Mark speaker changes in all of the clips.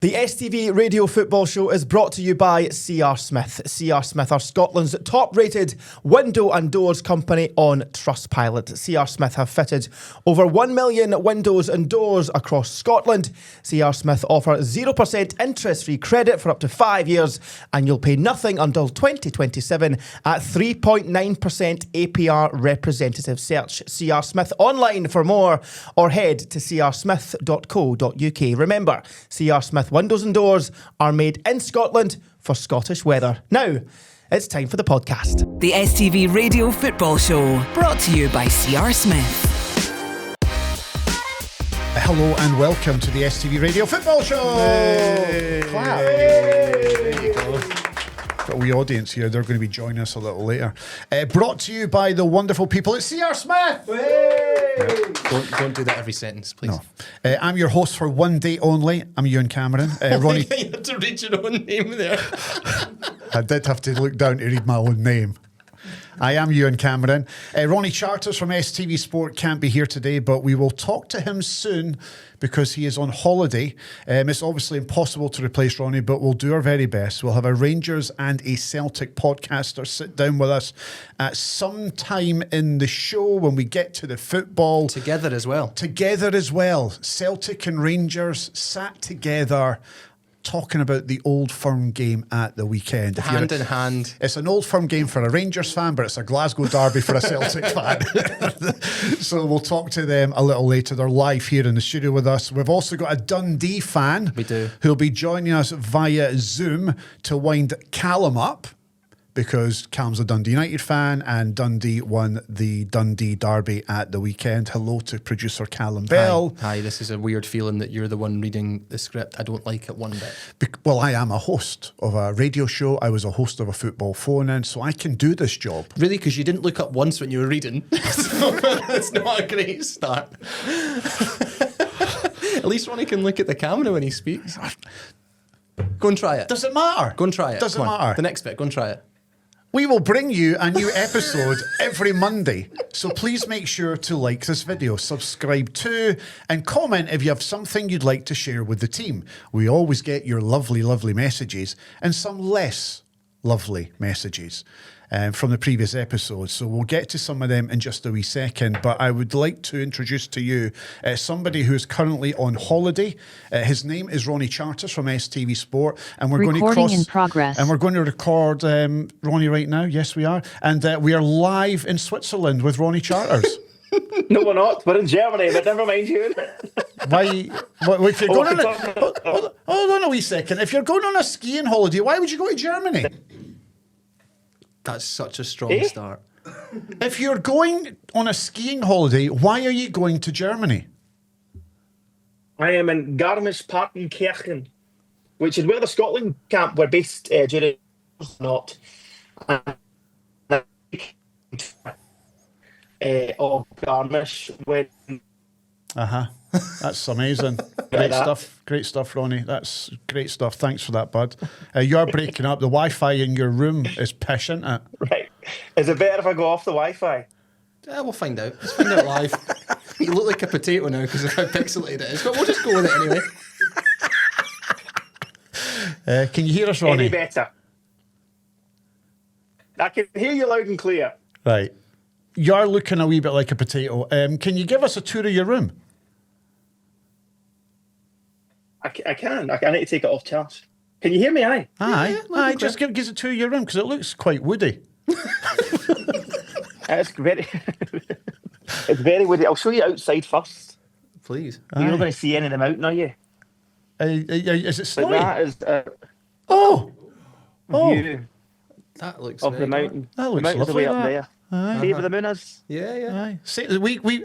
Speaker 1: The STV Radio Football Show is brought to you by C.R. Smith. C.R. Smith are Scotland's top-rated window and doors company on Trustpilot. C.R. Smith have fitted over 1 million windows and doors across Scotland. C.R. Smith offer 0% interest-free credit for up to 5 years, and you'll pay nothing until 2027 at 3.9% APR representative. Search C.R. Smith online for more or head to crsmith.co.uk. Remember, C.R. Smith windows and doors are made in Scotland for Scottish weather. Now, it's time for the podcast.
Speaker 2: The STV Radio Football Show, brought to you by C.R. Smith.
Speaker 3: Hello and welcome to the STV Radio Football Show. Hey. Clap. Hey. There you go. Got a wee audience here. They're going to be joining us a little later. Brought to you by the wonderful people at C.R. Smith. Hey.
Speaker 4: Don't do that every sentence, please.
Speaker 3: No. I'm your host for one day only. I'm Ewen Cameron. Ronnie.
Speaker 4: You had to read your own name there.
Speaker 3: I did have to look down to read my own name. I am Ewen Cameron. Ronnie Charters from STV Sport can't be here today, but we will talk to him soon because he is on holiday. It's obviously impossible to replace Ronnie, but we'll do our very best. We'll have a Rangers and a Celtic podcaster sit down with us at some time in the show when we get to the football.
Speaker 4: Together as well.
Speaker 3: Celtic and Rangers sat together talking about the Old Firm game at the weekend.
Speaker 4: Hand in hand.
Speaker 3: It's an Old Firm game for a Rangers fan, but it's a Glasgow derby for a Celtic fan. So we'll talk to them a little later. They're live here in the studio with us. We've also got a Dundee fan.
Speaker 4: We do.
Speaker 3: Who'll be joining us via Zoom to wind Callum up, because Callum's a Dundee United fan and Dundee won the Dundee derby at the weekend. Hello to producer Callum Bell.
Speaker 4: Hi, this is a weird feeling that you're the one reading the script. I don't like it one bit.
Speaker 3: Well, I am a host of a radio show. I was a host of a football phone-in, so I can do this job.
Speaker 4: Really? Because you didn't look up once when you were reading. So it's not a great start. At least Ronnie can look at the camera when he speaks. Go and try it.
Speaker 3: Does it matter?
Speaker 4: Go and try it.
Speaker 3: Does it
Speaker 4: Come on.
Speaker 3: matter?
Speaker 4: The next bit, go and try it.
Speaker 3: We will bring you a new episode every Monday, so please make sure to like this video, subscribe to, and comment if you have something you'd like to share with the team. We always get your lovely, lovely messages and some less lovely messages from the previous episodes, so we'll get to some of them in just a wee second, but I would like to introduce to you somebody who is currently on holiday. His name is Ronnie Charters from STV Sport, and we're going to record Ronnie right now. Yes, we are, and we are live in Switzerland with Ronnie Charters.
Speaker 5: No, we're not. We're in Germany, but never mind you.
Speaker 3: Why? If you're going hold on a wee second. If you're going on a skiing holiday, why would you go to Germany?
Speaker 4: That's such a strong start.
Speaker 3: If you're going on a skiing holiday, why are you going to Germany?
Speaker 5: I am in Garmisch-Partenkirchen, which is where the Scotland camp were based during not. Of Garmisch when.
Speaker 3: That's amazing. Great stuff, Ronnie. That's great stuff. Thanks for that, bud. You're breaking up. The Wi-Fi in your room is pish, isn't it?
Speaker 5: Right. Is it better if I go off the Wi-Fi?
Speaker 4: Yeah, we'll find out. Let's find out live. You look like a potato now because of how pixelated it is, but we'll just go with it anyway.
Speaker 3: Can you hear us, Ronnie?
Speaker 5: Any better? I can hear you loud and clear.
Speaker 3: Right. You're looking a wee bit like a potato. Can you give us a tour of your room?
Speaker 5: I can. I need to take it off charge. Can you hear me? Aye.
Speaker 3: Aye. Just give us a tour of your room because it looks quite woody.
Speaker 5: It's very, it's very woody. I'll show you outside first.
Speaker 4: Please.
Speaker 5: You're not going to see any of them out, are you?
Speaker 3: Is it snowy?
Speaker 5: That is view
Speaker 4: That looks
Speaker 5: of the mountain.
Speaker 3: That looks
Speaker 5: the mountain's
Speaker 3: lovely.
Speaker 5: Way up there. See where the moon is?
Speaker 4: Yeah.
Speaker 3: Aye. See,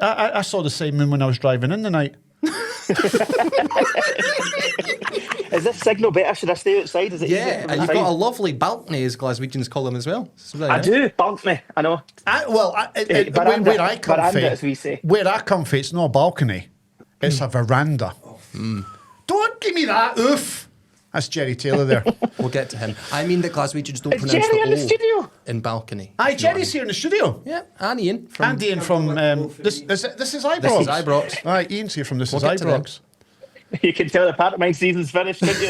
Speaker 3: I saw the same moon when I was driving in the night.
Speaker 5: Is this signal better? Should I stay outside? Is it
Speaker 4: Yeah, and you've got a lovely balcony, as Glaswegians call them as well. Really
Speaker 5: I do, balcony, I know.
Speaker 3: Where I come from, it's not a balcony. It's a veranda. Don't give me that oof. That's Jerry Taylor there.
Speaker 4: We'll get to him. I mean that Glaswegians don't
Speaker 5: Is
Speaker 4: pronounce
Speaker 5: Jerry
Speaker 4: the
Speaker 5: in the
Speaker 4: O
Speaker 5: studio?
Speaker 4: in balcony.
Speaker 3: Aye, Jerry's here in the studio.
Speaker 4: Yeah, and Ian.
Speaker 3: This is Ibrox.
Speaker 4: This is Ibrox.
Speaker 3: Aye, Ian's here from This
Speaker 4: We'll
Speaker 3: is
Speaker 4: get to them.
Speaker 3: Ibrox.
Speaker 5: You can tell the pantomime season's finished, couldn't you?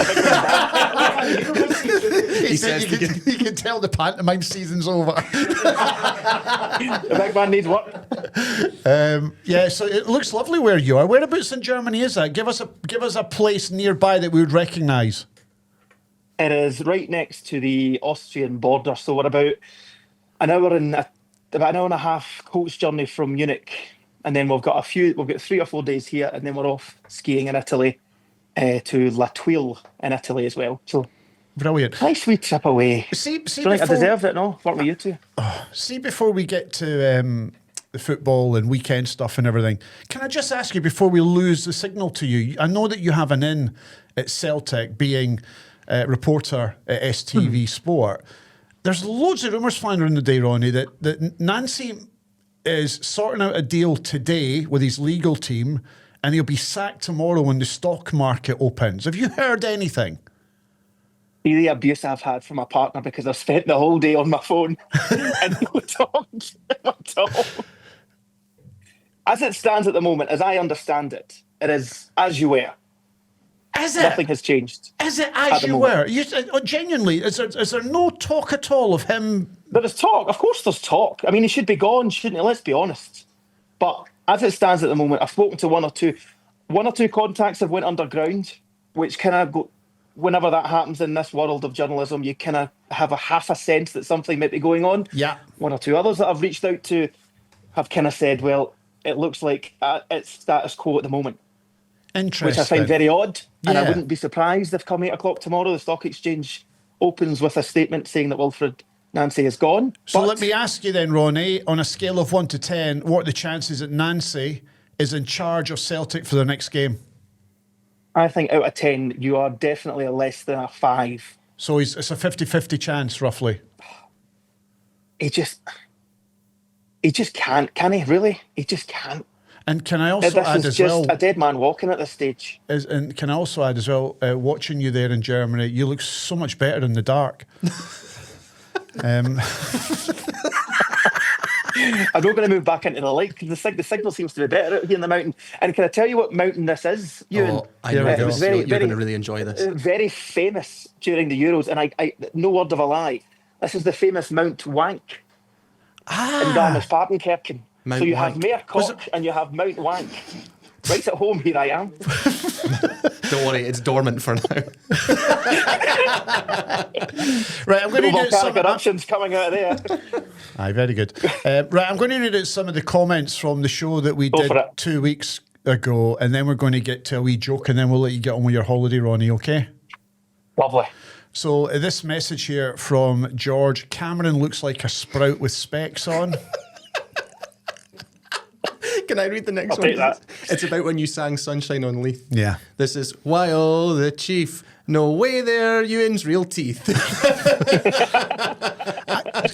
Speaker 3: He said you can tell the pantomime season's over.
Speaker 5: The big man needs work.
Speaker 3: Yeah, so it looks lovely where you are. Whereabouts in Germany is that? Give us a place nearby that we would recognise.
Speaker 5: It is right next to the Austrian border, so we're about an hour and a half coach journey from Munich, and then we've got 3 or 4 days here, and then we're off skiing in Italy to La Tuile in Italy as well. So
Speaker 3: brilliant.
Speaker 5: nice wee trip away.
Speaker 3: See,
Speaker 5: I deserved it, no? Work with you two.
Speaker 3: See, before we get to the football and weekend stuff and everything, can I just ask you before we lose the signal to you? I know that you have an in at Celtic, being reporter at STV Sport. There's loads of rumours flying around the day, Ronnie, that Nancy is sorting out a deal today with his legal team, and he'll be sacked tomorrow when the stock market opens. Have you heard anything?
Speaker 5: The abuse I've had from my partner because I've spent the whole day on my phone and no talked at all. As it stands at the moment, as I understand it, it is as you were.
Speaker 3: Is it?
Speaker 5: Nothing has changed.
Speaker 3: Is it as you were? Genuinely, is there no talk at all of him?
Speaker 5: There is talk. Of course there's talk. I mean, he should be gone, shouldn't he? Let's be honest. But as it stands at the moment, I've spoken to one or two contacts have went underground, which kind of go, whenever that happens in this world of journalism, you kind of have half a sense that something might be going on.
Speaker 3: Yeah.
Speaker 5: One or two others that I've reached out to have kind of said, well, it looks like it's status quo at the moment.
Speaker 3: Interesting.
Speaker 5: Which I find very odd. And I
Speaker 3: Yeah.
Speaker 5: wouldn't be surprised if come 8 o'clock tomorrow, the stock exchange opens with a statement saying that Wilfred Nancy is gone.
Speaker 3: So
Speaker 5: But
Speaker 3: let me ask you then, Ronnie, on a scale of 1 to 10, what are the chances that Nancy is in charge of Celtic for the next game?
Speaker 5: I think out of 10, you are definitely less than a 5.
Speaker 3: So it's a 50-50 chance, roughly.
Speaker 5: He just can't, can he? Really? He just can't.
Speaker 3: And can I also
Speaker 5: This
Speaker 3: add
Speaker 5: is
Speaker 3: as
Speaker 5: just
Speaker 3: well,
Speaker 5: a dead man walking at this stage.
Speaker 3: and can I also add as well, watching you there in Germany, you look so much better in the dark.
Speaker 5: I'm not going to move back into the light because the signal seems to be better out here in the mountain. And can I tell you what mountain this is, Ewan?
Speaker 4: Oh, I know.
Speaker 3: There we
Speaker 4: You're
Speaker 3: go.
Speaker 4: going to really enjoy this.
Speaker 5: Very famous during the Euros, and I no word of a lie. This is the famous Mount Wank in Garmisch-Partenkirchen.
Speaker 4: Mount
Speaker 5: So you
Speaker 4: Wank.
Speaker 5: have Mayor Cock and you have Mount Wank. Right at home, here I am.
Speaker 4: Don't worry, it's dormant for now.
Speaker 3: Right, I'm going to
Speaker 5: No
Speaker 3: read out some
Speaker 5: volcanic eruptions coming out of there.
Speaker 3: Aye, very good. Right, I'm going to read out some of the comments from the show that we did
Speaker 5: for it.
Speaker 3: 2 weeks ago, and then we're going to get to a wee joke, and then we'll let you get on with your holiday, Ronnie, okay?
Speaker 5: Lovely.
Speaker 3: So this message here from George: Cameron looks like a sprout with specs on.
Speaker 4: Can I read the next
Speaker 5: I'll
Speaker 4: one?
Speaker 5: take that.
Speaker 4: It's about when you sang Sunshine on Leith.
Speaker 3: Yeah.
Speaker 4: This is, why, oh, the chief. No way there, Ewan's real teeth.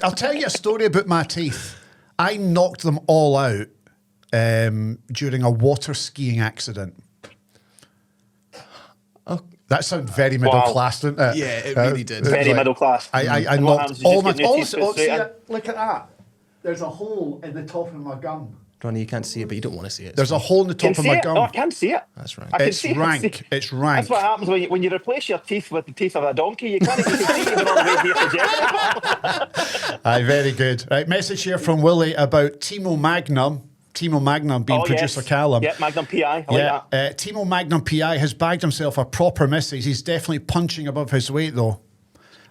Speaker 3: I'll tell you a story about my teeth. I knocked them all out during a water skiing accident. That sounds very middle class, didn't it?
Speaker 4: Yeah, it really did.
Speaker 5: Very middle class.
Speaker 3: I
Speaker 5: And what
Speaker 3: knocked
Speaker 5: happens? You
Speaker 3: all
Speaker 5: just
Speaker 3: my...
Speaker 5: get your
Speaker 3: Oh,
Speaker 5: teeth put straight in.
Speaker 3: look at that. There's a hole in the top of my gum.
Speaker 4: Ronnie, you can't see it, but you don't want to see it.
Speaker 3: There's a hole in the
Speaker 5: Can
Speaker 3: top of
Speaker 5: see
Speaker 3: my
Speaker 5: it?
Speaker 3: gum.
Speaker 5: Oh, I can see it.
Speaker 4: That's right.
Speaker 5: I can
Speaker 3: It's
Speaker 5: see it.
Speaker 3: rank. It's rank.
Speaker 5: That's what happens when you replace your teeth with the teeth of a donkey. You can't even see even on the way here to Germany.
Speaker 3: Aye, very good. Right, message here from Willie about Timo Magnum. Timo Magnum being producer Callum.
Speaker 5: Yeah, Magnum PI. I like that.
Speaker 3: Timo Magnum PI has bagged himself a proper missus. He's definitely punching above his weight, though.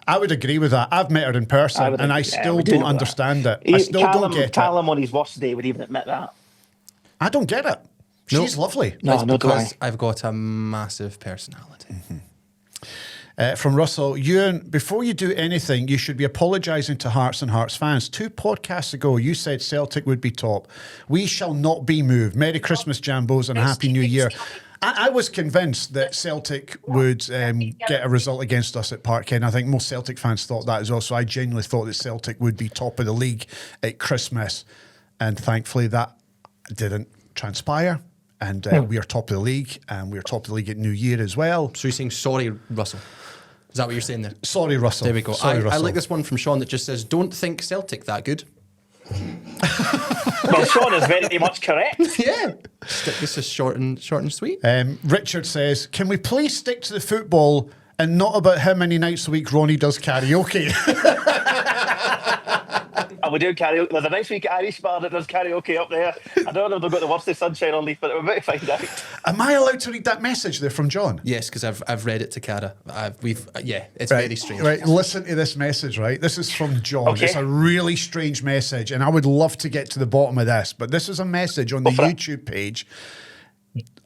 Speaker 3: I would agree with that. I've met her in person, and I still don't understand it. I still don't get it.
Speaker 5: Callum on his worst day would even admit that.
Speaker 3: I don't get it. She's lovely.
Speaker 5: No,
Speaker 4: It's
Speaker 5: no, do I.
Speaker 4: because I've got a massive personality.
Speaker 3: From Russell, Ewan, before you do anything, you should be apologising to Hearts and Hearts fans. 2 podcasts ago, you said Celtic would be top. We shall not be moved. Merry Christmas, Jambos, and a Happy New Year. I was convinced that Celtic would get a result against us at Parkhead. I think most Celtic fans thought that as well. So I genuinely thought that Celtic would be top of the league at Christmas. And thankfully, that didn't transpire. And we are top of the league. And we are top of the league at New Year as well.
Speaker 4: So you're saying sorry, Russell? Is that what you're saying there?
Speaker 3: Sorry, Russell.
Speaker 4: There we go.
Speaker 3: Sorry,
Speaker 4: I
Speaker 3: Russell.
Speaker 4: like this one from Sean that just says, don't think Celtic that good.
Speaker 5: Well, Sean is very much correct.
Speaker 4: Yeah. This is short and sweet.
Speaker 3: Richard says, can we please stick to the football and not about how many nights a week Ronnie does karaoke?
Speaker 5: And we do karaoke. There's a nice week Irish bar that does karaoke up there. I don't know if they've got the worst of sunshine on Leaf, but we're about to find out.
Speaker 3: Am I allowed to read that message there from John?
Speaker 4: Yes, because I've read it to Cara. It's very strange.
Speaker 3: Right, listen to this message, right? This is from John.
Speaker 5: Okay.
Speaker 3: It's a really strange message, and I would love to get to the bottom of this, but this is a message on the YouTube page.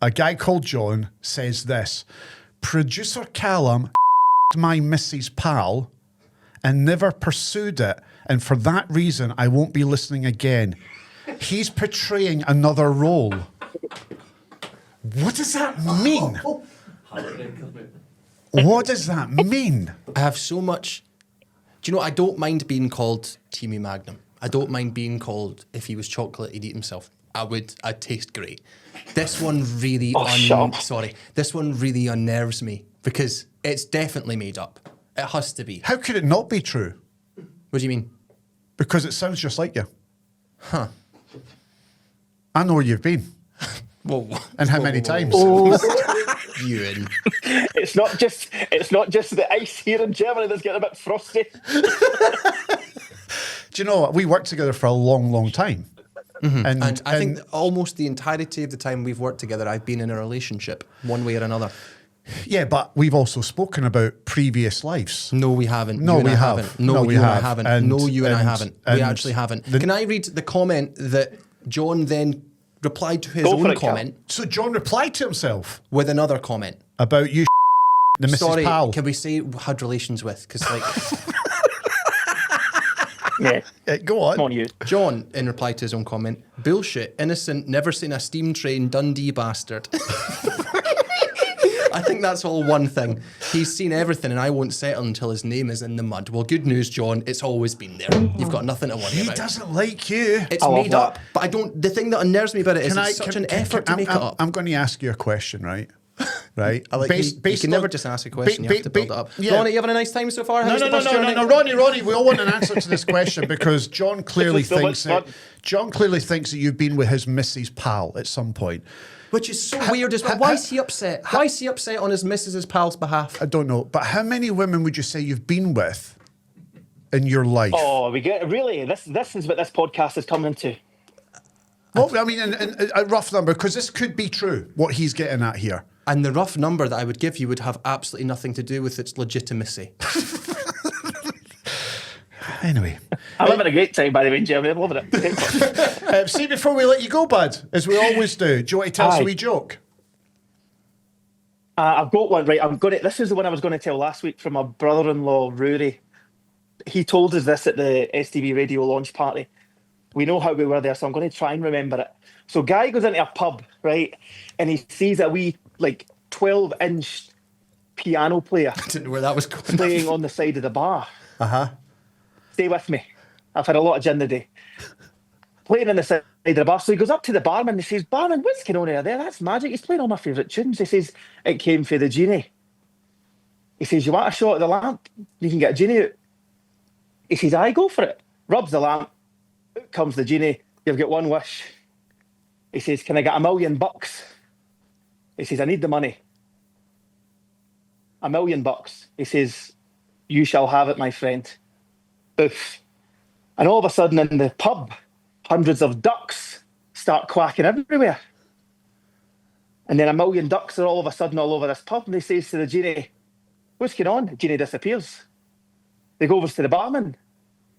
Speaker 3: A guy called John says this: Producer Callum my missus pal and never pursued it, and for that reason I won't be listening again. He's portraying another role. What does that mean? What does that mean?
Speaker 4: I have so much. Do you know? I don't mind being called Teamy Magnum. I don't mind being called, if he was chocolate, he'd eat himself. I'd taste great. This one really, this one really unnerves me because it's definitely made up. It has to be.
Speaker 3: How could it not be true?
Speaker 4: What do you mean?
Speaker 3: Because it sounds just like you. Huh. I know where you've been.
Speaker 4: Whoa.
Speaker 3: And how many times?
Speaker 4: Ewan.
Speaker 5: It's not just the ice here in Germany that's getting a bit frosty.
Speaker 3: Do you know what? We worked together for a long, long time.
Speaker 4: Mm-hmm. And I think almost the entirety of the time we've worked together, I've been in a relationship, one way or another.
Speaker 3: Yeah, but we've also spoken about previous lives.
Speaker 4: No, we haven't.
Speaker 3: No, we have.
Speaker 4: Haven't. No, you and I haven't. No, you and I haven't. We actually haven't. Can I read the comment that John then replied to his own comment?
Speaker 3: So John replied to himself
Speaker 4: with another comment
Speaker 3: about you, the Mrs.
Speaker 4: Sorry,
Speaker 3: Pal.
Speaker 4: Can we say had relations with? Because
Speaker 5: Yeah.
Speaker 3: Go on.
Speaker 5: Come on, you.
Speaker 4: John, in reply to his own comment, bullshit, innocent, never seen a steam train, Dundee bastard. I think that's all one thing. He's seen everything and I won't settle until his name is in the mud. Well, good news, John. It's always been there. You've got nothing to worry about.
Speaker 3: He doesn't like you.
Speaker 4: It's made up. But I don't... The thing that unnerves me about it is it's such an effort to make it up.
Speaker 3: I'm going to ask you a question, right? Right?
Speaker 4: I like you can never just ask a question. You have to build it up.
Speaker 3: Yeah.
Speaker 4: Ronnie, you having a nice time so far?
Speaker 3: No, Ronnie, we all want an answer to this question because John clearly thinks that you've been with his Mrs. Pal at some point.
Speaker 4: Which is so weird as well. Why is he upset? Why is he upset on his missus's pal's behalf?
Speaker 3: I don't know. But how many women would you say you've been with in your life?
Speaker 5: Oh, we get really. This is what this podcast is coming into.
Speaker 3: Well, I mean, a rough number, because this could be true, what he's getting at here.
Speaker 4: And the rough number that I would give you would have absolutely nothing to do with its legitimacy.
Speaker 3: Anyway.
Speaker 5: I'm having a great time, by the way, Jeremy. I'm loving it.
Speaker 3: See, before we let you go, bud, as we always do you want to tell us a wee joke?
Speaker 5: I've got one, right. This is the one I was going to tell last week from my brother-in-law, Rory. He told us this at the STV radio launch party. We know how we were there, so I'm going to try and remember it. So Guy goes into a pub, right, and he sees a wee, 12-inch piano player.
Speaker 4: I didn't know where that was going.
Speaker 5: Playing on the side of the bar.
Speaker 3: Uh-huh.
Speaker 5: Stay with me. I've had a lot of gin today. Playing on the side of the bar. So he goes up to the barman and he says, "Barman, what's going on there? That's magic. He's playing all my favourite tunes." He says, "It came for the genie." He says, "You want a shot of the lamp? You can get a genie out." He says, "I go for it." Rubs the lamp. Out comes the genie. "You've got one wish." He says, "Can I get $1 million?" He says, "I need the money." $1 million. He says, "You shall have it, my friend." Oof. And all of a sudden in the pub, hundreds of ducks start quacking everywhere. And then 1 million ducks are all of a sudden all over this pub, and he says to the genie, "What's going on?" The genie disappears. They go over to the barman.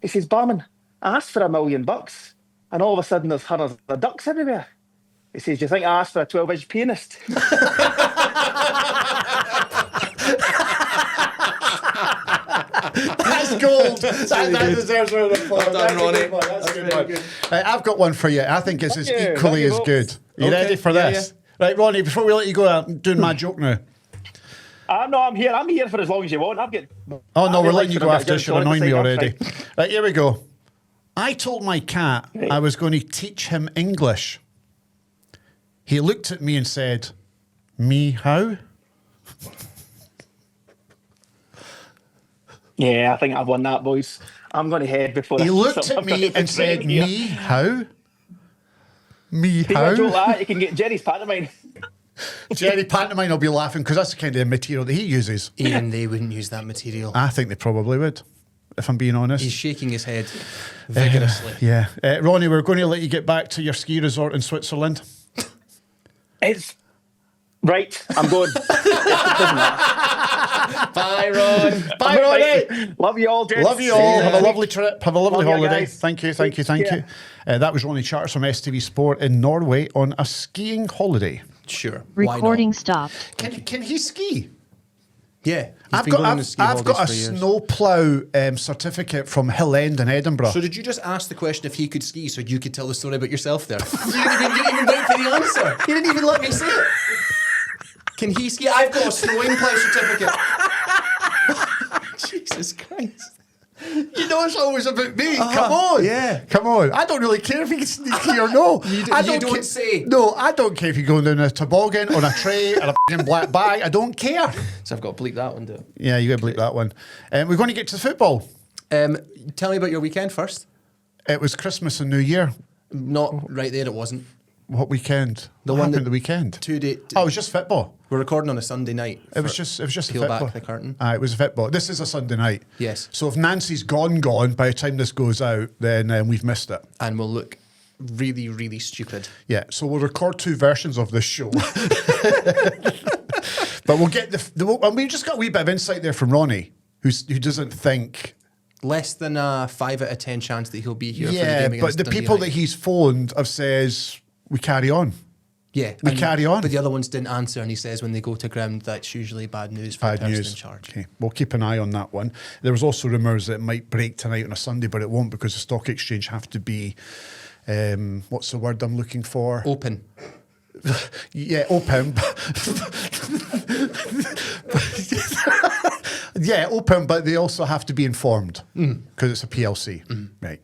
Speaker 5: He says, "Barman, I asked for $1 million, and all of a sudden there's hundreds of ducks everywhere." He says, "Do you think I asked for a 12-inch pianist?"
Speaker 3: That's gold. That deserves a round of applause.
Speaker 4: Well done, Ronnie.
Speaker 3: That's a good one. I've got one for you. I think it's as equally as good. Are you ready for this? Yeah. Right, Ronnie, before we let you go, I'm doing my joke now.
Speaker 5: No, I'm here. I'm here for as long as you want.
Speaker 3: Oh, no, we're letting you go after this. You're annoying me already. Right, here we go. I told my cat I was going to teach him English. He looked at me and said, "Me how?"
Speaker 5: Yeah, I think I've won that, boys. I'm going to head before
Speaker 3: He
Speaker 5: I
Speaker 3: looked at me and said, "Me how? Me how?"
Speaker 5: You can get Jerry's pantomime.
Speaker 3: Jerry pantomime will be laughing because that's the kind of material that he uses.
Speaker 4: Even they wouldn't use that material.
Speaker 3: I think they probably would, if I'm being honest.
Speaker 4: He's shaking his head vigorously.
Speaker 3: Yeah. Ronnie, we're going to let you get back to your ski resort in Switzerland.
Speaker 5: It's right. I'm going.
Speaker 4: Bye, Ron.
Speaker 3: Bye, Ronnie.
Speaker 5: Love you all, gents.
Speaker 3: Love you all. Have a lovely trip. Have a lovely
Speaker 5: Love you
Speaker 3: holiday.
Speaker 5: guys.
Speaker 3: Thank you. That was Ronnie Charters from STV Sport in Norway on a skiing holiday.
Speaker 4: Sure. Why
Speaker 6: Recording
Speaker 4: not?
Speaker 6: stopped.
Speaker 3: Can he ski?
Speaker 4: Yeah.
Speaker 3: I've got a snowplow certificate from Hill End in Edinburgh.
Speaker 4: So did you just ask the question if he could ski so you could tell the story about yourself there? You didn't even wait for the answer. You didn't even let me say it. Can he ski? I've got a snowing plow certificate. Jesus Christ.
Speaker 3: You know it's always about me. Come on.
Speaker 4: Yeah.
Speaker 3: Come on. I don't really care if he can sneaky or no.
Speaker 4: You don't say.
Speaker 3: No, I don't care if you're going down a toboggan on a tray or a f***ing black bag. I don't care.
Speaker 4: So I've got to bleep that one, do it.
Speaker 3: Yeah, you got to bleep that one. We're going to get to the football.
Speaker 4: Tell me about your weekend first.
Speaker 3: It was Christmas and New Year.
Speaker 4: Not right there, it wasn't.
Speaker 3: What weekend?
Speaker 4: The
Speaker 3: what
Speaker 4: one
Speaker 3: happened
Speaker 4: that-
Speaker 3: at the weekend?
Speaker 4: 2 day.
Speaker 3: Oh, it was just football.
Speaker 4: We're recording on a Sunday night.
Speaker 3: It was just a
Speaker 4: Peel
Speaker 3: football.
Speaker 4: back the curtain.
Speaker 3: It was a football. This is a Sunday night.
Speaker 4: Yes.
Speaker 3: So if Nancy's gone by the time this goes out, then we've missed it.
Speaker 4: And we'll look really, really stupid.
Speaker 3: Yeah. So we'll record 2 versions of this show. But we'll get and we just got a wee bit of insight there from Ronnie, who doesn't think.
Speaker 4: Less than a 5 out of 10 chance that he'll be here.
Speaker 3: Yeah,
Speaker 4: for the game
Speaker 3: but
Speaker 4: against
Speaker 3: the
Speaker 4: Dundee
Speaker 3: people
Speaker 4: United.
Speaker 3: that he's phoned have says we carry on.
Speaker 4: Yeah,
Speaker 3: We carry on.
Speaker 4: But the other ones didn't answer, and he says when they go to ground, that's usually bad news for the person in charge.
Speaker 3: Okay, we'll keep an eye on that one. There was also rumours that it might break tonight on a Sunday, but it won't because the stock exchange have to be, what's the word I'm looking for?
Speaker 4: Open.
Speaker 3: Yeah, open. Yeah, open, but they also have to be informed because it's a PLC. Right.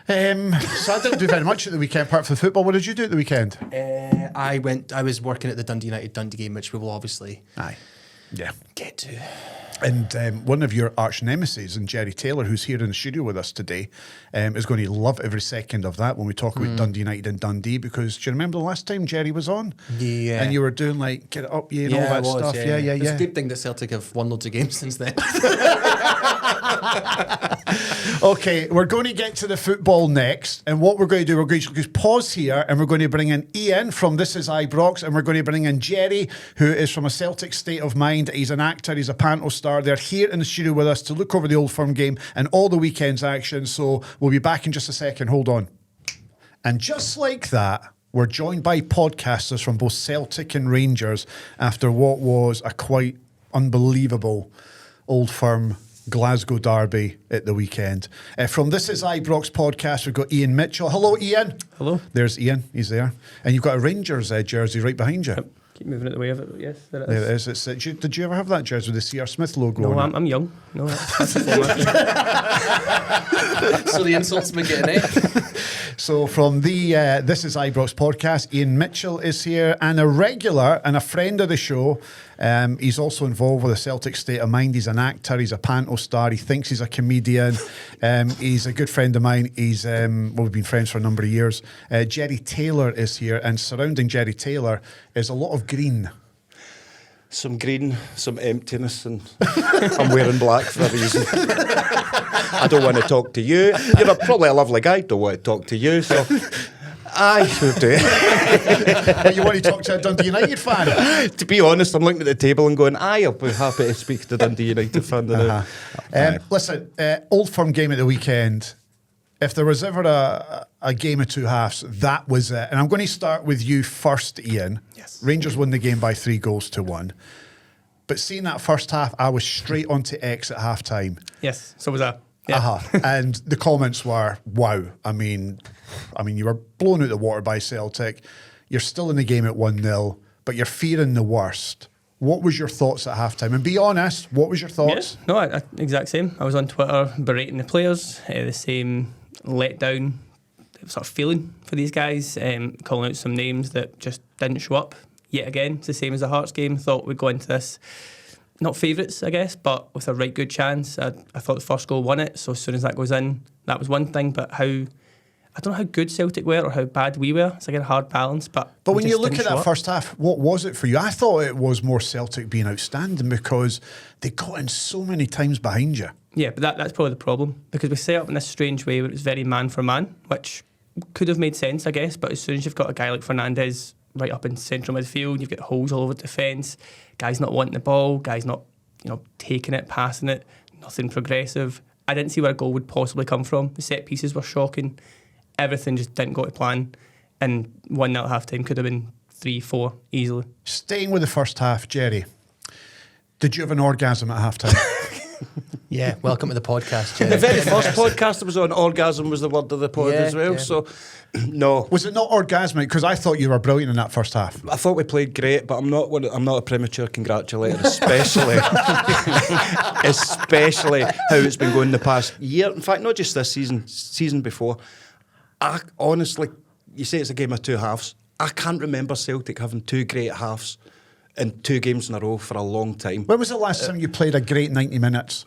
Speaker 3: So I didn't do very much at the weekend apart from the football. What did you do at the weekend?
Speaker 4: I was working at the Dundee United Dundee game, which we will obviously
Speaker 3: Get to. And one of your arch nemesis, and Jerry Taylor, who's here in the studio with us today, is going to love every second of that when we talk about Dundee United and Dundee, because do you remember the last time Jerry was on?
Speaker 4: Yeah.
Speaker 3: And you were doing like, get it up, and all that stuff. Yeah.
Speaker 4: It's a good thing that Celtic have won loads of games since then.
Speaker 3: Okay, we're going to get to the football next, and what we're going to do, we're going to just pause here, and we're going to bring in Ian from This Is Ibrox, and we're going to bring in Jerry, who is from a Celtic State of Mind. He's an actor, he's a panto star. They're here in the studio with us to look over the Old Firm game and all the weekend's action, so we'll be back in just a second. Hold on. And just like that, we're joined by podcasters from both Celtic and Rangers after what was a quite unbelievable Old Firm Glasgow derby at the weekend. From This Is Ibrox podcast, we've got Ian Mitchell. Hello, Ian.
Speaker 7: Hello.
Speaker 3: There's Ian. He's there. And you've got a Rangers jersey right behind you.
Speaker 7: Keep moving it the way of it. Yes, there it
Speaker 3: There
Speaker 7: is.
Speaker 3: it is. Did you ever have that jersey with the C.R. Smith logo
Speaker 7: No,
Speaker 3: on it?
Speaker 7: I'm young. No, that's the format.
Speaker 4: So the insults been getting it.
Speaker 3: So from the This Is Ibrox podcast, Ian Mitchell is here, and a regular and a friend of the show. He's also involved with a Celtic State of Mind. He's an actor, he's a panto star, he thinks he's a comedian. He's a good friend of mine. He's we've been friends for a number of years. Jerry Taylor is here, and surrounding Jerry Taylor is a lot of green.
Speaker 8: Some green, some emptiness, and I'm wearing black for a reason. I don't want to talk to you. You're probably a lovely guy, don't want to talk to you, so I should do.
Speaker 3: But you want to talk to a Dundee United fan?
Speaker 8: To be honest, I'm looking at the table and going, I'll be happy to speak to Dundee United fan.
Speaker 3: Listen, Old Firm game at the weekend. If there was ever a game of two halves, that was it. And I'm going to start with you first, Ian.
Speaker 4: Yes.
Speaker 3: Rangers won the game by 3-1. But seeing that first half, I was straight onto X at half-time.
Speaker 7: Yes, so was I. Yeah.
Speaker 3: And the comments were, wow. I mean, you were blown out the water by Celtic. You're still in the game at 1-0, but you're fearing the worst. What was your thoughts at halftime? And be honest, what was your thoughts?
Speaker 7: Yeah. No, exact same. I was on Twitter berating the players, the same letdown sort of feeling for these guys, calling out some names that just didn't show up yet again. It's the same as the Hearts game. Thought we'd go into this not favourites, I guess, but with a right good chance. I thought the first goal won it, so as soon as that goes in, that was one thing. But I don't know how good Celtic were or how bad we were. It's like a hard balance. But
Speaker 3: when you look at that first half, what was it for you? I thought it was more Celtic being outstanding because they got in so many times behind you.
Speaker 7: Yeah, but that's probably the problem, because we set up in this strange way where it was very man for man, which could have made sense, I guess. But as soon as you've got a guy like Fernandes right up in central midfield, you've got holes all over the defence, guys not wanting the ball, guys not taking it, passing it, nothing progressive. I didn't see where a goal would possibly come from. The set pieces were shocking. Everything just didn't go to plan, and 1-0 at half time could have been 3-4 easily.
Speaker 3: Staying with the first half, Jerry, did you have an orgasm at half time?
Speaker 4: Yeah, welcome to the podcast, Jerry.
Speaker 8: The very first podcast I was on, orgasm was the word of the pod as well. So, no.
Speaker 3: Was it not orgasmic? Because I thought you were brilliant in that first half.
Speaker 8: I thought we played great, but I'm not a premature congratulator, especially how it's been going the past year. In fact, not just this season before. I honestly, you say it's a game of two halves. I can't remember Celtic having two great halves in 2 games in a row for a long time.
Speaker 3: When was the last time you played a great 90 minutes?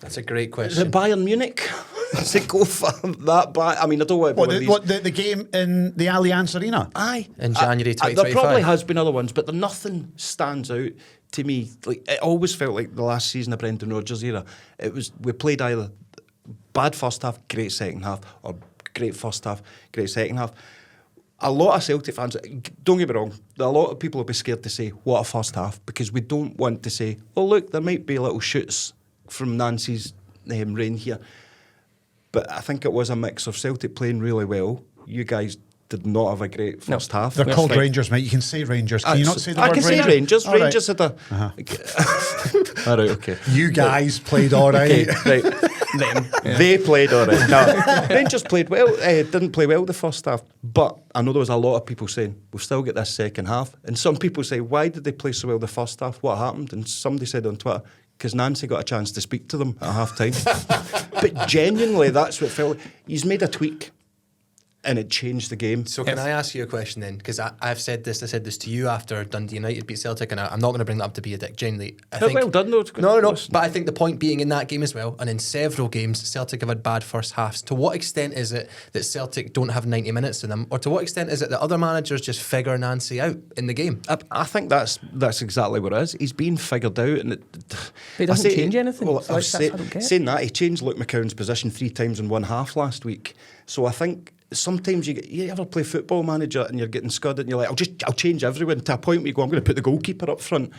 Speaker 4: That's a great question.
Speaker 8: Is it Bayern Munich? Does it go for that bad? I mean, I don't want to
Speaker 3: the game in the Allianz Arena?
Speaker 8: Aye.
Speaker 4: In January 2025.
Speaker 8: There probably has been other ones, but nothing stands out to me. Like, it always felt like the last season of Brendan Rodgers' era. We played either bad first half, great second half, or great first half, great second half. A lot of Celtic fans, don't get me wrong, a lot of people will be scared to say, what a first half, because we don't want to say, oh, look, there might be little shoots from Nancy's reign here. But I think it was a mix of Celtic playing really well. You guys did not have a great first half.
Speaker 3: They're called Rangers, mate. You can say Rangers. Can you not say the word Rangers?
Speaker 8: I can say Rangers.
Speaker 3: All
Speaker 8: Rangers
Speaker 3: right.
Speaker 8: had a... All right, okay.
Speaker 3: You guys played all right.
Speaker 8: Okay, right. They played all right. No, Rangers played well. Didn't play well the first half. But I know there was a lot of people saying, we've still got this second half. And some people say, why did they play so well the first half? What happened? And somebody said on Twitter, because Nancy got a chance to speak to them at half time. But genuinely, that's what it felt like. He's made a tweak and it changed the game.
Speaker 4: So can I ask you a question then? Because I said this to you after Dundee United beat Celtic, and I'm not going to bring that up to be a dick. Genuinely, I think,
Speaker 8: well done though.
Speaker 4: No. But I think the point being in that game as well, and in several games, Celtic have had bad first halves. To what extent is it that Celtic don't have 90 minutes in them, or to what extent is it that other managers just figure Nancy out in the game?
Speaker 8: I think that's exactly what it is. He's been figured out, and
Speaker 7: he doesn't change anything.
Speaker 8: Well,
Speaker 7: so
Speaker 8: saying that, he changed Luke McCown's position 3 times in one half last week. So I think sometimes you ever play Football Manager and you're getting scudded and you're like, I'll change everyone to a point where you go, I'm going to put the goalkeeper up front.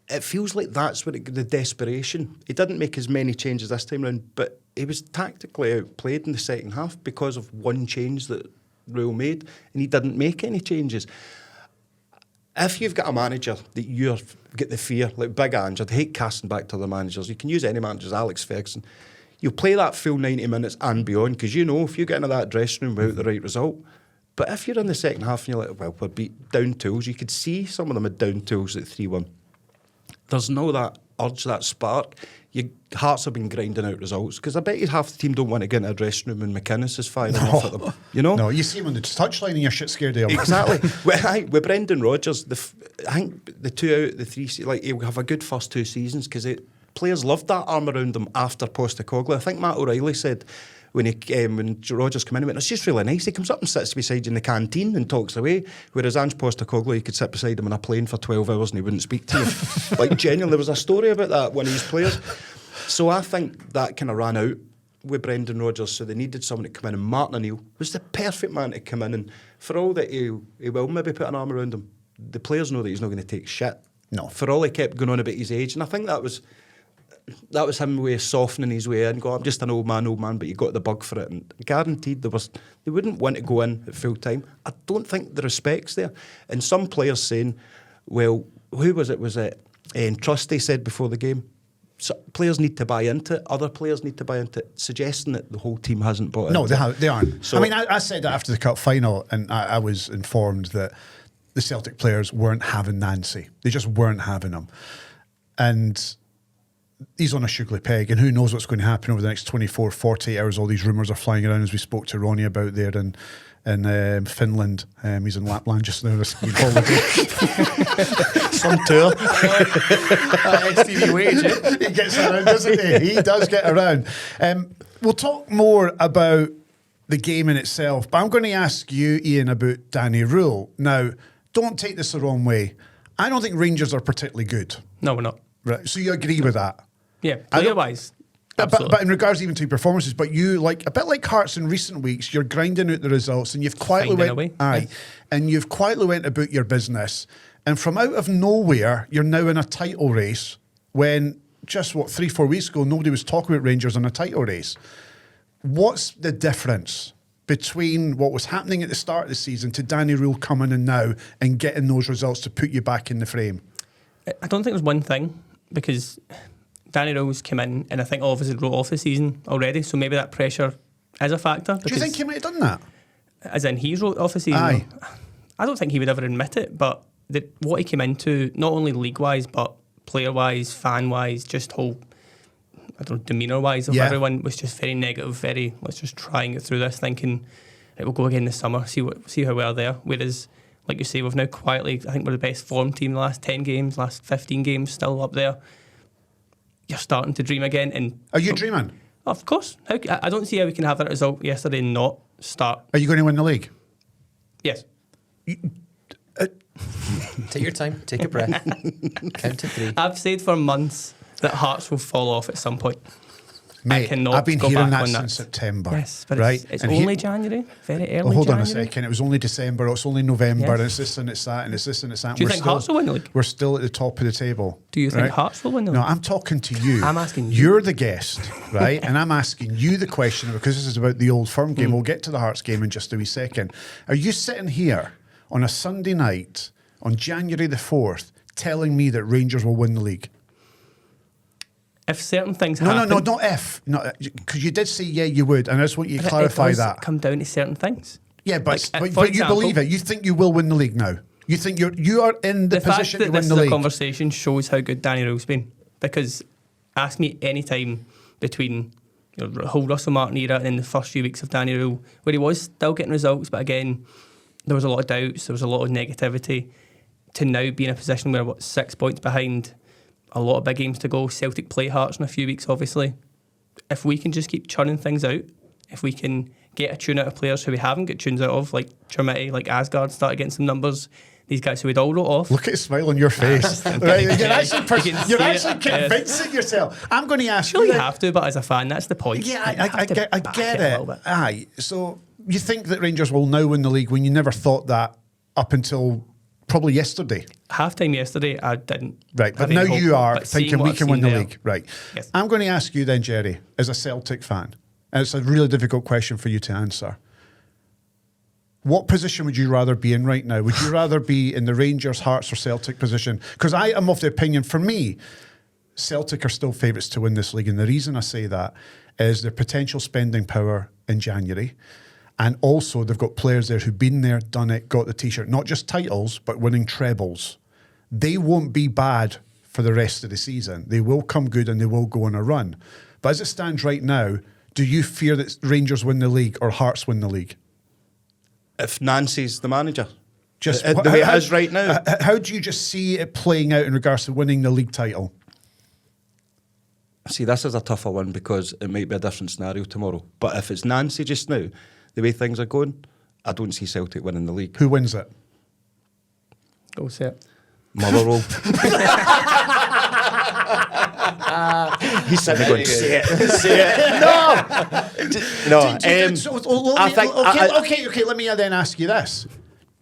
Speaker 8: It feels like that's what the desperation. He didn't make as many changes this time round, but he was tactically outplayed in the second half because of one change that Rule made, and he didn't make any changes. If you've got a manager that you've got the fear, like Big Ange, I'd hate casting back to other managers. You can use any managers, Alex Ferguson. You'll play that full 90 minutes and beyond, because you know if you get into that dressing room without the right result. But if you're in the second half and you're like, well, we're beat down tools, you could see some of them had down tools at 3-1. There's no that urge, that spark. Your hearts have been grinding out results, because I bet you half the team don't want to get into a dressing room and McInnes is firing off at them. You know?
Speaker 3: No, you see him on the touchline and you're shit scared of him.
Speaker 8: Exactly. with Brendan Rodgers, I think the 2 out of the 3, like, he'll have a good first 2 seasons, because players loved that arm around him after Postecoglou. I think Matt O'Reilly said when Rodgers came in, he went, it's just really nice. He comes up and sits beside you in the canteen and talks away. Whereas Ange Postecoglou, you could sit beside him on a plane for 12 hours and he wouldn't speak to you. Like, genuinely, there was a story about that, one of his players. So I think that kind of ran out with Brendan Rodgers, so they needed someone to come in, and Martin O'Neill was the perfect man to come in, and for all that he will maybe put an arm around him, the players know that he's not going to take shit.
Speaker 3: No.
Speaker 8: For all he kept going on about his age, and I think that was him way softening his way in, go, I'm just an old man, but you got the bug for it. And guaranteed they wouldn't want to go in at full time. I don't think the respect's there. And some players saying, well, who was it? Was it Trusty said before the game, so players need to buy into it, other players need to buy into it, suggesting that the whole team hasn't bought into it.
Speaker 3: No, they aren't.
Speaker 8: So,
Speaker 3: I mean, I said that after the cup final, and I was informed that the Celtic players weren't having Nancy. They just weren't having him. And he's on a sugary peg, and who knows what's going to happen over the next 24, 48 hours. All these rumours are flying around, as we spoke to Ronnie about there, and in Finland. He's in Lapland just now on a skiing holiday.
Speaker 8: Some tour.
Speaker 4: STV wage, eh?
Speaker 3: He gets around, doesn't he? He does get around. We'll talk more about the game in itself, but I'm going to ask you, Ian, about Danny Rule. Now, don't take this the wrong way. I don't think Rangers are particularly good.
Speaker 7: No, we're not.
Speaker 3: Right. So you agree with that?
Speaker 7: Yeah, player-wise.
Speaker 3: But in regards even to performances, but you, like a bit like Hearts in recent weeks, you're grinding out the results and you've quietly and you've quietly went about your business. And from out of nowhere, you're now in a title race when just 3-4 weeks ago nobody was talking about Rangers in a title race. What's the difference between what was happening at the start of the season to Danny Rule coming in now and getting those results to put you back in the frame?
Speaker 7: I don't think there's one thing, because Danny Rule's come in and I think all of us had wrote off the season already, so maybe that pressure is a factor.
Speaker 3: Do you think he might have done that?
Speaker 7: As in he wrote off the season?
Speaker 3: Aye.
Speaker 7: I don't think he would ever admit it, but what he came into, not only league-wise, but player-wise, fan-wise, just whole, demeanour-wise of everyone was just very negative, let's just try and get through this, thinking it will go again this summer, see how we are there. Whereas, like you say, we've now quietly, I think we're the best form team the last 10 games, last 15 games, still up there. You're starting to dream again. And
Speaker 3: are you dreaming?
Speaker 7: Of course. I don't see how we can have that result yesterday and not start.
Speaker 3: Are you going to win the league?
Speaker 7: Yes.
Speaker 4: Take your time, take a breath, count to 3.
Speaker 7: I've said for months that Hearts will fall off at some point.
Speaker 3: Mate, I've been
Speaker 7: go
Speaker 3: hearing
Speaker 7: back
Speaker 3: that
Speaker 7: on
Speaker 3: since September.
Speaker 7: Yes, but
Speaker 3: right?
Speaker 7: it's only January, very early
Speaker 3: hold on
Speaker 7: January.
Speaker 3: a second. It was only December. It's only November.
Speaker 7: Yes.
Speaker 3: And it's this and it's that and it's this and it's that.
Speaker 7: Do you think Hearts will win the league?
Speaker 3: We're still at the top of the table.
Speaker 7: Do you think Hearts will win the league?
Speaker 3: No, I'm talking to you.
Speaker 7: I'm asking you.
Speaker 3: You're the guest, right? And I'm asking you the question because this is about the Old Firm game. We'll get to the Hearts game in just a wee second. Are you sitting here on a Sunday night on January the 4th telling me that Rangers will win the league?
Speaker 7: If certain things happen...
Speaker 3: No, not if. Because you did say, yeah, you would, and I just want you to clarify that.
Speaker 7: Come down to certain things.
Speaker 3: Yeah, but
Speaker 7: for
Speaker 3: you
Speaker 7: example,
Speaker 3: believe it. You think you will win the league now. You think you are in the position to win the league.
Speaker 7: The fact that this conversation shows how good Danny Rule's been. Because ask me any time between the whole Russell Martin era and then the first few weeks of Danny Rule, where he was still getting results, but again, there was a lot of doubts, there was a lot of negativity, to now be in a position where, 6 points behind, a lot of big games to go. Celtic play Hearts in a few weeks, obviously. If we can just keep churning things out, if we can get a tune out of players who we haven't got tunes out of, like Chermiti, like Asgard, started getting some numbers, these guys who we'd all wrote off.
Speaker 3: Look at the smile on your face. Right, you're actually convincing yourself. I'm going to ask you.
Speaker 7: You have to, but as a fan, that's the point.
Speaker 3: Yeah, I get it. Aye. So you think that Rangers will now win the league when you never thought that up until probably yesterday?
Speaker 7: Half-time yesterday, I didn't.
Speaker 3: Right, but now you are thinking we can win the league. Right.
Speaker 7: Yes.
Speaker 3: I'm going to ask you then, Jerry, as a Celtic fan, and it's a really difficult question for you to answer. What position would you rather be in right now? Would you rather be in the Rangers, Hearts or Celtic position? Because I am of the opinion, for me, Celtic are still favourites to win this league. And the reason I say that is their potential spending power in January. And also they've got players there who've been there, done it, got the T-shirt. Not just titles, but winning trebles. They won't be bad for the rest of the season. They will come good and they will go on a run. But as it stands right now, do you fear that Rangers win the league or Hearts win the league?
Speaker 8: If Nancy's the manager,
Speaker 3: just
Speaker 8: the way it is right now.
Speaker 3: How do you just see it playing out in regards to winning the league title?
Speaker 8: See, this is a tougher one because it might be a different scenario tomorrow. But if it's Nancy just now, the way things are going, I don't see Celtic winning the league.
Speaker 3: Who wins it?
Speaker 7: Go say it.
Speaker 8: Motherwell. He's sitting there going, say it. No.
Speaker 3: Okay, let me then ask you this.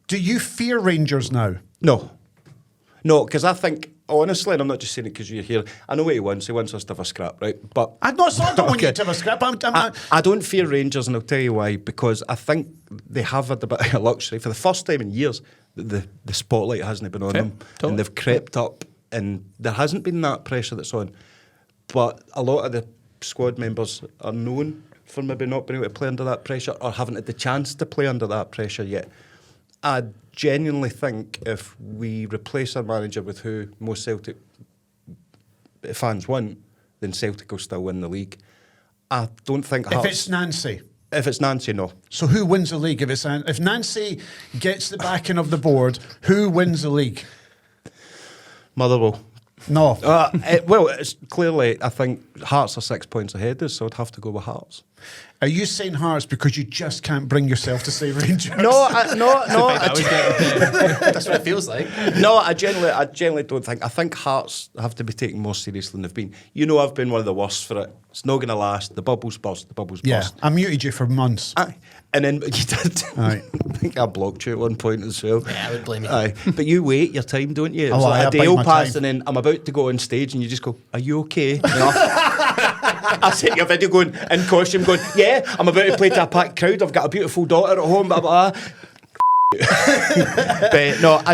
Speaker 3: Do you fear Rangers now?
Speaker 8: No, because I think, honestly, and I'm not just saying it because you're here, I know what he wants us to have a scrap, right? But
Speaker 3: I don't want you to have a scrap.
Speaker 8: I don't fear Rangers, and I'll tell you why, because I think they have had a bit of luxury. For the first time in years, the spotlight hasn't been on them,
Speaker 7: totally.
Speaker 8: And they've crept up, and there hasn't been that pressure that's on. But a lot of the squad members are known for maybe not being able to play under that pressure or haven't had the chance to play under that pressure yet. I genuinely think if we replace our manager with who most Celtic fans want, then Celtic will still win the league. I don't think
Speaker 3: if it's Nancy.
Speaker 8: If it's Nancy, no.
Speaker 3: So who wins the league? If Nancy gets the backing of the board, who wins the league?
Speaker 8: Motherwell.
Speaker 3: No.
Speaker 8: Well, it's clearly, I think Hearts are 6 points ahead of us, so I'd have to go with Hearts.
Speaker 3: Are you saying Hearts because you just can't bring yourself to say Rangers?
Speaker 8: No.
Speaker 4: That's what it feels like.
Speaker 8: No, I genuinely don't think. I think Hearts have to be taken more seriously than they've been. You know, I've been one of the worst for it. It's not going to last. The bubble's burst.
Speaker 3: Yeah, I muted you for months.
Speaker 8: Aye. And then you did.
Speaker 3: Aye.
Speaker 8: I think I blocked you at one point as well.
Speaker 4: Yeah, I would blame you.
Speaker 8: Aye. But you wait your time, don't you? It's
Speaker 3: Oh,
Speaker 8: like
Speaker 3: aye, I
Speaker 8: a day
Speaker 3: bite
Speaker 8: will
Speaker 3: my
Speaker 8: pass
Speaker 3: time.
Speaker 8: and then I'm about to go on stage and you just go, "Are you okay?" I sent you a video going, in costume going, "Yeah, I'm about to play to a packed crowd. I've got a beautiful daughter at home, blah, blah, blah." But no, I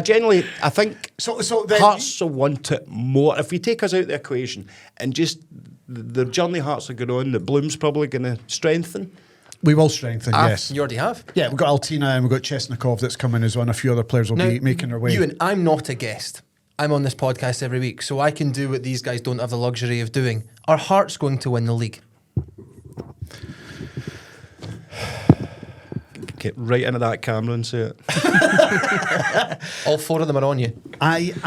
Speaker 8: think
Speaker 3: So then
Speaker 8: Hearts will want it more. If we take us out of the equation and just the journey Hearts are going on, the Bloom's probably going to strengthen.
Speaker 3: we will strengthen, yes.
Speaker 4: You already have.
Speaker 3: Yeah, we've got Altina and we've got Chesnikov that's coming as well, and a few other players will be making their way.
Speaker 4: Ewan, I'm not a guest. I'm on this podcast every week, so I can do what these guys don't have the luxury of doing. Are Hearts going to win the league?
Speaker 8: Get right into that camera and say it.
Speaker 4: All four of them are on you.
Speaker 3: Just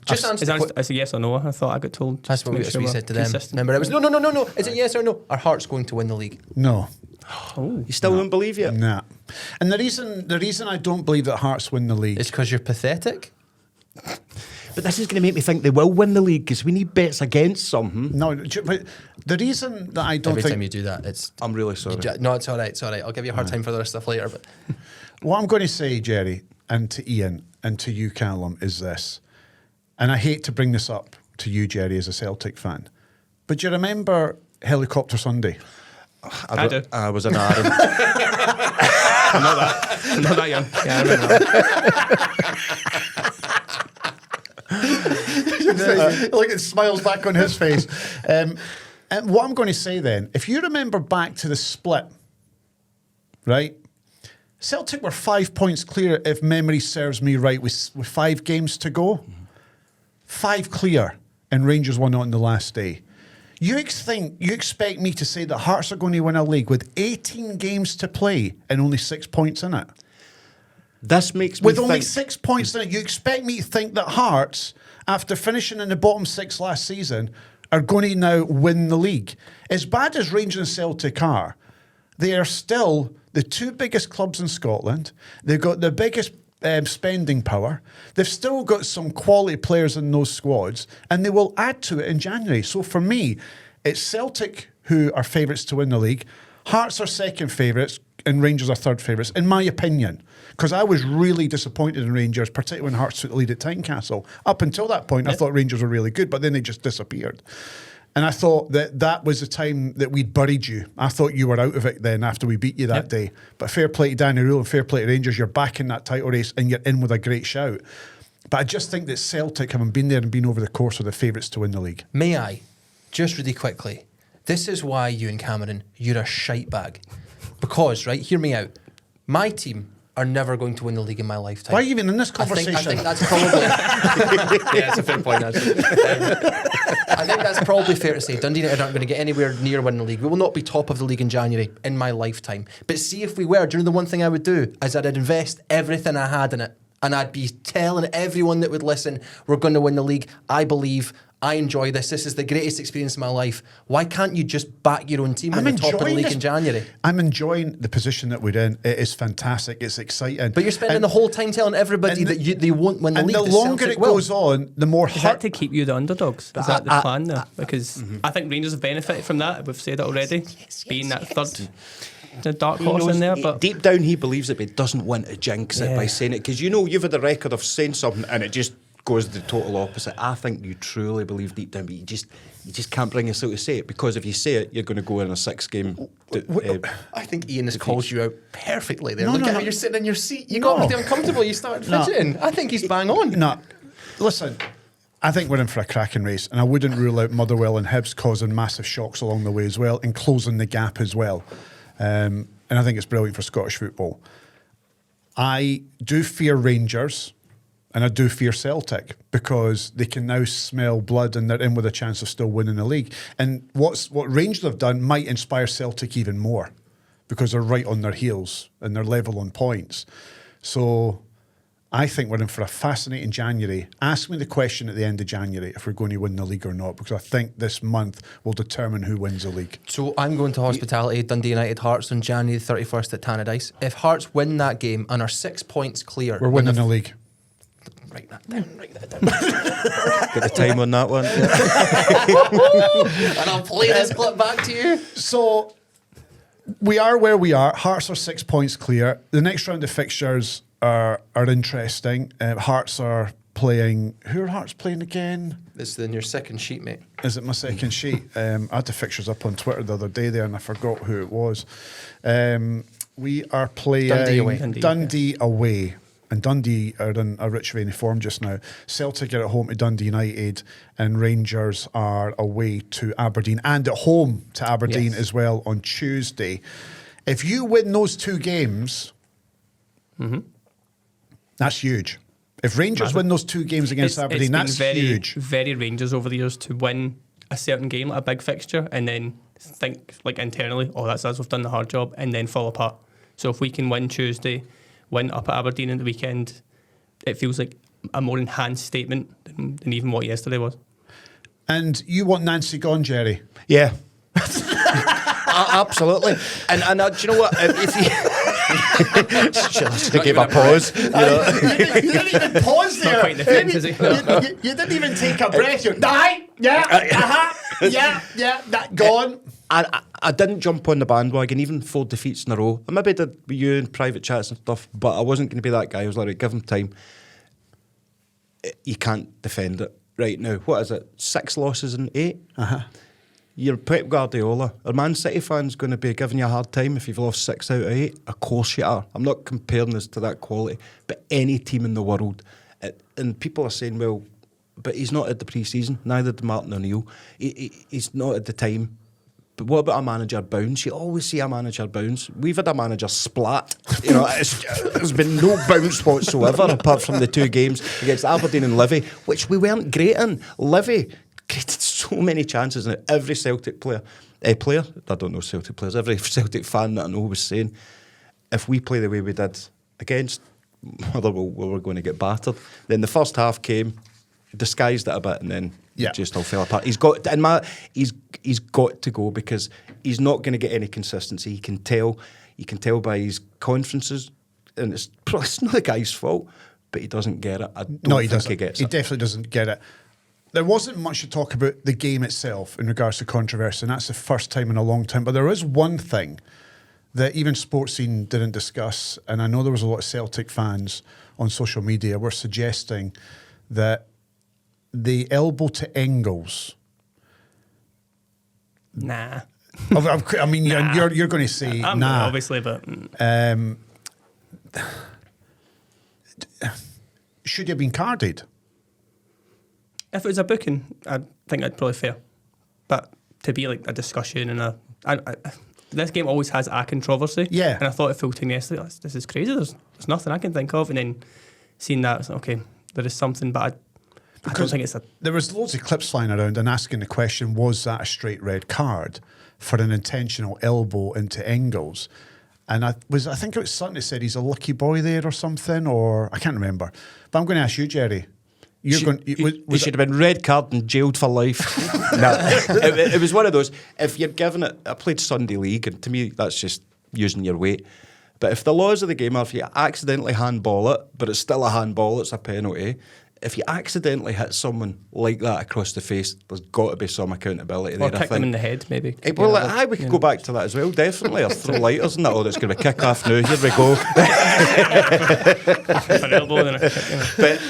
Speaker 4: Just answer.
Speaker 7: It's a yes or no. I thought I got told.
Speaker 4: That's what we
Speaker 7: we're
Speaker 4: said to them.
Speaker 7: consistent.
Speaker 4: Remember, it was no. Is it yes or no? Are Hearts going to win the league?
Speaker 3: No.
Speaker 8: You still don't believe yet?
Speaker 3: Nah. And the reason I don't believe that Hearts win the league
Speaker 4: It's because you're pathetic.
Speaker 8: But this is going to make me think they will win the league because we need bets against something.
Speaker 3: No, but the reason that I don't
Speaker 4: Every
Speaker 3: think
Speaker 4: time you do that, it's
Speaker 8: I'm really sorry.
Speaker 4: no, it's all right. It's all right. I'll give you a hard time for the rest of stuff later. But
Speaker 3: what I'm going to say, Jerry, and to Ian and to you, Callum, is this. And I hate to bring this up to you, Jerry, as a Celtic fan, but do you remember Helicopter Sunday?
Speaker 7: I do.
Speaker 8: I was an Aaron.
Speaker 7: I'm not that young. Yeah, I remember that.
Speaker 3: Look, it smiles back on his face. And what I'm going to say then, if you remember back to the split, right? Celtic were 5 points clear, if memory serves me right, with 5 games to go. 5 clear, and Rangers won on the last day. You expect me to say that Hearts are going to win a league with 18 games to play and only 6 points in it?
Speaker 8: This makes me
Speaker 3: With
Speaker 8: think...
Speaker 3: only 6 points in it, you expect me to think that Hearts, after finishing in the bottom 6 last season, are going to now win the league. As bad as Rangers and Celtic are, they are still the 2 biggest clubs in Scotland. They've got the biggest spending power. They've still got some quality players in those squads, and they will add to it in January. So for me, it's Celtic who are favourites to win the league. Hearts are second favourites, and Rangers are third favourites, in my opinion. Because I was really disappointed in Rangers, particularly when Hearts took the lead at Tynecastle. Up until that point, I thought Rangers were really good, but then they just disappeared. And I thought that was the time that we'd buried you. I thought you were out of it then after we beat you that day. But fair play to Danny Rule and fair play to Rangers. You're back in that title race and you're in with a great shout. But I just think that Celtic, having been there and been over the course, are the favourites to win the league.
Speaker 4: may I, just really quickly, this is why Ewen Cameron, you're a shite bag. Because, right, hear me out. My team are never going to win the league in my lifetime.
Speaker 3: Why are you even in this
Speaker 4: I
Speaker 3: conversation?
Speaker 4: think that's probably... yeah, it's a fair point, actually. I think that's probably fair to say. Dundee United aren't going to get anywhere near winning the league. We will not be top of the league in January in my lifetime. But see if we were, do you know the one thing I would do? Is I'd invest everything I had in it. And I'd be telling everyone that would listen, we're going to win the league. I believe... I enjoy this. This is the greatest experience of my life. Why can't you just back your own team on the top of the league in January?
Speaker 3: I'm enjoying the position that we're in. It is fantastic. It's exciting.
Speaker 4: But you're spending the whole time telling everybody that they won't win the league.
Speaker 3: And the longer it goes on, the more
Speaker 7: Is that to keep you the underdogs? Is that the plan there? Because
Speaker 8: Mm-hmm.
Speaker 7: I think Rangers have benefited from that. We've said it already. Being that third the dark horse in there. But
Speaker 8: deep down he believes it, but he doesn't want to jinx it by saying it. Because you've had a record of saying something and it just goes the total opposite. I think you truly believe deep down, but you just can't bring yourself to say it, because if you say it, you're going to go in a 6-game.
Speaker 4: I think Ian has called you out perfectly there.
Speaker 3: No,
Speaker 4: Look
Speaker 3: no,
Speaker 4: at
Speaker 3: no.
Speaker 4: how you're sitting in your seat. You got really uncomfortable. You started fidgeting. I think he's bang on.
Speaker 3: No, listen, I think we're in for a cracking race, and I wouldn't rule out Motherwell and Hibs causing massive shocks along the way as well, and closing the gap as well. And I think it's brilliant for Scottish football. I do fear Rangers. And I do fear Celtic, because they can now smell blood and they're in with a chance of still winning the league. And what Rangers have done might inspire Celtic even more, because they're right on their heels and they're level on points. So I think we're in for a fascinating January. Ask me the question at the end of January if we're going to win the league or not, because I think this month will determine who wins the league.
Speaker 4: So I'm going to hospitality, Dundee United Hearts on January the 31st at Tannadice. If Hearts win that game and are 6 points clear...
Speaker 3: We're winning the league.
Speaker 4: Write that down.
Speaker 8: Get the time on that one.
Speaker 4: And I'll play this clip back to you.
Speaker 3: So we are where we are. Hearts are 6 points clear. The next round of fixtures are interesting. Hearts are playing... Who are Hearts playing again?
Speaker 4: It's in your second sheet, mate.
Speaker 3: Is it my second sheet? I had the fixtures up on Twitter the other day there and I forgot who it was. We are playing
Speaker 4: Dundee away.
Speaker 3: Dundee away. And Dundee are in a rich vein of form just now. Celtic are at home to Dundee United and Rangers are away to Aberdeen and at home to Aberdeen as well on Tuesday. If you win those two games, that's huge. If Rangers win those two games against Aberdeen, that's huge.
Speaker 7: Very Rangers over the years to win a certain game, like a big fixture, and then think like internally, oh, that's us, we've done the hard job, and then fall apart. So if we can win Tuesday, win up at Aberdeen in the weekend, it feels like a more enhanced statement than even what yesterday was.
Speaker 3: And you want Nancy gone, Jerry?
Speaker 8: Yeah. Absolutely. And do you know what? If you give a pause. You
Speaker 3: didn't even pause there.
Speaker 7: Not quite the fence, is it? No.
Speaker 3: You didn't even take a breath. You're gone.
Speaker 8: I didn't jump on the bandwagon, even 4 defeats in a row. I maybe did with you in private chats and stuff, but I wasn't going to be that guy. I was like, right, give him time. You can't defend it right now. What is it? 6 losses in 8? You're Pep Guardiola. Are Man City fans going to be giving you a hard time if you've lost 6 out of 8? Of course you are. I'm not comparing this to that quality, but any team in the world. And people are saying, well, but he's not at the pre-season. Neither did Martin O'Neill. He's not at the time. But what about a manager bounce? You always see a manager bounce. We've had a manager splat. You know, there's been no bounce whatsoever apart from the 2 games against Aberdeen and Livy, which we weren't great in. Livy created so many chances, and every Celtic player, I don't know Celtic players, every Celtic fan that I know was saying, if we play the way we did against Motherwell, we were going to get battered. Then the first half came, disguised it a bit, and then it just all fell apart. He's got to go because he's not going to get any consistency. You can tell by his conferences, and it's not the guy's fault, but he doesn't get it. I don't think he gets it.
Speaker 3: He definitely doesn't get it. There wasn't much to talk about the game itself in regards to controversy, and that's the first time in a long time. But there is one thing that even Sports Scene didn't discuss, and I know there was a lot of Celtic fans on social media were suggesting that the elbow to Engels.
Speaker 7: Nah.
Speaker 3: I mean,
Speaker 7: nah.
Speaker 3: You're going to say
Speaker 7: I'm
Speaker 3: nah,
Speaker 7: obviously, but
Speaker 3: should he have been carded?
Speaker 7: If it was a booking, I think I'd probably fair. But to be like a discussion and this game always has a controversy.
Speaker 3: Yeah.
Speaker 7: And I thought at full time yesterday, this is crazy. There's nothing I can think of. And then seeing that, it's like, okay, there is something, but I don't think it's a...
Speaker 3: There was loads of clips flying around and asking the question, was that a straight red card for an intentional elbow into Engels? And I think it was something that said he's a lucky boy there or something, or I can't remember. But I'm going to ask you, Jerry.
Speaker 8: He should have been red card and jailed for life. It was one of those, if you're given it... I played Sunday League, and to me, that's just using your weight. But if the laws of the game are, if you accidentally handball it, but it's still a handball, it's a penalty. If you accidentally hit someone like that across the face, there's got to be some accountability there.
Speaker 7: Or kick them in the head, maybe.
Speaker 8: We could go back to that as well, definitely. Or throw lighters and that. Oh, that's going to be kick-off now. Here we go.
Speaker 7: An elbow and a kick,
Speaker 8: But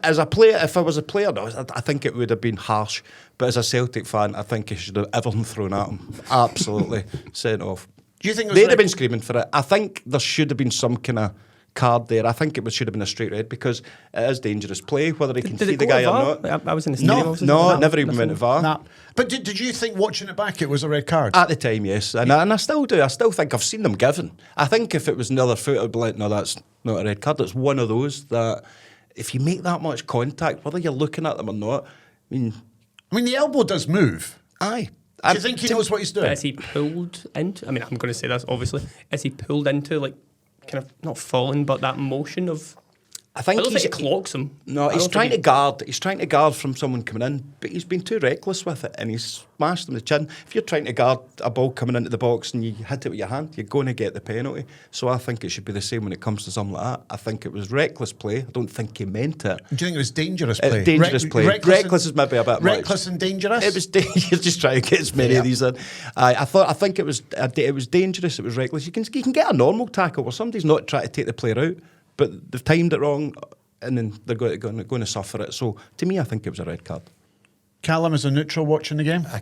Speaker 8: as a player, if I was a player, no, I think it would have been harsh. But as a Celtic fan, I think he should have everything thrown at him. Absolutely sent off.
Speaker 3: Do you think
Speaker 8: they'd have been screaming for it? I think there should have been some kind of card there. I think it should have been a straight red because it is dangerous play, whether he can see the guy or not.
Speaker 7: I was in the stadium.
Speaker 8: No, it never even went to VAR.
Speaker 3: Nah. But did you think watching it back it was a red card?
Speaker 8: At the time, yes. And I still do. I still think I've seen them given. I think if it was another foot, I'd be like, no, that's not a red card. It's one of those that if you make that much contact, whether you're looking at them or not, I mean,
Speaker 3: the elbow does move.
Speaker 8: Aye.
Speaker 3: Do you think he knows what he's doing?
Speaker 7: But is he pulled into? I mean, I'm going to say this obviously. Is he pulled into like kind of not falling, but that motion of?
Speaker 8: I think
Speaker 7: I don't think it clocks him.
Speaker 8: No,
Speaker 7: I
Speaker 8: he's
Speaker 7: don't
Speaker 8: trying to
Speaker 7: think
Speaker 8: guard. He's trying to guard from someone coming in, but he's been too reckless with it, and he's smashed him in the chin. If you're trying to guard a ball coming into the box and you hit it with your hand, you're going to get the penalty. So I think it should be the same when it comes to something like that. I think it was reckless play. I don't think he meant it.
Speaker 3: Do you think it was dangerous play?
Speaker 8: Dangerous play. Reckless is maybe a bit much.
Speaker 3: Reckless and dangerous.
Speaker 8: It was dangerous. Just trying to get as many of these in. I think it was dangerous. It was reckless. You can get a normal tackle where somebody's not trying to take the player out, but they've timed it wrong, and then they're going to suffer it. So to me, I think it was a red card. Callum, as a neutral watching the game?
Speaker 4: I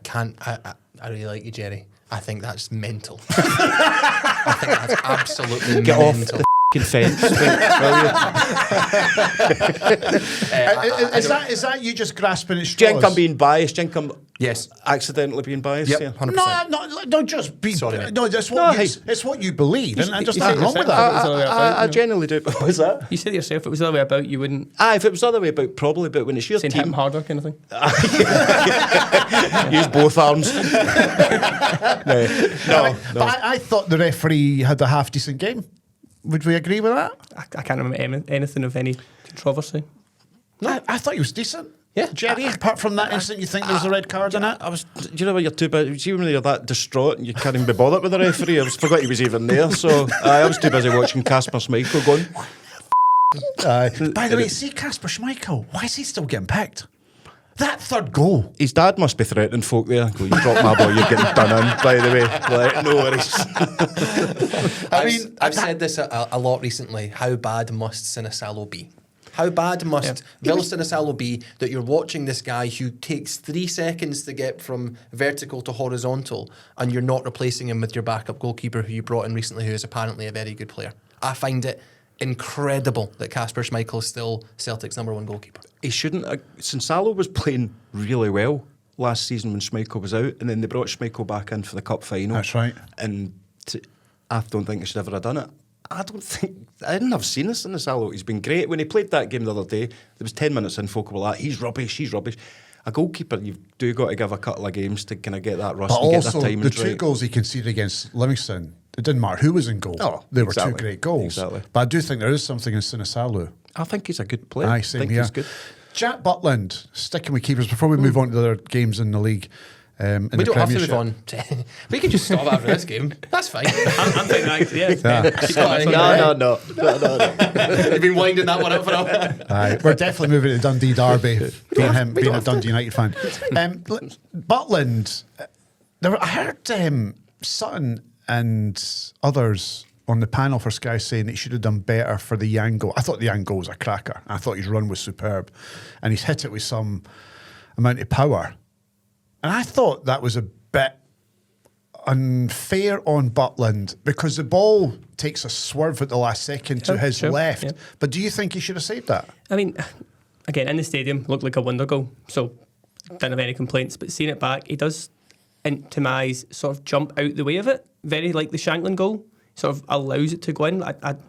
Speaker 4: really like you, Jerry. I think that's mental. I think that's absolutely
Speaker 8: Get
Speaker 4: mental.
Speaker 8: off the fence.
Speaker 3: Is that you just grasping at straws?
Speaker 8: Do you think I'm being biased? Do you think I'm
Speaker 4: Yes.
Speaker 8: accidentally being biased?
Speaker 4: Yep,
Speaker 8: Yeah.
Speaker 4: 100%.
Speaker 3: No, just be.
Speaker 4: Sorry, mate.
Speaker 3: No, that's
Speaker 8: No,
Speaker 3: what
Speaker 8: hey.
Speaker 3: it's what you believe, and there's
Speaker 7: you
Speaker 3: nothing
Speaker 7: said
Speaker 3: wrong with
Speaker 7: yourself.
Speaker 3: that.
Speaker 8: I genuinely do. What was that?
Speaker 7: You said yourself it was the other way about. You wouldn't
Speaker 8: If it was the other way about, probably, but when it's your
Speaker 7: saying hit him
Speaker 8: team,
Speaker 7: harder kind of thing.
Speaker 8: use both arms. No.
Speaker 3: But I thought the referee had a half decent game. Would we agree with that?
Speaker 7: I can't remember anything of any controversy.
Speaker 3: I thought he was decent.
Speaker 4: Yeah.
Speaker 3: Jerry, apart from that incident, you think there was a red card in it?
Speaker 8: Do you know when you're too busy? See when you're that distraught and you can't even be bothered with the referee? I forgot he was even there, so I was too busy watching Kasper Schmeichel going.
Speaker 3: By the way, see Kasper Schmeichel, why is he still getting picked? That third goal.
Speaker 8: His dad must be threatening folk there. Go, you drop my ball, you're getting done in. By the way, like, no worries.
Speaker 4: I've said this a lot recently. How bad must Sinisalo be? How bad must Villa Sinisalo be that you're watching this guy who takes 3 seconds to get from vertical to horizontal, and you're not replacing him with your backup goalkeeper who you brought in recently, who is apparently a very good player? I find it incredible that Kasper Schmeichel is still Celtic's #1 goalkeeper.
Speaker 8: He shouldn't. Sinisalo was playing really well last season when Schmeichel was out, and then they brought Schmeichel back in for the cup final.
Speaker 3: That's right.
Speaker 8: And I don't think he should ever have done it. I didn't have seen this in the Sinisalo. He's been great. When he played that game the other day, there was 10 minutes in, folk were like, he's rubbish. A goalkeeper, you've got to give a couple of games to kind of get that rust
Speaker 3: But
Speaker 8: and
Speaker 3: also,
Speaker 8: get their timings
Speaker 3: the two
Speaker 8: right.
Speaker 3: goals he conceded against Livingston, it didn't matter who was in goal.
Speaker 8: Oh,
Speaker 3: they were
Speaker 8: exactly.
Speaker 3: two great goals.
Speaker 8: Exactly.
Speaker 3: But I do think there is something in Sinisalo.
Speaker 8: I think he's a good player.
Speaker 3: Aye, same
Speaker 8: I think
Speaker 3: here.
Speaker 8: he's good.
Speaker 3: Jack Butland, sticking with keepers, before we move on to the other games in the league. In
Speaker 4: We
Speaker 3: the
Speaker 4: don't have to move
Speaker 3: Premiership.
Speaker 4: on. We can just stop after this game. That's fine.
Speaker 7: I'm thinking that, yeah.
Speaker 4: Sorry.
Speaker 8: No.
Speaker 4: You've been winding that one up for a while.
Speaker 3: Aye, we're definitely moving to Dundee Derby, being a Dundee United fan. Butland, I heard Sutton and others on the panel for Sky saying that he should have done better for the Iain goal. I thought the Iain goal was a cracker. I thought his run was superb. And he's hit it with some amount of power. And I thought that was a bit unfair on Butland because the ball takes a swerve at the last second to his left.
Speaker 7: Yeah.
Speaker 3: But do you think he should have saved that?
Speaker 7: I mean, again, in the stadium, looked like a wonder goal, so didn't have any complaints. But seeing it back, he does, to my eyes, sort of jump out the way of it, very like the Shankland goal, sort of allows it to go in. I've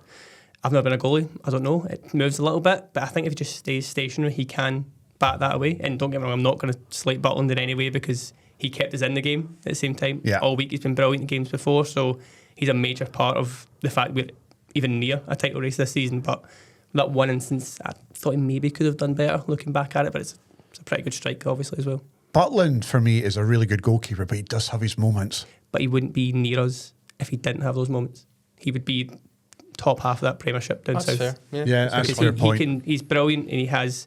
Speaker 7: never been a goalie, I don't know, it moves a little bit, but I think if he just stays stationary, he can bat that away. And don't get me wrong, I'm not going to slate Butland in any way because he kept us in the game at the same time.
Speaker 3: Yeah.
Speaker 7: All week he's been brilliant in games before, so he's a major part of the fact we're even near a title race this season. But that one instance, I thought he maybe could have done better looking back at it, but it's a pretty good strike, obviously, as well.
Speaker 3: Butland, for me, is a really good goalkeeper, but he does have his moments.
Speaker 7: But he wouldn't be near us if he didn't have those moments. He would be top half of that Premiership down
Speaker 4: That's
Speaker 7: south.
Speaker 4: fair.
Speaker 3: Yeah, that's a fair point.
Speaker 7: He's brilliant, and he has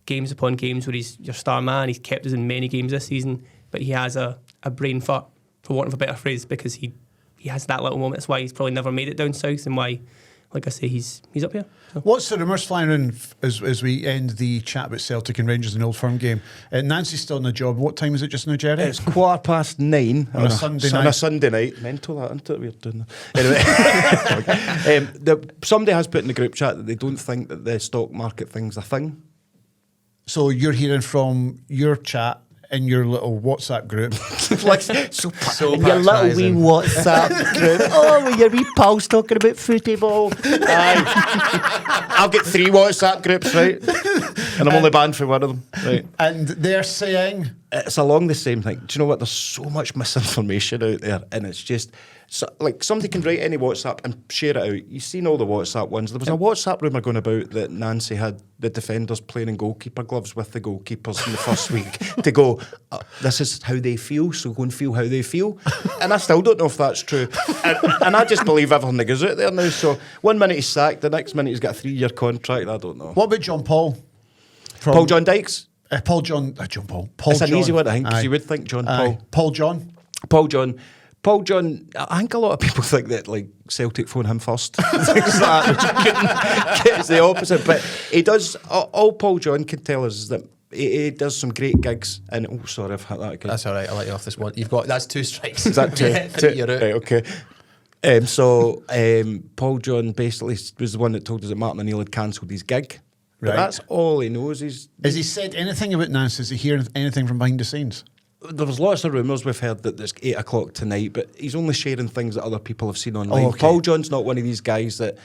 Speaker 7: games upon games where he's your star man. He's kept us in many games this season, but he has a brain fart, for want of a better phrase, because he has that little moment. That's why he's probably never made it down south, and why, like I say, he's up here. So.
Speaker 3: What's the rumours flying around as we end the chat about Celtic and Rangers in the Old Firm game? Nancy's still in the job. What time is it just now, Jerry?
Speaker 8: It's 9:15
Speaker 3: On a Sunday night.
Speaker 8: On a Sunday night. Mental, that, isn't it? We're doing that. Anyway, somebody has put in the group chat that they don't think that the stock market thing's a thing.
Speaker 3: So you're hearing from your chat in your little WhatsApp group.
Speaker 4: So
Speaker 8: In your little wee
Speaker 4: patronising.
Speaker 8: WhatsApp group. Oh, with your wee pals talking about footy ball. Aye. I've got 3 WhatsApp groups, right? And I'm only banned for one of them. Right.
Speaker 3: And they're saying
Speaker 8: it's along the same thing. Do you know what? There's so much misinformation out there, and it's just like somebody can write any WhatsApp and share it out. You've seen all the WhatsApp ones. There was a WhatsApp rumour going about that Nancy had the defenders playing in goalkeeper gloves with the goalkeepers in the first week to go, this is how they feel, so go and feel how they feel. And I still don't know if that's true. And I just believe everything that goes out there now. So 1 minute he's sacked, the next minute he's got a 3-year contract. I don't know.
Speaker 3: What about John Paul?
Speaker 8: Paul John Dykes?
Speaker 3: John Paul.
Speaker 8: It's an easy one, I think, because you would think John Paul.
Speaker 3: Paul John.
Speaker 8: Paul John, I think a lot of people think that like Celtic phone him first. Things like that, it's the opposite. But he does, all Paul John can tell us is that he does some great gigs. And sorry, I've hit that again.
Speaker 4: That's all right, I'll let you off this one. That's 2 strikes.
Speaker 8: Is that 2?
Speaker 4: You're out.
Speaker 8: Right, okay. Paul John basically was the one that told us that Martin O'Neill had cancelled his gig. But that's all he knows. Has
Speaker 3: he said anything about Nancy? Has he heard anything from behind the scenes?
Speaker 8: There was lots of rumours we've heard that it's 8 o'clock tonight, but he's only sharing things that other people have seen online.
Speaker 3: Okay.
Speaker 8: Paul John's not one of these guys that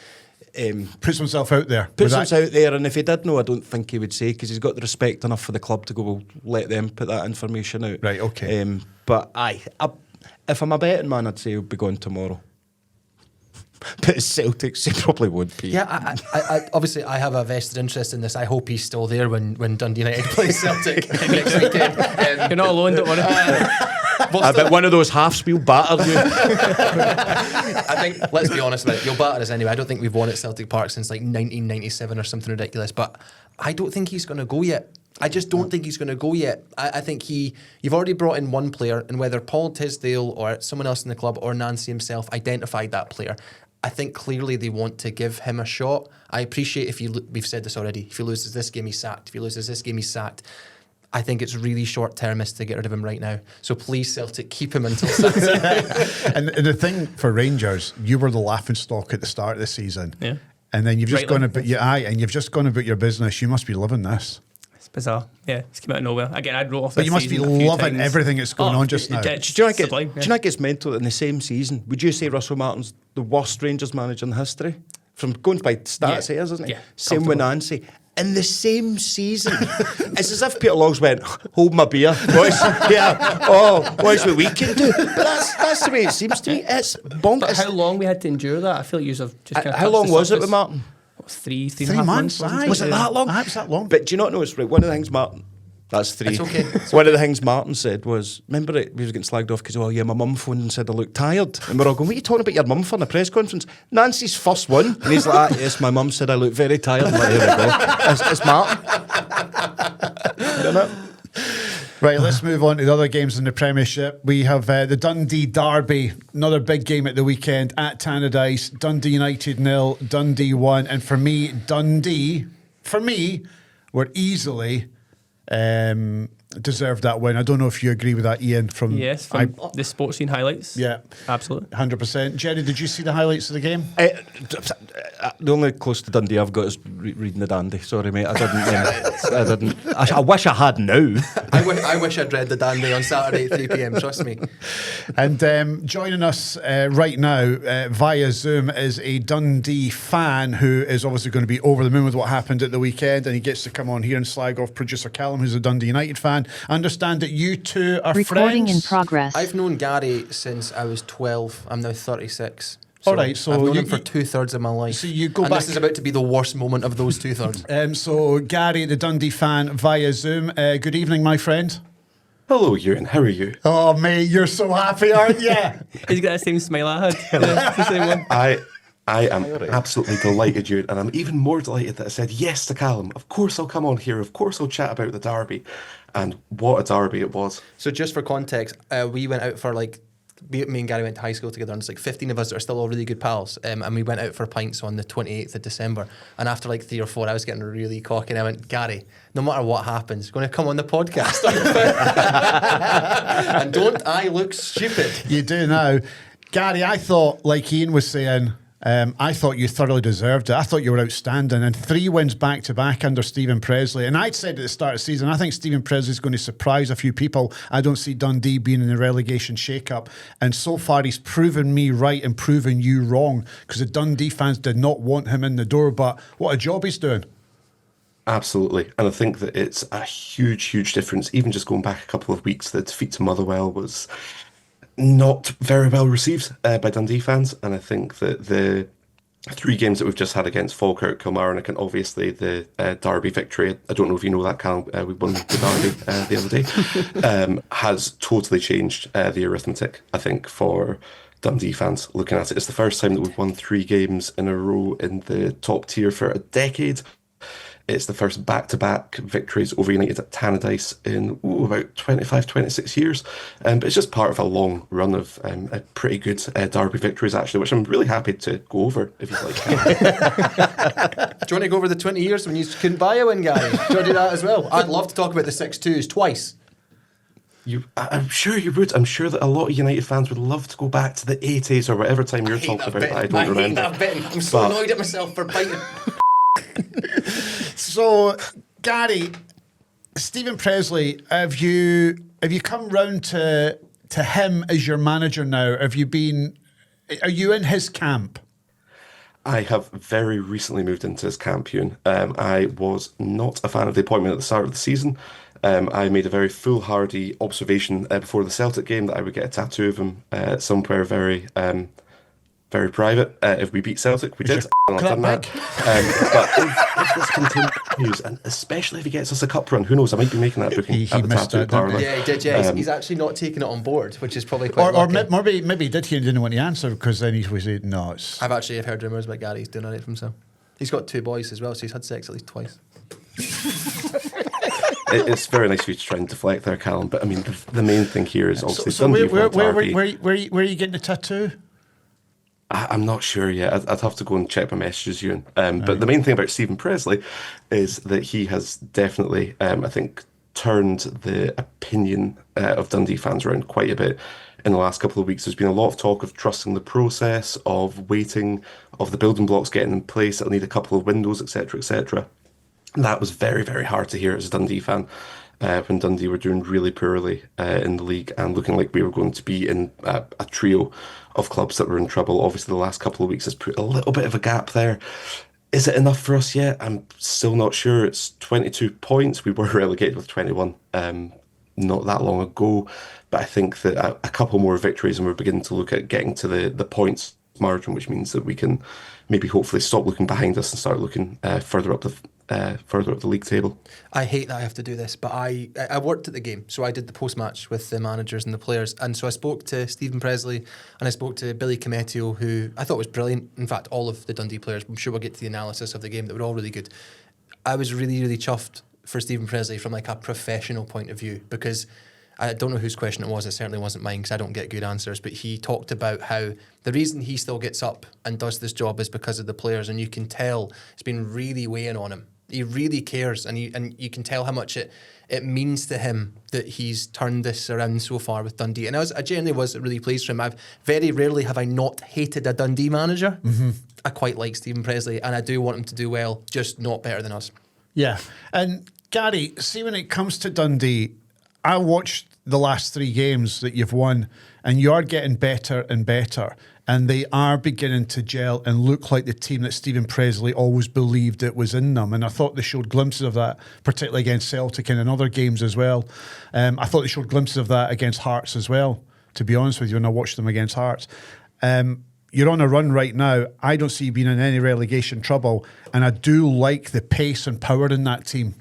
Speaker 3: puts himself out there.
Speaker 8: And if he did know, I don't think he would say, because he's got the respect enough for the club to go, well, let them put that information out.
Speaker 3: Right, okay.
Speaker 8: But if I'm a betting man, I'd say he'll be gone tomorrow. But Celtics, he probably would be.
Speaker 4: Yeah, I obviously I have a vested interest in this. I hope he's still there when Dundee United plays Celtic next weekend.
Speaker 7: You're not alone, don't worry.
Speaker 8: I bet one of those halves will batter you.
Speaker 4: I think, let's be honest about it, you'll batter us anyway. I don't think we've won at Celtic Park since like 1997 or something ridiculous, but I don't think he's going to go yet. I just don't think he's going to go yet. I think you've already brought in one player, and whether Paul Tisdale or someone else in the club or Nancy himself identified that player, I think clearly they want to give him a shot. I appreciate we've said this already, if he loses this game, he's sacked. If he loses this game, he's sacked. I think it's really short-termist to get rid of him right now. So please, Celtic, keep him until Saturday.
Speaker 3: And the thing for Rangers, you were the laughingstock at the start of the season.
Speaker 7: Yeah.
Speaker 3: And then you've just gone about you've just gone about your business. You must be loving this.
Speaker 7: It's bizarre. Yeah, it's come out of nowhere. Again, I'd wrote off
Speaker 3: But
Speaker 7: this
Speaker 3: you must be
Speaker 7: season a few
Speaker 3: loving
Speaker 7: times.
Speaker 3: everything that's going on just now.
Speaker 8: Do you know what gets mental? In the same season, would you say Russell Martin's the worst Rangers manager in history? From going by stats, it is, isn't it?
Speaker 7: Yeah,
Speaker 8: same with Nancy. In the same season. It's as if Peter Loggs went, hold my beer. Watch what we can do. But that's the way it seems to me. It's bonkers.
Speaker 7: But how long we had to endure that? I feel like you've just kind of
Speaker 8: how long was it with Martin?
Speaker 7: What, three
Speaker 3: 3 months?
Speaker 8: Was it that long?
Speaker 3: It's that long.
Speaker 8: But do you not know it's right? One of the things Martin... That's 3.
Speaker 4: It's okay.
Speaker 8: One of the things Martin said was, remember it, we was getting slagged off because, my mum phoned and said I looked tired. And we're all going, what are you talking about your mum for in a press conference? Nancy's first one. And he's like, yes, my mum said I look very tired. I'm like, here we go. It's Martin.
Speaker 3: Right, let's move on to the other games in the Premiership. We have the Dundee Derby, another big game at the weekend at Tannadice. Dundee United 0, Dundee 1. And for me, Dundee, were easily... deserved that win. I don't know if you agree with that, Ian. From
Speaker 7: the sports scene highlights.
Speaker 3: Yeah,
Speaker 7: absolutely,
Speaker 3: 100%. Jerry, did you see the highlights of the game?
Speaker 8: The only close to Dundee I've got is reading the Dandy. Sorry, mate. I didn't. I wish I had now.
Speaker 4: I wish I'd read the Dandy on Saturday at 3 p.m. Trust me.
Speaker 3: And joining us right now via Zoom is a Dundee fan who is obviously going to be over the moon with what happened at the weekend, and he gets to come on here and slag off producer Callum, who's a Dundee United fan. I understand that you two are
Speaker 6: Recording
Speaker 3: friends.
Speaker 6: in progress.
Speaker 4: I've known Gary since I was 12. I'm now 36. So
Speaker 3: all right, so
Speaker 4: I've known him for 2/3 of my life.
Speaker 3: So you go
Speaker 4: and
Speaker 3: back.
Speaker 4: This is about to be the worst moment of those 2/3.
Speaker 3: So Gary, the Dundee fan, via Zoom. Good evening, my friend.
Speaker 9: Hello, Ewan. How are you?
Speaker 3: Oh, mate, you're so happy, aren't you?
Speaker 7: He's got the same smile I had. Yeah, it's the same one.
Speaker 9: I am absolutely delighted, Ewan, and I'm even more delighted that I said yes to Callum. Of course I'll come on here. Of course I'll chat about the derby. And what a derby it was.
Speaker 4: So just for context, we went out for me and Gary went to high school together, and it's 15 of us that are still all really good pals, and we went out for pints on the 28th of December, and after 3 or 4 I was getting really cocky, and I went, Gary, no matter what happens, going to come on the podcast. And don't I look stupid?
Speaker 3: You do now. Gary, I thought, like Ian was saying, I thought you thoroughly deserved it. I thought you were outstanding. And 3 wins back-to-back under Stephen Presley. And I'd said at the start of the season, I think Stephen Presley's going to surprise a few people. I don't see Dundee being in the relegation shake-up. And so far, he's proven me right and proven you wrong, because the Dundee fans did not want him in the door. But what a job he's doing.
Speaker 9: Absolutely. And I think that it's a huge, huge difference. Even just going back a couple of weeks, the defeat to Motherwell was not very well received by Dundee fans. And I think that the 3 games that we've just had against Falkirk, Kilmarnock, and obviously the Derby victory, I don't know if you know that, Callum, we won the Derby the other day, has totally changed the arithmetic, I think, for Dundee fans looking at it. It's the first time that we've won 3 games in a row in the top tier for a decade. It's the first back-to-back victories over United at Tannadice in about 25, 26 years. But it's just part of a long run of a pretty good Derby victories, actually, which I'm really happy to go over, if you'd like.
Speaker 4: Do you want to go over the 20 years when you couldn't buy a win, Gary? Do you want to do that as well? I'd love to talk about the 6-2s twice.
Speaker 9: I'm sure you would. I'm sure that a lot of United fans would love to go back to the 80s or whatever time you're talking about. I don't remember.
Speaker 4: I'm so annoyed at myself for biting.
Speaker 3: So, Gary, Stephen Presley, have you come round to him as your manager now? Are you in his camp?
Speaker 9: I have very recently moved into his camp, Ewan. I was not a fan of the appointment at the start of the season. I made a very foolhardy observation before the Celtic game that I would get a tattoo of him somewhere very private. If we beat Celtic, we did. I've done that. But if this continues, and especially if he gets us a cup run, who knows? I might be making that booking
Speaker 3: He
Speaker 9: at the
Speaker 3: missed
Speaker 9: tattoo
Speaker 3: that, didn't
Speaker 9: parlour.
Speaker 4: Yeah, he did. Yeah, he's actually not taking it on board, which is probably quite.
Speaker 3: Or
Speaker 4: lucky.
Speaker 3: maybe he did hear and didn't want to answer because then he was saying, no, it's...
Speaker 4: I've heard rumours about Gary's doing it for himself. He's got 2 boys as well, so he's had sex at least twice.
Speaker 9: It's very nice of you to try and deflect there, Callum. But I mean, the main thing here is obviously
Speaker 3: So
Speaker 9: Dundee
Speaker 3: where
Speaker 9: Derby.
Speaker 3: are you getting the tattoo?
Speaker 9: I'm not sure yet. I'd have to go and check my messages, Ewan. But the main thing about Stephen Presley is that he has definitely, I think, turned the opinion of Dundee fans around quite a bit in the last couple of weeks. There's been a lot of talk of trusting the process, of waiting, of the building blocks getting in place. It'll need a couple of windows, etc., etc. That was very, very hard to hear as a Dundee fan when Dundee were doing really poorly in the league and looking like we were going to be in a trio of clubs that were in trouble. Obviously, the last couple of weeks has put a little bit of a gap there. Is it enough for us yet? I'm still not sure. It's 22 points. We were relegated with 21 not that long ago. But I think that a couple more victories and we're beginning to look at getting to the points margin, which means that we can maybe hopefully stop looking behind us and start looking further up the league table.
Speaker 4: I hate that I have to do this, but I worked at the game, so I did the post-match with the managers and the players, and so I spoke to Stephen Presley and I spoke to Billy Cometio, who I thought was brilliant. In fact, all of the Dundee players, I'm sure we'll get to the analysis of the game, that were all really good. I was really, really chuffed for Stephen Presley from like a professional point of view, because I don't know whose question it was. It certainly wasn't mine because I don't get good answers. But he talked about how the reason he still gets up and does this job is because of the players, and you can tell it's been really weighing on him. He really cares, and you can tell how much it means to him that he's turned this around so far with Dundee. And I genuinely was really pleased for him. Very rarely have I not hated a Dundee manager. Mm-hmm. I quite like Stephen Presley, and I do want him to do well, just not better than us.
Speaker 3: Yeah, and Gary, see, when it comes to Dundee, I watched the last 3 games that you've won, and you are getting better and better, and they are beginning to gel and look like the team that Stephen Presley always believed it was in them. And I thought they showed glimpses of that, particularly against Celtic and in other games as well. I thought they showed glimpses of that against Hearts as well, to be honest with you, when I watched them against Hearts. You're on a run right now. I don't see you being in any relegation trouble, and I do like the pace and power in that team.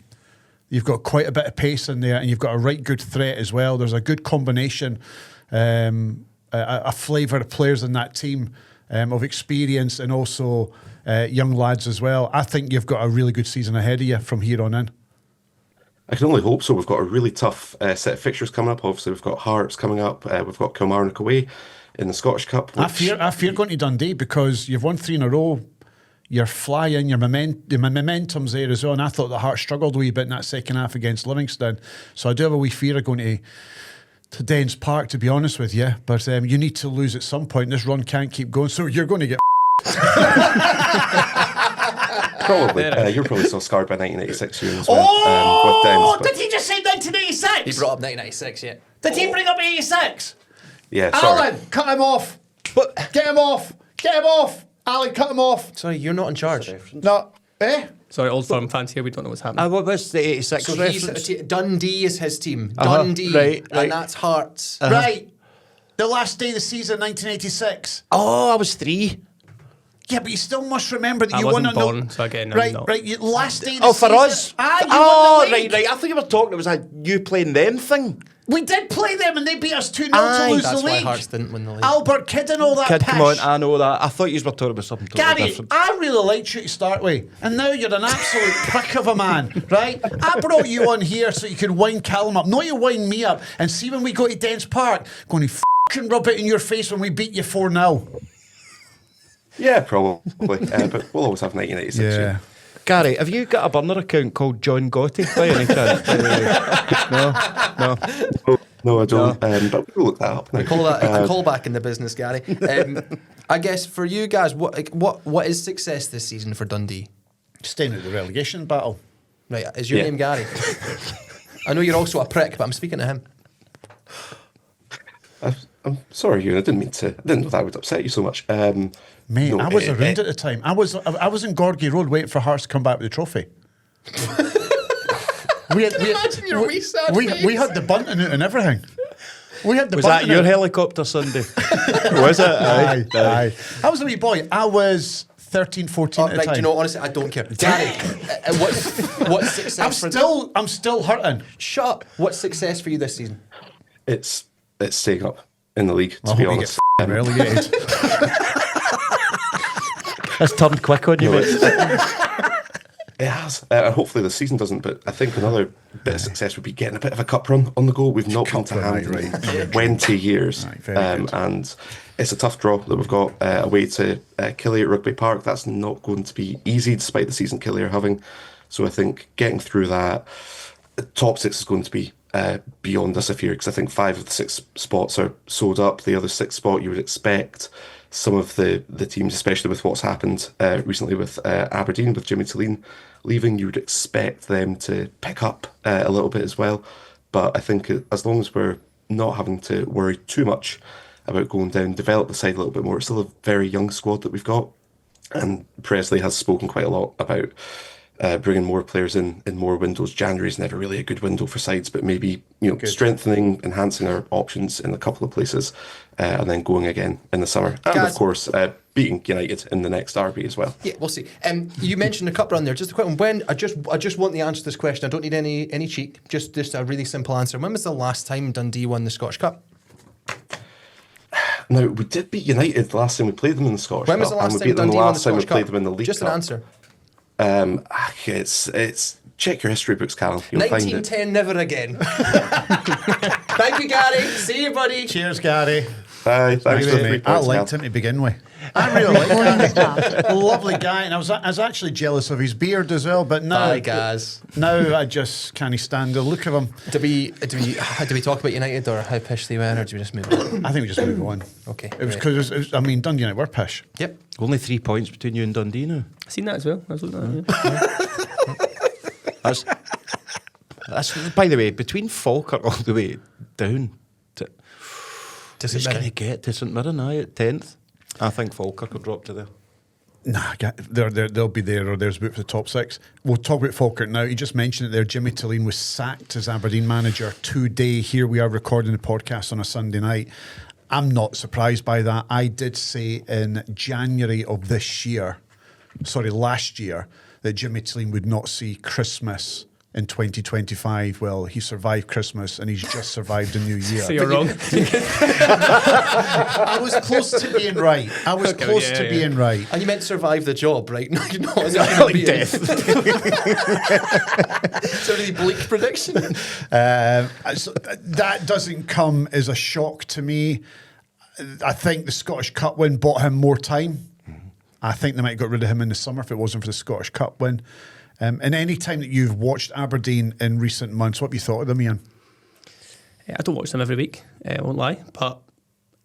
Speaker 3: You've got quite a bit of pace in there, and you've got a right good threat as well. There's a good combination, a flavour of players in that team, of experience and also young lads as well. I think you've got a really good season ahead of you from here on in.
Speaker 9: I can only hope so. We've got a really tough set of fixtures coming up. Obviously, we've got Hearts coming up. We've got Kilmarnock away in the Scottish Cup.
Speaker 3: I fear going to Dundee because you've won 3 in a row. You're flying, your momentum's there as well, and I thought the Hearts struggled a wee bit in that second half against Livingston, so I do have a wee fear of going to Dens Park, to be honest with you, but you need to lose at some point. This run can't keep going, so you're going to get
Speaker 9: Probably. You're probably still scarred by 1986 year as well. With Dens,
Speaker 6: did he just say 1986?
Speaker 4: He brought up 1996, yeah.
Speaker 6: Did he bring up 86?
Speaker 9: Yeah, sorry.
Speaker 3: Alan, cut him off! Get him off! Get him off! Alan, cut him off!
Speaker 4: Sorry, you're not in charge.
Speaker 3: No, Eh?
Speaker 7: Sorry, Old Firm fans here, we don't know what's happening.
Speaker 8: What was the 86
Speaker 4: So
Speaker 8: reference?
Speaker 4: Dundee is his team.
Speaker 8: Uh-huh,
Speaker 4: Dundee.
Speaker 8: right.
Speaker 4: And that's Hearts.
Speaker 3: Right. The last day of the season, 1986.
Speaker 8: Oh, I was 3.
Speaker 3: Yeah, but you still must remember that
Speaker 7: I
Speaker 3: you
Speaker 7: wasn't
Speaker 3: won on
Speaker 7: born, so again, I'm
Speaker 3: right,
Speaker 7: not.
Speaker 3: right. Last day of the
Speaker 8: Oh,
Speaker 3: season.
Speaker 8: for us?
Speaker 3: Ah, you
Speaker 8: Oh,
Speaker 3: won the league.
Speaker 8: right. I thought you were talking, it was a you playing them thing.
Speaker 3: We did play them and they beat us 2-0
Speaker 8: Aye.
Speaker 3: to lose
Speaker 4: That's
Speaker 3: the
Speaker 4: why
Speaker 3: league.
Speaker 4: Hearts didn't win the league.
Speaker 3: Albert Kidd and all that
Speaker 8: Kid,
Speaker 3: pish.
Speaker 8: come on, I know that. I thought you were talking about something totally
Speaker 3: Gary,
Speaker 8: different.
Speaker 3: I really liked you to start with, and now you're an absolute prick of a man, right? I brought you on here so you could wind Callum up. Not you wind me up, and see when we go to Dens Park, going to fucking rub it in your face when we beat you 4-0.
Speaker 9: Yeah, probably. But we'll always have 1986.
Speaker 3: Yeah.
Speaker 8: Gary, have you got a burner account called John Gotti by any chance? By the way? No.
Speaker 9: No, I don't. But we'll look that up now.
Speaker 4: Call that a call back in the business, Gary. I guess for you guys, what is success this season for Dundee?
Speaker 3: Staying at the relegation battle.
Speaker 4: Right, is your name Gary? I know you're also a prick, but I'm speaking to him.
Speaker 9: I'm sorry, Ewan. I didn't know that would upset you so much.
Speaker 3: Mate,
Speaker 9: no,
Speaker 3: I was around at the time. I was in Gorgie Road waiting for Hearts to come back with the trophy.
Speaker 4: Imagine your wee sad
Speaker 3: we
Speaker 4: face.
Speaker 3: had the bunting out and everything. We had the
Speaker 8: Was that
Speaker 3: bunting
Speaker 8: your
Speaker 3: out.
Speaker 8: helicopter Sunday? Was it?
Speaker 3: Aye. I was a wee boy. I was 13, 14 at the
Speaker 4: Right,
Speaker 3: time.
Speaker 4: do you know, honestly, I don't care. Gary, what's success for
Speaker 3: I'm still hurting.
Speaker 4: Shut up. What's success for you this season?
Speaker 9: It's staying up in the league, to
Speaker 3: I
Speaker 9: be
Speaker 3: hope you
Speaker 9: honest.
Speaker 3: get relegated.
Speaker 8: It's turned quick on you, mate.
Speaker 9: It has. Hopefully the season doesn't, but I think another bit of success would be getting a bit of a cup run on the go. We've not been to hand in 20 years.
Speaker 3: Right, very good.
Speaker 9: And it's a tough draw that we've got away to Killie at Rugby Park. That's not going to be easy despite the season Killie are having. So I think getting through that, the top 6 is going to be beyond us this year, because I think 5 of the 6 spots are sold up. The other 6 spot you would expect some of the teams, especially with what's happened recently with Aberdeen, with Jimmy Thelin leaving, you would expect them to pick up a little bit as well. But I think as long as we're not having to worry too much about going down, develop the side a little bit more, it's still a very young squad that we've got. And Presley has spoken quite a lot about bringing more players in more windows. January is never really a good window for sides, but maybe strengthening, enhancing our options in a couple of places, and then going again in the summer. And
Speaker 4: Guys,
Speaker 9: of course, beating United in the next derby as well.
Speaker 4: Yeah, we'll see. You mentioned a cup run there. Just a quick one. When I just want the answer to this question. I don't need any cheek. Just a really simple answer. When was the last time Dundee won the Scottish Cup?
Speaker 9: Now, we did beat United the last time we played them in the Scottish
Speaker 4: When was
Speaker 9: Cup,
Speaker 4: the last
Speaker 9: and we
Speaker 4: time
Speaker 9: beat them
Speaker 4: Dundee
Speaker 9: the
Speaker 4: won the
Speaker 9: last time we
Speaker 4: Scottish
Speaker 9: played
Speaker 4: Cup?
Speaker 9: them in the League
Speaker 4: Just
Speaker 9: Cup.
Speaker 4: an answer.
Speaker 9: It's check your history books, Callum. You'll find it.
Speaker 4: 1910, never again. Thank you, Gary. See you, buddy.
Speaker 3: Cheers, Gary.
Speaker 9: Aye, thanks for the 3
Speaker 3: I
Speaker 9: points,
Speaker 3: liked
Speaker 9: Cal.
Speaker 3: him to begin with. I really liked him. Lovely guy, and I was actually jealous of his beard as well. But now,
Speaker 4: Bye, guys.
Speaker 3: now I just can't stand the look of him.
Speaker 4: Do we talk about United or how pish they were, or do we just move on?
Speaker 3: I think we just move on.
Speaker 4: Okay,
Speaker 3: It was
Speaker 4: right.
Speaker 3: because I mean Dundee United were pish.
Speaker 4: Yep.
Speaker 8: Only 3 points between you and Dundee now.
Speaker 7: I've seen that as well. I was looking at that.
Speaker 8: That's by the way, between Falkirk all the way down to
Speaker 4: Does
Speaker 8: who's
Speaker 4: it
Speaker 8: going to
Speaker 4: matter?
Speaker 8: get to St Mirren at 10th? I think Falkirk will drop to there.
Speaker 3: Nah, they'll be there or there's about for the top 6. We'll talk about Falkirk now. You just mentioned it there. Jimmy Thelin was sacked as Aberdeen manager today. Here we are recording the podcast on a Sunday night. I'm not surprised by that. I did say in January of last year, that Jimmy Thelin would not see Christmas in 2025. Well, he survived Christmas and he's just survived a new year.
Speaker 7: So you're wrong.
Speaker 3: I was close to being right. Being right.
Speaker 4: And you meant survive the job, right? No, you're not. It's
Speaker 8: Like death.
Speaker 4: It's a really bleak prediction.
Speaker 3: So that doesn't come as a shock to me. I think the Scottish Cup win bought him more time. I think they might have got rid of him in the summer if it wasn't for the Scottish Cup win. And any time that you've watched Aberdeen in recent months, what have you thought of them, Iain?
Speaker 7: I don't watch them every week, I won't lie, but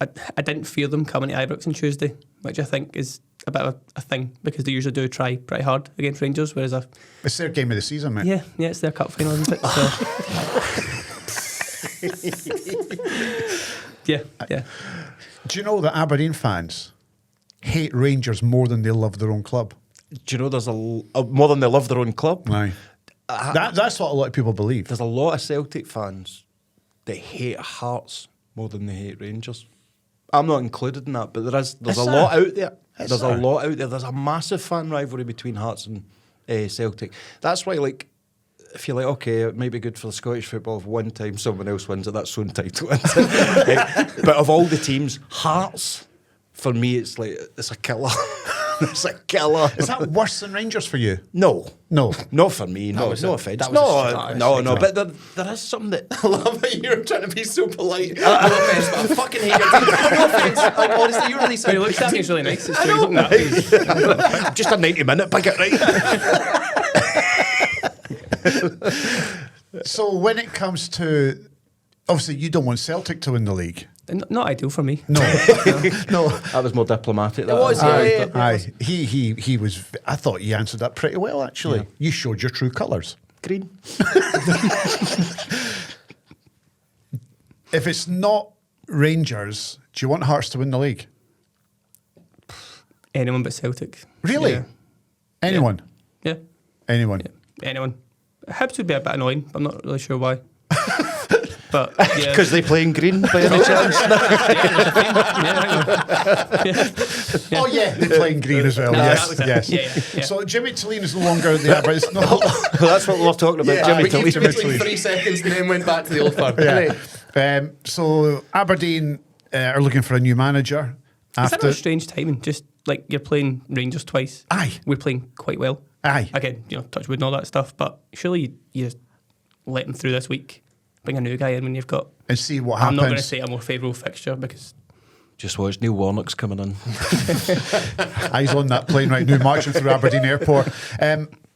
Speaker 7: I didn't fear them coming to Ibrox on Tuesday, which I think is a bit of a thing, because they usually do try pretty hard against Rangers, whereas
Speaker 3: It's their game of the season, mate.
Speaker 7: yeah, it's their cup final, isn't it? So. Yeah.
Speaker 3: Do you know that Aberdeen fans hate Rangers more than they love their own club?
Speaker 8: do you know there's more than they love their own club?
Speaker 3: Aye. That's what a lot of people believe.
Speaker 8: There's a lot of Celtic fans that hate Hearts more than they hate Rangers. I'm not included in that, but there's a lot out there. There's a lot out there. There's a massive fan rivalry between Hearts and Celtic. That's why, like, if you're like, okay, it might be good for the Scottish football if one time someone else wins it, that's so entitled. But of all the teams, Hearts, for me, it's a killer. It's a killer.
Speaker 3: Is that worse than Rangers for you?
Speaker 8: No.
Speaker 3: No.
Speaker 8: Not for me. No offence. But there is something that...
Speaker 4: I love how you're trying to be so polite. No offence, but I fucking hate your team. No offence. Like, honestly, you really sound...
Speaker 7: He looks at me, it's really nice. It's looking at me.
Speaker 8: Just a 90-minute bigot, right?
Speaker 3: So when it comes to... Obviously, you don't want Celtic to win the league.
Speaker 7: Not ideal for me.
Speaker 3: No. No.
Speaker 8: That was more diplomatic.
Speaker 4: It was, yeah.
Speaker 3: Aye. He was... I thought you answered that pretty well, actually. Yeah. You showed your true colours.
Speaker 8: Green.
Speaker 3: If it's not Rangers, do you want Hearts to win the league?
Speaker 7: Anyone but Celtic.
Speaker 3: Really?
Speaker 7: Yeah.
Speaker 3: Anyone?
Speaker 7: Yeah.
Speaker 3: Anyone?
Speaker 7: Yeah. Anyone. Hibs would be a bit annoying, but I'm not really sure why. But yeah.
Speaker 8: Because they play in green by any chance?
Speaker 3: Oh yeah, they play in green as well.
Speaker 7: No,
Speaker 3: yes.
Speaker 7: Yeah.
Speaker 3: So Jimmy Thelin is no longer there, but it's not.
Speaker 8: That's what we're talking about.
Speaker 3: Yeah,
Speaker 8: Jimmy
Speaker 3: we keep
Speaker 8: Thelin.
Speaker 4: Between 3 seconds and then went back to the old firm.
Speaker 3: Yeah. So Aberdeen are looking for a new manager.
Speaker 7: Is that a strange timing? Just like you're playing Rangers twice.
Speaker 3: Aye.
Speaker 7: We're playing quite well.
Speaker 3: Aye.
Speaker 7: Again, touch wood and all that stuff, but surely you let them through this week. Bring a new guy in when you've got...
Speaker 3: And see what
Speaker 7: I'm
Speaker 3: happens.
Speaker 7: not going to say a more favourable fixture because...
Speaker 8: Just watch, Neil Warnock's coming in.
Speaker 3: He's on that plane right now, marching through Aberdeen Airport.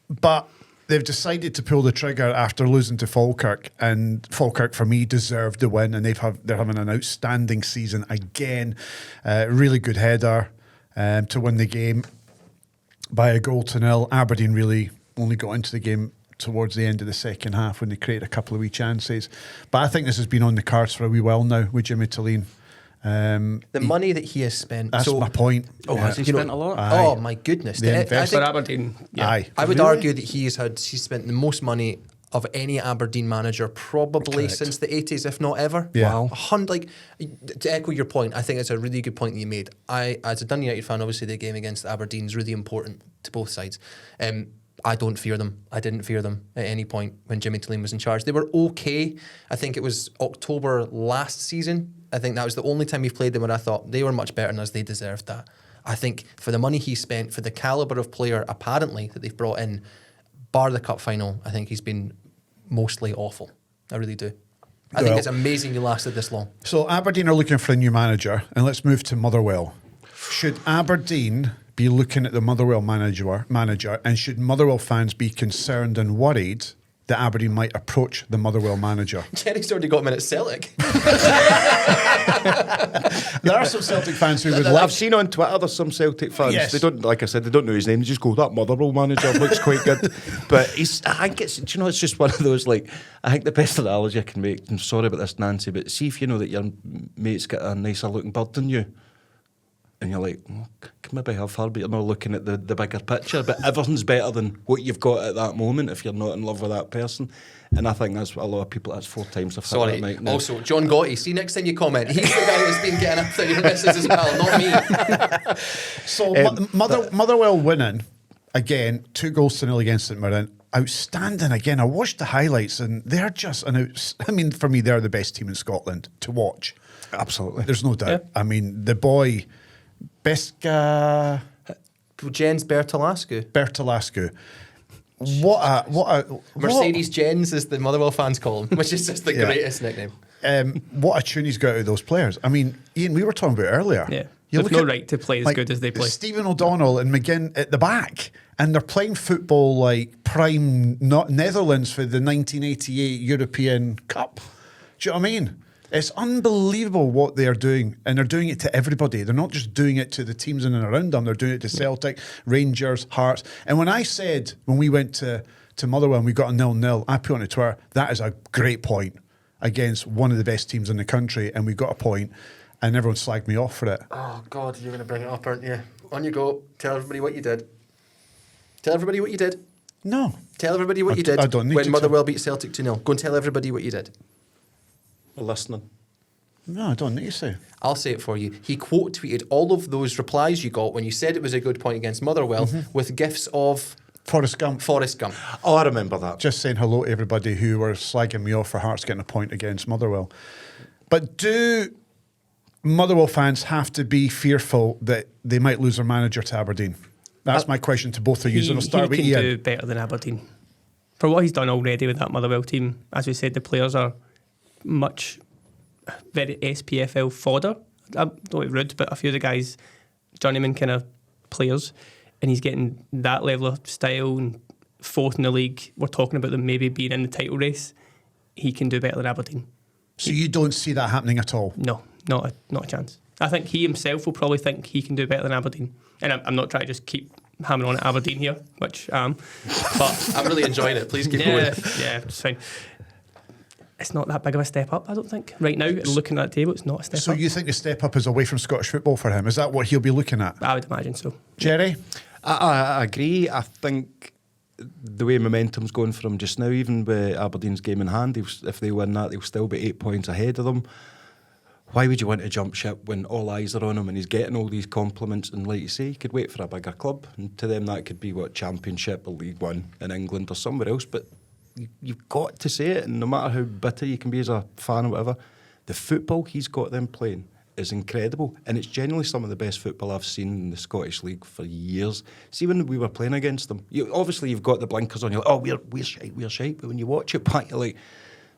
Speaker 3: But they've decided to pull the trigger after losing to Falkirk, and Falkirk, for me, deserved the win, and they're having an outstanding season again. Really good header to win the game by 1-0. Aberdeen really only got into the game towards the end of the second half when they created a couple of wee chances. But I think this has been on the cards for a wee while now with Jimmy Thelin.
Speaker 4: The money that he has spent.
Speaker 3: That's my point.
Speaker 8: Oh, has he spent a lot?
Speaker 3: Aye.
Speaker 4: Oh my goodness!
Speaker 7: For Aberdeen, yeah.
Speaker 3: Aye.
Speaker 4: I would argue that he's spent the most money of any Aberdeen manager probably since the 80s, if not ever.
Speaker 3: Yeah.
Speaker 8: Wow.
Speaker 4: To echo your point, I think it's a really good point that you made. As a Dundee United fan, obviously the game against Aberdeen is really important to both sides. I don't fear them. I didn't fear them at any point when Jimmy Thelin was in charge. They were okay. I think it was October last season. I think that was the only time we've played them where I thought they were much better than us. They deserved that. I think for the money he spent, for the calibre of player apparently that they've brought in, bar the cup final, I think he's been mostly awful. I really do. I think it's amazing he lasted this long.
Speaker 3: So Aberdeen are looking for a new manager, and let's move to Motherwell. Should Aberdeen be looking at the Motherwell manager, and should Motherwell fans be concerned and worried that Aberdeen might approach the Motherwell manager?
Speaker 4: Jerry's already got him in at Celtic.
Speaker 3: There are some Celtic fans who would love...
Speaker 8: I've seen on Twitter there's some Celtic fans.
Speaker 3: Yes.
Speaker 8: They don't, like I said, they don't know his name. They just go, that Motherwell manager looks quite good. But I think it's just one of those, like, I think the best analogy I can make, I'm sorry about this, Nancy, but see if you know that your mate's got a nicer looking bird than you. And you're like, well, can maybe have her, but you're not looking at the bigger picture. But everything's better than what you've got at that moment if you're not in love with that person. And I think that's what a lot of people, that's 4 times I've
Speaker 4: Sorry.
Speaker 8: heard that now.
Speaker 4: Also, John Gotti, see next time you comment, he's the guy that's been getting up to your missus as well, not me.
Speaker 3: So Motherwell winning, again, 2-0 against St Mirren. Outstanding again. I watched the highlights and they're just, for me, they're the best team in Scotland to watch.
Speaker 8: Absolutely.
Speaker 3: There's no doubt.
Speaker 7: Yeah.
Speaker 3: I mean, the boy...
Speaker 4: Jens
Speaker 3: Bertolascu. What a
Speaker 4: Mercedes Jens, as the Motherwell fans call him, which is just the greatest nickname.
Speaker 3: What a tune he's got out of those players. I mean, Ian, we were talking about earlier.
Speaker 7: Yeah.
Speaker 3: You
Speaker 7: They've
Speaker 3: look
Speaker 7: no right to play as good as they play.
Speaker 3: Stephen O'Donnell and McGinn at the back, and they're playing football like prime Netherlands for the 1988 European Cup. Do you know what I mean? It's unbelievable what they're doing, and they're doing it to everybody. They're not just doing it to the teams in and around them. They're doing it to Celtic, Rangers, Hearts. And when we went to Motherwell and we got a 0-0, I put on Twitter, that is a great point against one of the best teams in the country, and we got a point, and everyone slagged me off for it.
Speaker 4: Oh, God, you're going to bring it up, aren't you? On you go. Tell everybody what you did. Tell everybody what you did.
Speaker 3: No.
Speaker 4: Tell everybody what you did
Speaker 3: I don't need
Speaker 4: when
Speaker 3: to
Speaker 4: Motherwell beat Celtic 2-0. Go and tell everybody what you did.
Speaker 8: We're listening.
Speaker 3: No, I don't need to say.
Speaker 4: I'll say it for you. He quote tweeted all of those replies you got when you said it was a good point against Motherwell with gifs of
Speaker 3: Forrest Gump.
Speaker 4: Forrest Gump.
Speaker 8: Oh, I remember that.
Speaker 3: Just saying hello to everybody who were slagging me off for Hearts getting a point against Motherwell. But do Motherwell fans have to be fearful that they might lose their manager to Aberdeen? That's my question to both of you. And I'll start with
Speaker 7: He can
Speaker 3: Ian.
Speaker 7: do better than Aberdeen. For what he's done already with that Motherwell team, as we said, the players are very SPFL fodder. I don't be rude, but a few of the guys, journeyman kind of players, and he's getting that level of style and fourth in the league. We're talking about them maybe being in the title race. He can do better than Aberdeen.
Speaker 3: So you don't see that happening at all?
Speaker 7: No, not a chance. I think he himself will probably think he can do better than Aberdeen. And I'm not trying to just keep hammering on at Aberdeen here, which I am. But
Speaker 4: I'm really enjoying it. Please keep going.
Speaker 7: Yeah, it's fine. It's not that big of a step up, I don't think. Right now, looking at the table, it's not a step up.
Speaker 3: So you think the step up is away from Scottish football for him? Is that what he'll be looking at?
Speaker 7: I would imagine so.
Speaker 3: Jerry?
Speaker 8: I agree. I think the way momentum's going for him just now, even with Aberdeen's game in hand, if they win that, they'll still be 8 points ahead of them. Why would you want to jump ship when all eyes are on him and he's getting all these compliments? And like you say, he could wait for a bigger club. And to them, that could be Championship or League One in England or somewhere else. But you've got to say it. And no matter how bitter you can be as a fan or whatever, the football he's got them playing is incredible. And it's genuinely some of the best football I've seen in the Scottish League for years. See, when we were playing against them, obviously you've got the blinkers on. You're like, oh, we're shite. But when you watch it back, you're like,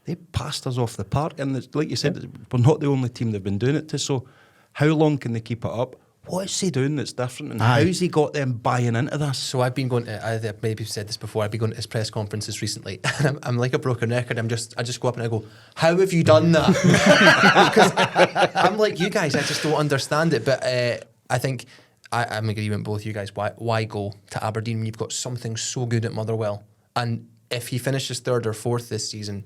Speaker 8: they passed us off the park. And like you said, we're not the only team they've been doing it to. So how long can they keep it up? What is he doing that's different? And how's he got them buying into this?
Speaker 4: So I've been going to, I've maybe said this before, I've been going to his press conferences recently. And I'm like a broken record. I just go up and I go, how have you done that? Because I'm like you guys, I just don't understand it. But I think I'm in agreement with both you guys. Why go to Aberdeen when you've got something so good at Motherwell? And if he finishes third or fourth this season,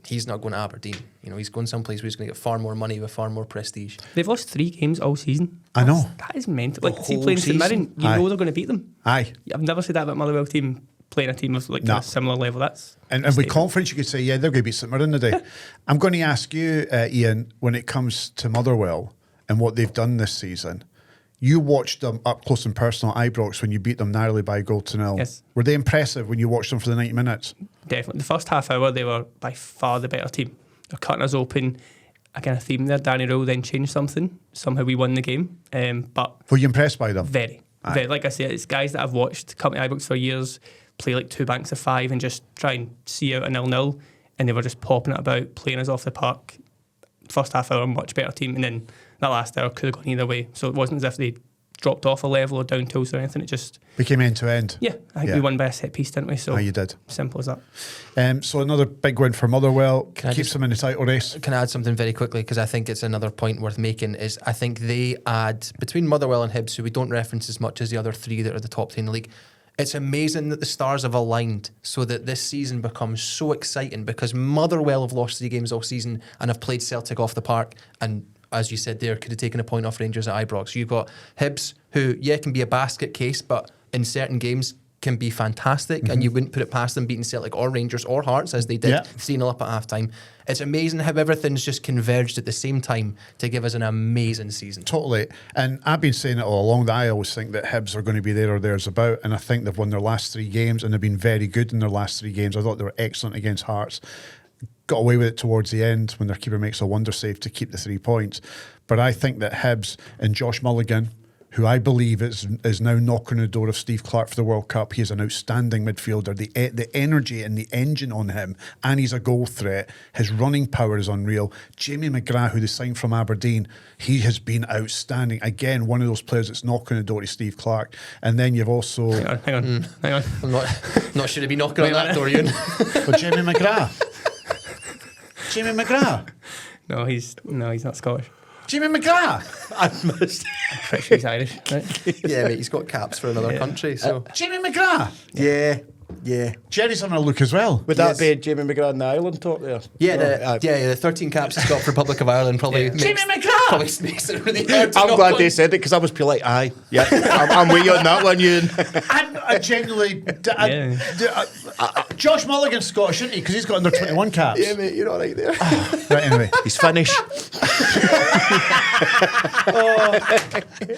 Speaker 4: he's not going to Aberdeen. You know, he's going someplace where he's going to get far more money with far more prestige.
Speaker 7: They've lost 3 games all season.
Speaker 3: I know.
Speaker 7: That is mental.
Speaker 8: The
Speaker 7: Like, see,
Speaker 8: whole
Speaker 7: playing St Mirren,
Speaker 8: season?
Speaker 7: you know they're going to beat them.
Speaker 3: Aye.
Speaker 7: I've never said that about Motherwell team playing a team of like
Speaker 3: No.
Speaker 7: a similar level. That's
Speaker 3: And with confidence, you could say, yeah, they're going to beat St Mirren today. I'm going to ask you, Ian, when it comes to Motherwell and what they've done this season, you watched them up close and personal at Ibrox when you beat them narrowly by a goal to nil.
Speaker 7: Yes.
Speaker 3: Were they impressive when you watched them for the 90 minutes?
Speaker 7: definitely. The first half hour, they were by far the better team. They're cutting us open. A kind of theme there. Danny Rowell then changed something. Somehow we won the game. But
Speaker 3: were you impressed by them?
Speaker 7: Very. Like I said, it's guys that I've watched come to Ibrox for years, play like 2 banks of 5 and just try and see out a 0-0. And they were just popping it about, playing us off the park. First half hour, much better team. And then that last hour could have gone either way. So it wasn't as if they dropped off a level or down tools or anything. It just
Speaker 3: became end to end.
Speaker 7: Yeah, I think we won by a set piece, didn't we? So
Speaker 3: you did.
Speaker 7: Simple as that.
Speaker 3: So another big win for Motherwell. Keeps them in the title race.
Speaker 4: Can I add something very quickly? Because I think it's another point worth making. Is I think they add, between Motherwell and Hibs, who we don't reference as much as the other 3 that are the top 10 in the league, it's amazing that the stars have aligned so that this season becomes so exciting, because Motherwell have lost 3 games all season and have played Celtic off the park, and as you said there, could have taken a point off Rangers at Ibrox. You've got Hibs, who, can be a basket case, but in certain games can be fantastic, and you wouldn't put it past them beating Celtic or Rangers or Hearts, as they did, 3-0 up at half-time. It's amazing how everything's just converged at the same time to give us an amazing season.
Speaker 3: Totally. And I've been saying it all along that I always think that Hibs are going to be there or there's about, and I think they've won their last 3 games, and they've been very good in their last 3 games. I thought they were excellent against Hearts. Got away with it towards the end when their keeper makes a wonder save to keep the 3 points. But I think that Hibs and Josh Mulligan, who I believe is now knocking on the door of Steve Clark for the World Cup. He is an outstanding midfielder. The energy and the engine on him, and he's a goal threat. His running power is unreal. Jamie McGrath, who they signed from Aberdeen, he has been outstanding. Again, one of those players that's knocking on the door to Steve Clark. And then you've also...
Speaker 7: Hang on.
Speaker 4: I'm not sure to be knocking on that door, Ewan.
Speaker 3: But Jamie McGrath. Jamie McGrath.
Speaker 7: No, he's not Scottish.
Speaker 3: Jamie McGrath.
Speaker 8: I missed.
Speaker 7: I'm pretty sure he's Irish. Right?
Speaker 4: Yeah, mate, he's got caps for another country. So
Speaker 3: Jamie McGrath.
Speaker 8: Yeah.
Speaker 3: Jerry's having a look as well.
Speaker 8: Would that be Jamie McGrath in the Island top there?
Speaker 4: the 13 caps he's got for Republic of Ireland probably.
Speaker 3: Jamie McGrath.
Speaker 4: probably makes it really hard to
Speaker 8: I'm
Speaker 4: not
Speaker 8: glad
Speaker 4: go.
Speaker 8: they said it because I was polite. Aye, yeah, I'm with you on that one, Ewan.
Speaker 3: I genuinely. Josh Mulligan's Scottish, isn't he? Because he's got under 21 caps.
Speaker 8: Yeah, mate, you're all right there.
Speaker 3: Right, anyway.
Speaker 8: He's Finnish.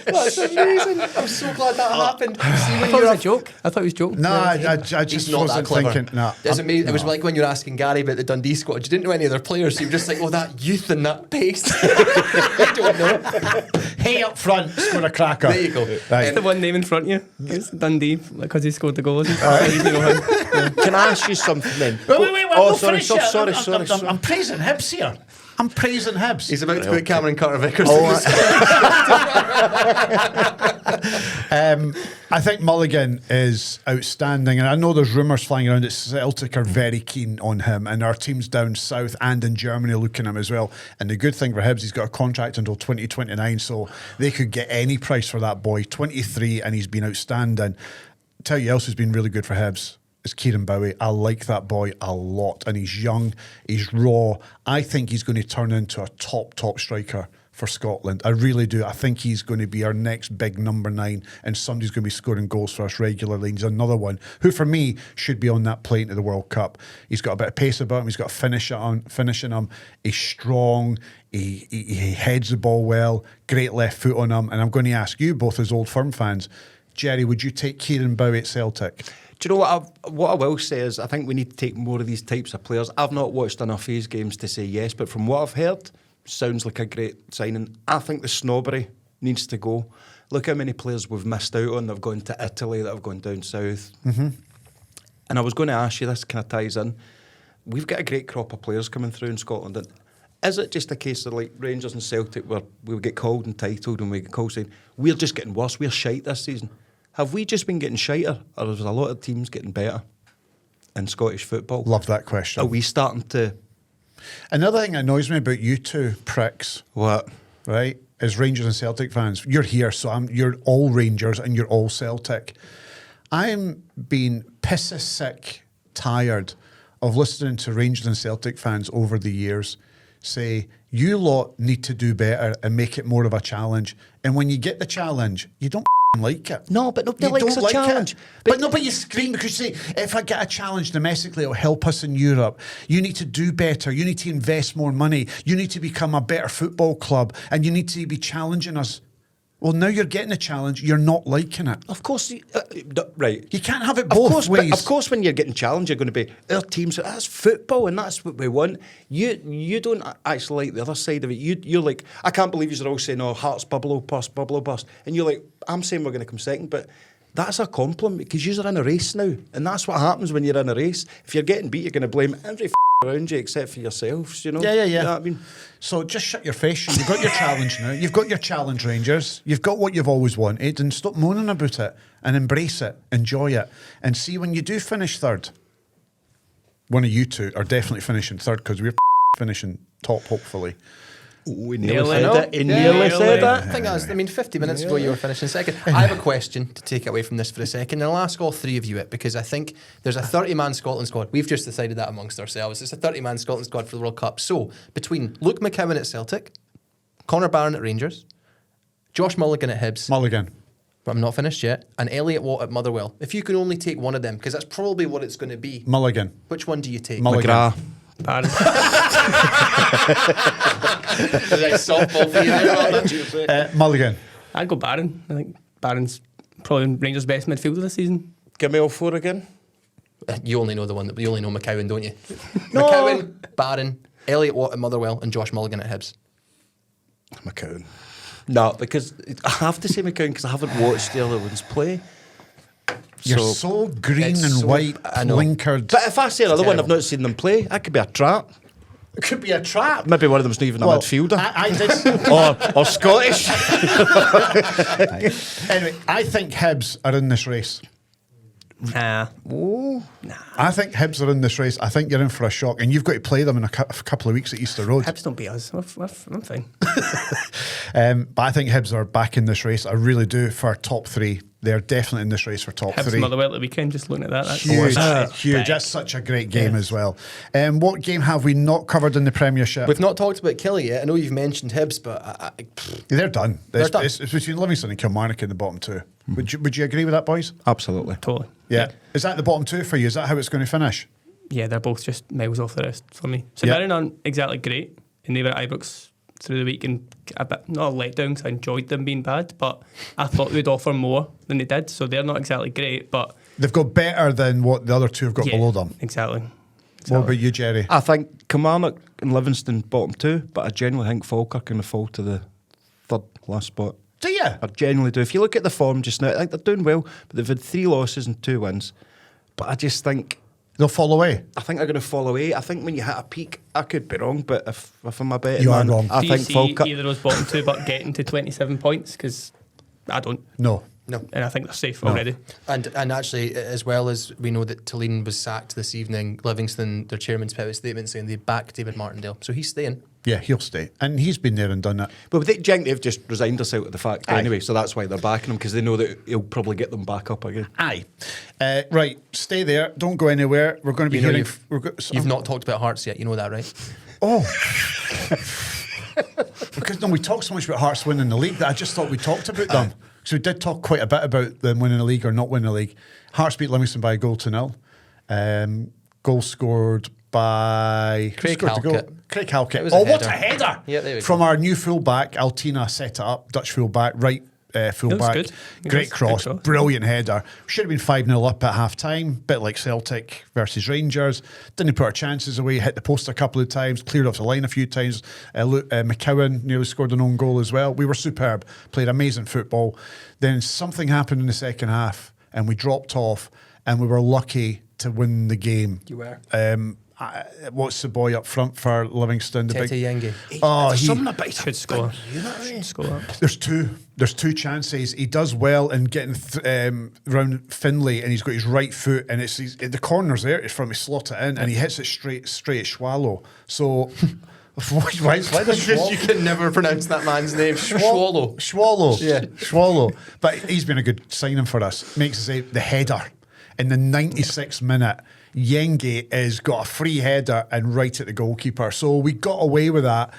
Speaker 4: That's amazing. I'm so glad that happened. See,
Speaker 7: I
Speaker 4: when
Speaker 7: thought it
Speaker 4: you're
Speaker 7: was a joke. I thought it was a joke.
Speaker 3: No, I
Speaker 4: He's
Speaker 3: just
Speaker 4: not
Speaker 3: wasn't
Speaker 4: that clever.
Speaker 3: thinking. No,
Speaker 4: It's amazing. It was like when you were asking Gary about the Dundee squad. You didn't know any other players. So you were just like, oh, that youth and that pace. I don't know.
Speaker 3: Hey, up front, score a cracker.
Speaker 4: There you go.
Speaker 3: Right.
Speaker 7: The one name in front of you. It's Dundee because he scored the goals.
Speaker 8: Can I ask you something then?
Speaker 3: Wait,
Speaker 8: Oh,
Speaker 3: we'll
Speaker 8: sorry,
Speaker 3: finish
Speaker 8: sorry,
Speaker 3: it.
Speaker 8: sorry.
Speaker 3: I'm praising Hibs here. I'm praising Hibs.
Speaker 4: He's about to put Cameron Carter Vickers.
Speaker 3: I think Mulligan is outstanding, and I know there's rumours flying around that Celtic are very keen on him, and our teams down south and in Germany are looking at him as well. And the good thing for Hibs, he's got a contract until 2029, so they could get any price for that boy. 23, and he's been outstanding. Tell you else who's been really good for Hibs is Kieran Bowie. I like that boy a lot, and he's young, he's raw. I think he's going to turn into a top striker for Scotland. I really do. I think he's going to be our next big number 9, and somebody's going to be scoring goals for us regularly. And he's another one who, for me, should be on that plane to the World Cup. He's got a bit of pace about him. He's got a finishing him. He's strong. He heads the ball well. Great left foot on him. And I'm going to ask you both as Old Firm fans, Jerry, would you take Kieran Bowie at Celtic?
Speaker 8: Do you know what I will say is I think we need to take more of these types of players. I've not watched enough of his games to say yes, but from what I've heard, sounds like a great signing. I think the snobbery needs to go. Look how many players we've missed out on that have gone to Italy, that have gone down south. Mm-hmm. And I was going to ask you, this kind of ties in. We've got a great crop of players coming through in Scotland. And is it just a case of like Rangers and Celtic where we get called entitled and we get called saying, we're just getting worse, we're shite this season? Have we just been getting shiter, or is a lot of teams getting better in Scottish football?
Speaker 3: Love that question.
Speaker 8: Are we starting to...
Speaker 3: Another thing that annoys me about you two pricks,
Speaker 8: What?
Speaker 3: right, is Rangers and Celtic fans. You're here, so you're all Rangers and you're all Celtic. I'm being pissy sick, tired of listening to Rangers and Celtic fans over the years say, you lot need to do better and make it more of a challenge. And when you get the challenge, you don't like it.
Speaker 8: No, but nobody
Speaker 3: You
Speaker 8: likes
Speaker 3: don't
Speaker 8: a
Speaker 3: like
Speaker 8: challenge.
Speaker 3: it. But you scream because you say, if I get a challenge domestically, it'll help us in Europe. You need to do better. You need to invest more money. You need to become a better football club, and you need to be challenging us. Well, now you're getting a challenge. You're not liking it.
Speaker 8: Of course, right.
Speaker 3: You can't have it both ways.
Speaker 8: Of course, when you're getting challenged, you're going to be, our teams, that's football and that's what we want. You don't actually like the other side of it. You're like, I can't believe you're all saying, oh, Hearts bubble bust. And you're like, I'm saying we're going to come second, but that's a compliment because you're in a race now. And that's what happens when you're in a race. If you're getting beat, you're going to blame every around you except for yourselves, you know?
Speaker 3: Yeah.
Speaker 8: You know what I mean?
Speaker 3: So just shut your face. You've got your challenge now. You've got your challenge, Rangers. You've got what you've always wanted, and stop moaning about it and embrace it, enjoy it, and see when you do finish third. One of you two are definitely finishing third because we're finishing top, hopefully.
Speaker 8: We
Speaker 7: nearly
Speaker 8: nearly said it. He nearly said that.
Speaker 4: I think that's, 50 minutes ago you were finishing second. I have a question to take away from this for a second, and I'll ask all three of you it, because I think there's a 30-man Scotland squad. We've just decided that amongst ourselves. It's a 30-man Scotland squad for the World Cup. So, between Luke McCowan at Celtic, Connor Barron at Rangers, Josh Mulligan at Hibs,
Speaker 3: Mulligan.
Speaker 4: but I'm not finished yet, and Elliot Watt at Motherwell. If you can only take one of them, because that's probably what it's going to be,
Speaker 3: Mulligan.
Speaker 4: which one do you take?
Speaker 3: Mulligan.
Speaker 8: McGrath.
Speaker 7: Barron.
Speaker 4: Softball for you there,
Speaker 3: Mulligan.
Speaker 7: I'd go Barron. I think Barron's probably Rangers' best midfielder this season.
Speaker 8: Give me all four again.
Speaker 4: You only know the one you only know McCowan, don't you?
Speaker 8: No.
Speaker 4: McCowan, Barron, Elliot Watt at Motherwell, and Josh Mulligan at Hibs.
Speaker 8: McCowan. No, because I have to say McCowan because I haven't watched the other ones play.
Speaker 3: You're so green
Speaker 4: it's
Speaker 3: and
Speaker 4: so-
Speaker 3: white,
Speaker 4: I know.
Speaker 3: blinkered.
Speaker 8: But if I say another one,
Speaker 4: terrible.
Speaker 8: I've not seen them play, that could be a trap.
Speaker 3: It could be a trap.
Speaker 8: Maybe one of them's not even a midfielder.
Speaker 3: I did.
Speaker 8: or Scottish.
Speaker 3: Anyway, I think Hibs are in this race.
Speaker 7: Nah.
Speaker 3: I think Hibs are in this race. I think you're in for a shock, and you've got to play them in a couple of weeks at Easter Road.
Speaker 7: Hibs don't beat us. I'm fine.
Speaker 3: But I think Hibs are back in this race. I really do for top three. They're definitely in this race for top
Speaker 7: Hibs
Speaker 3: 3.
Speaker 7: Motherwell at the weekend, just looking at that. That's
Speaker 3: Huge.
Speaker 7: big.
Speaker 3: That's such a great game as well. What game have we not covered in the Premiership?
Speaker 4: We've not talked about Killie yet. I know you've mentioned Hibs, but
Speaker 3: They're done.
Speaker 4: They're done.
Speaker 3: It's between Livingston and Kilmarnock in the bottom 2. Would you agree with that, boys?
Speaker 8: Absolutely.
Speaker 7: Totally.
Speaker 3: Yeah. Is that the bottom 2 for you? Is that how it's going to finish?
Speaker 7: Yeah, they're both just miles off the rest for me. So
Speaker 3: Yeah.
Speaker 7: Mirren aren't exactly great, and they were at Ibrox through the week and a bit, not a letdown because I enjoyed them being bad, but I thought they'd offer more than they did, so they're not exactly great, but...
Speaker 3: They've got better than what the other 2 have got below them.
Speaker 7: Exactly.
Speaker 3: What about you, Jerry?
Speaker 8: I think Kilmarnock and Livingston bottom 2, but I genuinely think Falkirk can fall to the third last spot.
Speaker 3: Do you?
Speaker 8: I genuinely do. If you look at the form just now, I think they're doing well, but they've had 3 losses and 2 wins. But I just think...
Speaker 3: They'll fall away.
Speaker 8: I think they're going to fall away. I think when you hit a peak, I could be wrong, but if I'm a betting
Speaker 3: You are
Speaker 8: man,
Speaker 3: wrong.
Speaker 8: I
Speaker 7: Do you
Speaker 8: think
Speaker 7: see
Speaker 8: Falkirk...
Speaker 7: either of those bottom 2 but getting to 27 points? Because I don't.
Speaker 3: No.
Speaker 7: And I think they're safe already.
Speaker 4: And actually, as well as we know that Thelin was sacked this evening, Livingston, their chairman's put out a statement saying they back David Martindale. So he's staying.
Speaker 3: Yeah, he'll stay. And he's been there and done that.
Speaker 8: Well, they've just resigned us out of the fact anyway, so that's why they're backing him, because they know that he'll probably get them back up again.
Speaker 3: Aye. Right, stay there. Don't go anywhere. We're going to be
Speaker 4: You know
Speaker 3: hearing...
Speaker 4: You've not talked about Hearts yet. You know that, right?
Speaker 3: Oh. Because we talked so much about Hearts winning the league that I just thought we talked about them. So we did talk quite a bit about them winning the league or not winning the league. Hearts beat Livingston by a goal to 0. Goal scored by... who
Speaker 4: Craig
Speaker 3: scored the goal?
Speaker 4: Halkett.
Speaker 3: Craig Halkett.
Speaker 4: It was a
Speaker 3: What
Speaker 4: header.
Speaker 3: a header!
Speaker 4: Yeah, there we go.
Speaker 3: From our new fullback, Altina set it up, Dutch fullback, right fullback.
Speaker 7: good. It
Speaker 3: Great
Speaker 7: was
Speaker 3: cross,
Speaker 7: good cross.
Speaker 3: brilliant header. Should have been 5-0 up at half time, bit like Celtic versus Rangers. Didn't put our chances away, hit the post a couple of times, cleared off the line a few times. McCowan nearly scored an own goal as well. We were superb, played amazing football. Then something happened in the second half and we dropped off and we were lucky to win the game.
Speaker 4: You were.
Speaker 3: What's the boy up front for Livingston?
Speaker 4: Tete Yenge.
Speaker 3: Oh,
Speaker 7: Should score. Should score.
Speaker 3: There's two chances. He does well in getting round Finlay, and he's got his right foot, and the corner's there. It's from his slot it in, and he hits it straight at Swallow. So why does
Speaker 4: You can never pronounce that man's name. Swallow.
Speaker 3: Swallow. But he's been a good signing for us. Makes us the header in the 96th minute. Yenge has got a free header and right at the goalkeeper. So we got away with that,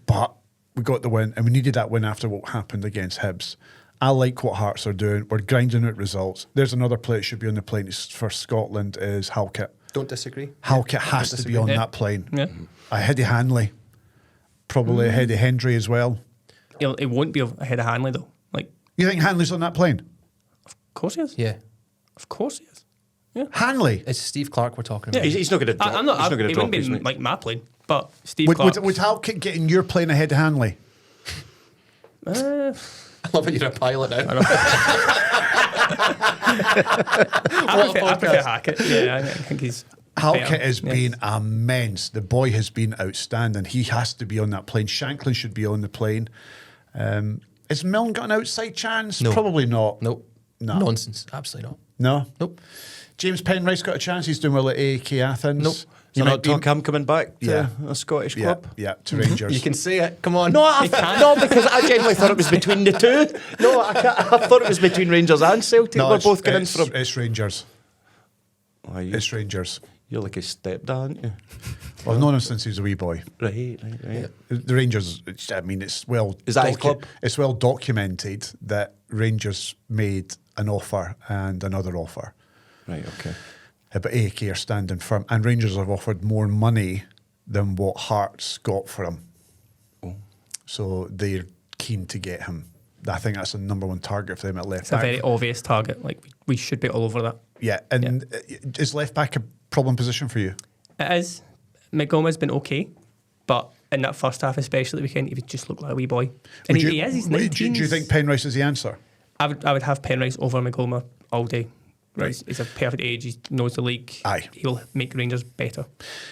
Speaker 3: but we got the win, and we needed that win after what happened against Hibs. I like what Hearts are doing. We're grinding out results. There's another player that should be on the plane for Scotland is Halkett.
Speaker 4: Don't disagree.
Speaker 3: Halkett has to be on that plane.
Speaker 7: Yeah.
Speaker 3: Ahead of Hanley. Probably ahead of Hendry as well.
Speaker 7: It won't be ahead of Hanley, though. Like,
Speaker 3: You think Hanley's on that plane?
Speaker 7: of course he is.
Speaker 4: Yeah.
Speaker 7: Of course he is.
Speaker 3: Hanley?
Speaker 4: It's Steve Clark we're talking about.
Speaker 8: He's not going to drop.
Speaker 7: I'm not.
Speaker 8: He's not going to
Speaker 7: It
Speaker 8: drop.
Speaker 7: wouldn't be
Speaker 8: Isn't he?
Speaker 7: like my plane, but Steve
Speaker 3: Would
Speaker 7: Clark.
Speaker 3: Halkett get in your plane ahead of Hanley?
Speaker 4: I love that you're a pilot now.
Speaker 7: I prefer Hackett. Yeah, I think he's.
Speaker 3: Halkett
Speaker 7: better.
Speaker 3: has
Speaker 7: Yes.
Speaker 3: been immense. The boy has been outstanding. He has to be on that plane. Shanklin should be on the plane. Has Milne got an outside chance?
Speaker 4: No.
Speaker 3: Probably not.
Speaker 4: Nope.
Speaker 3: No.
Speaker 4: Nonsense. Absolutely not.
Speaker 3: No?
Speaker 4: Nope.
Speaker 3: James Penrice got a chance. He's doing well at AEK Athens.
Speaker 4: Nope.
Speaker 8: You
Speaker 3: might
Speaker 8: not talk him coming back to
Speaker 3: Yeah.
Speaker 8: a Scottish
Speaker 3: Yeah,
Speaker 8: club?
Speaker 3: yeah, to Rangers.
Speaker 4: You can say it. Come on.
Speaker 8: No, because I genuinely thought it was between the two. No, I thought it was between Rangers and Celtic.
Speaker 3: No,
Speaker 8: We're
Speaker 3: it's-
Speaker 8: both getting in
Speaker 3: it's,
Speaker 8: for him.
Speaker 3: It's Rangers.
Speaker 8: Oh,
Speaker 3: It's Rangers.
Speaker 8: you're like his stepdad, aren't you?
Speaker 3: Well, I've known him since he was a wee boy.
Speaker 8: Right.
Speaker 3: The Rangers, it's well...
Speaker 8: Is that his club?
Speaker 3: It's well documented that Rangers made an offer and another offer.
Speaker 8: Right, okay.
Speaker 3: But AEK are standing firm, and Rangers have offered more money than what Hearts got for him.
Speaker 8: Oh.
Speaker 3: So they're keen to get him. I think that's the number one target for them at left
Speaker 7: It's a
Speaker 3: back.
Speaker 7: very obvious target. Like we should be all over that.
Speaker 3: Yeah, and is left back a problem position for you?
Speaker 7: It is. McGowan's been okay, but in that first half, especially at the weekend, he just looked like a wee boy. And he is. He's 19.
Speaker 3: Do you think Penrice is the answer?
Speaker 7: I would have Penrice over McGoma all day. Right. He's a perfect age. He knows the league.
Speaker 3: Aye.
Speaker 7: He'll make Rangers better.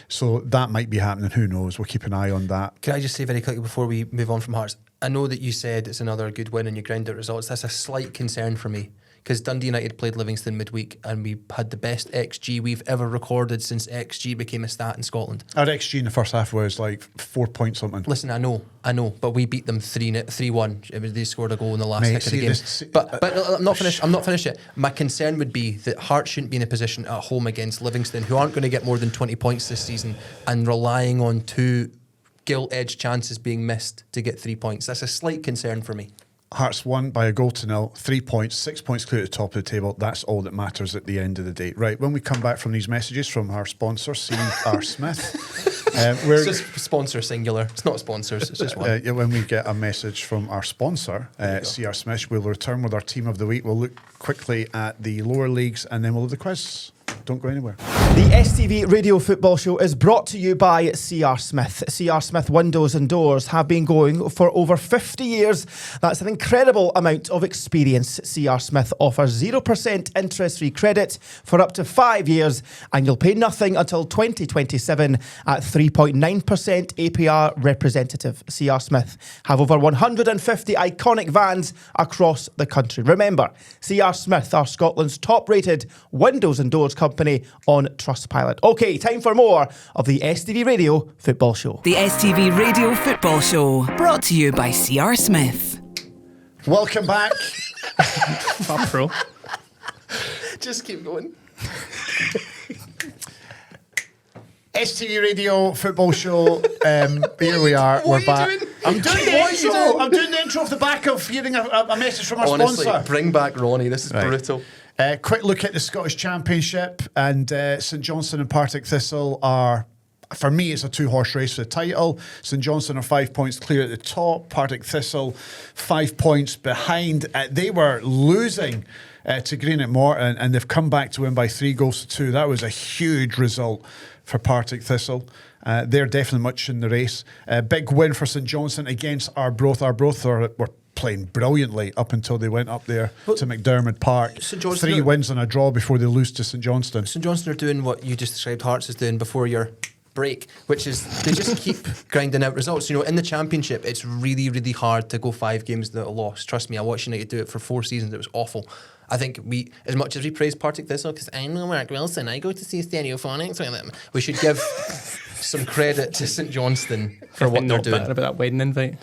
Speaker 3: So that might be happening. Who knows? We'll keep an eye on that.
Speaker 4: Can I just say very quickly before we move on from Hearts? I know that you said it's another good win and you ground out results. That's a slight concern for me because Dundee United played Livingston midweek and we had the best XG we've ever recorded since XG became a stat in Scotland.
Speaker 3: Our XG in the first half was like 4 point something.
Speaker 4: Listen, I know, but we beat them 3-1. They scored a goal in the last
Speaker 3: Mate,
Speaker 4: tick of the game. But I'm not finished yet. My concern would be that Hearts shouldn't be in a position at home against Livingston, who aren't going to get more than 20 points this season, and relying on 2 gilt-edged chances being missed to get 3 points. That's a slight concern for me.
Speaker 3: Hearts won by a goal to nil, 3 points, 6 points clear at the top of the table. That's all that matters at the end of the day. Right, when we come back from these messages from our sponsor, C.R. Smith.
Speaker 4: It's just sponsor singular. It's not sponsors, it's just one.
Speaker 3: When we get a message from our sponsor, C.R. Smith, we'll return with our team of the week. We'll look quickly at the lower leagues and then we'll have the quiz. Don't go anywhere.
Speaker 1: The STV Radio Football Show is brought to you by C.R. Smith. C.R. Smith Windows and Doors have been going for over 50 years. That's an incredible amount of experience. C.R. Smith offers 0% interest-free credit for up to 5 years, and you'll pay nothing until 2027 at 3.9% APR representative. C.R. Smith have over 150 iconic vans across the country. Remember, C.R. Smith are Scotland's top-rated windows and doors company on Trustpilot. Okay, time for more of the STV Radio Football Show.
Speaker 2: The STV Radio Football Show, brought to you by C.R. Smith.
Speaker 3: Welcome back.
Speaker 7: Top pro.
Speaker 4: Just keep going.
Speaker 3: STV Radio Football Show. Here we are. We're back. I'm doing the intro. I'm doing the intro off the back of hearing a message from our sponsor.
Speaker 4: Bring back Ronnie. This is brutal.
Speaker 3: Quick look at the Scottish Championship, and St Johnstone and Partick Thistle are, for me, it's a 2-horse race for the title. St Johnstone are 5 points clear at the top. Partick Thistle 5 points behind. They were losing to Greenock Moor, and they've come back to win by 3-2. That was a huge result for Partick Thistle. They're definitely much in the race. Big win for St Johnstone against Arbroath. Arbroath were playing brilliantly up until they went up there to McDermott Park. 3 wins and a draw before they lose to St Johnstone.
Speaker 4: St Johnstone are doing what you just described Hearts is doing before your break, which is they just keep grinding out results. You know, in the Championship, it's really, really hard to go 5 games without a loss. Trust me, I watched United do it for 4 seasons. It was awful. I think we, as much as we praise Partick Thistle, because I'm Mark Wilson, I go to see Stereophonics with them, we should give some credit to St Johnstone for what they're doing.
Speaker 7: About that wedding invite.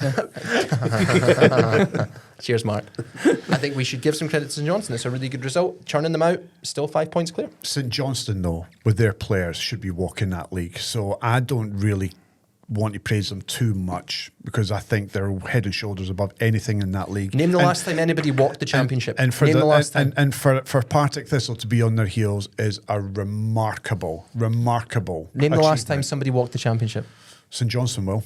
Speaker 4: Cheers, Mark. I think we should give some credit to St Johnstone. It's a really good result. Churning them out, still 5 points clear.
Speaker 3: St Johnstone, though, with their players, should be walking that league. So I don't really want to praise them too much because I think they're head and shoulders above anything in that league.
Speaker 4: Name the last time anybody walked the Championship.
Speaker 3: And for
Speaker 4: Name the last time.
Speaker 3: And for Partick Thistle to be on their heels is a remarkable
Speaker 4: Name the last time somebody walked the Championship.
Speaker 3: St Johnstone will.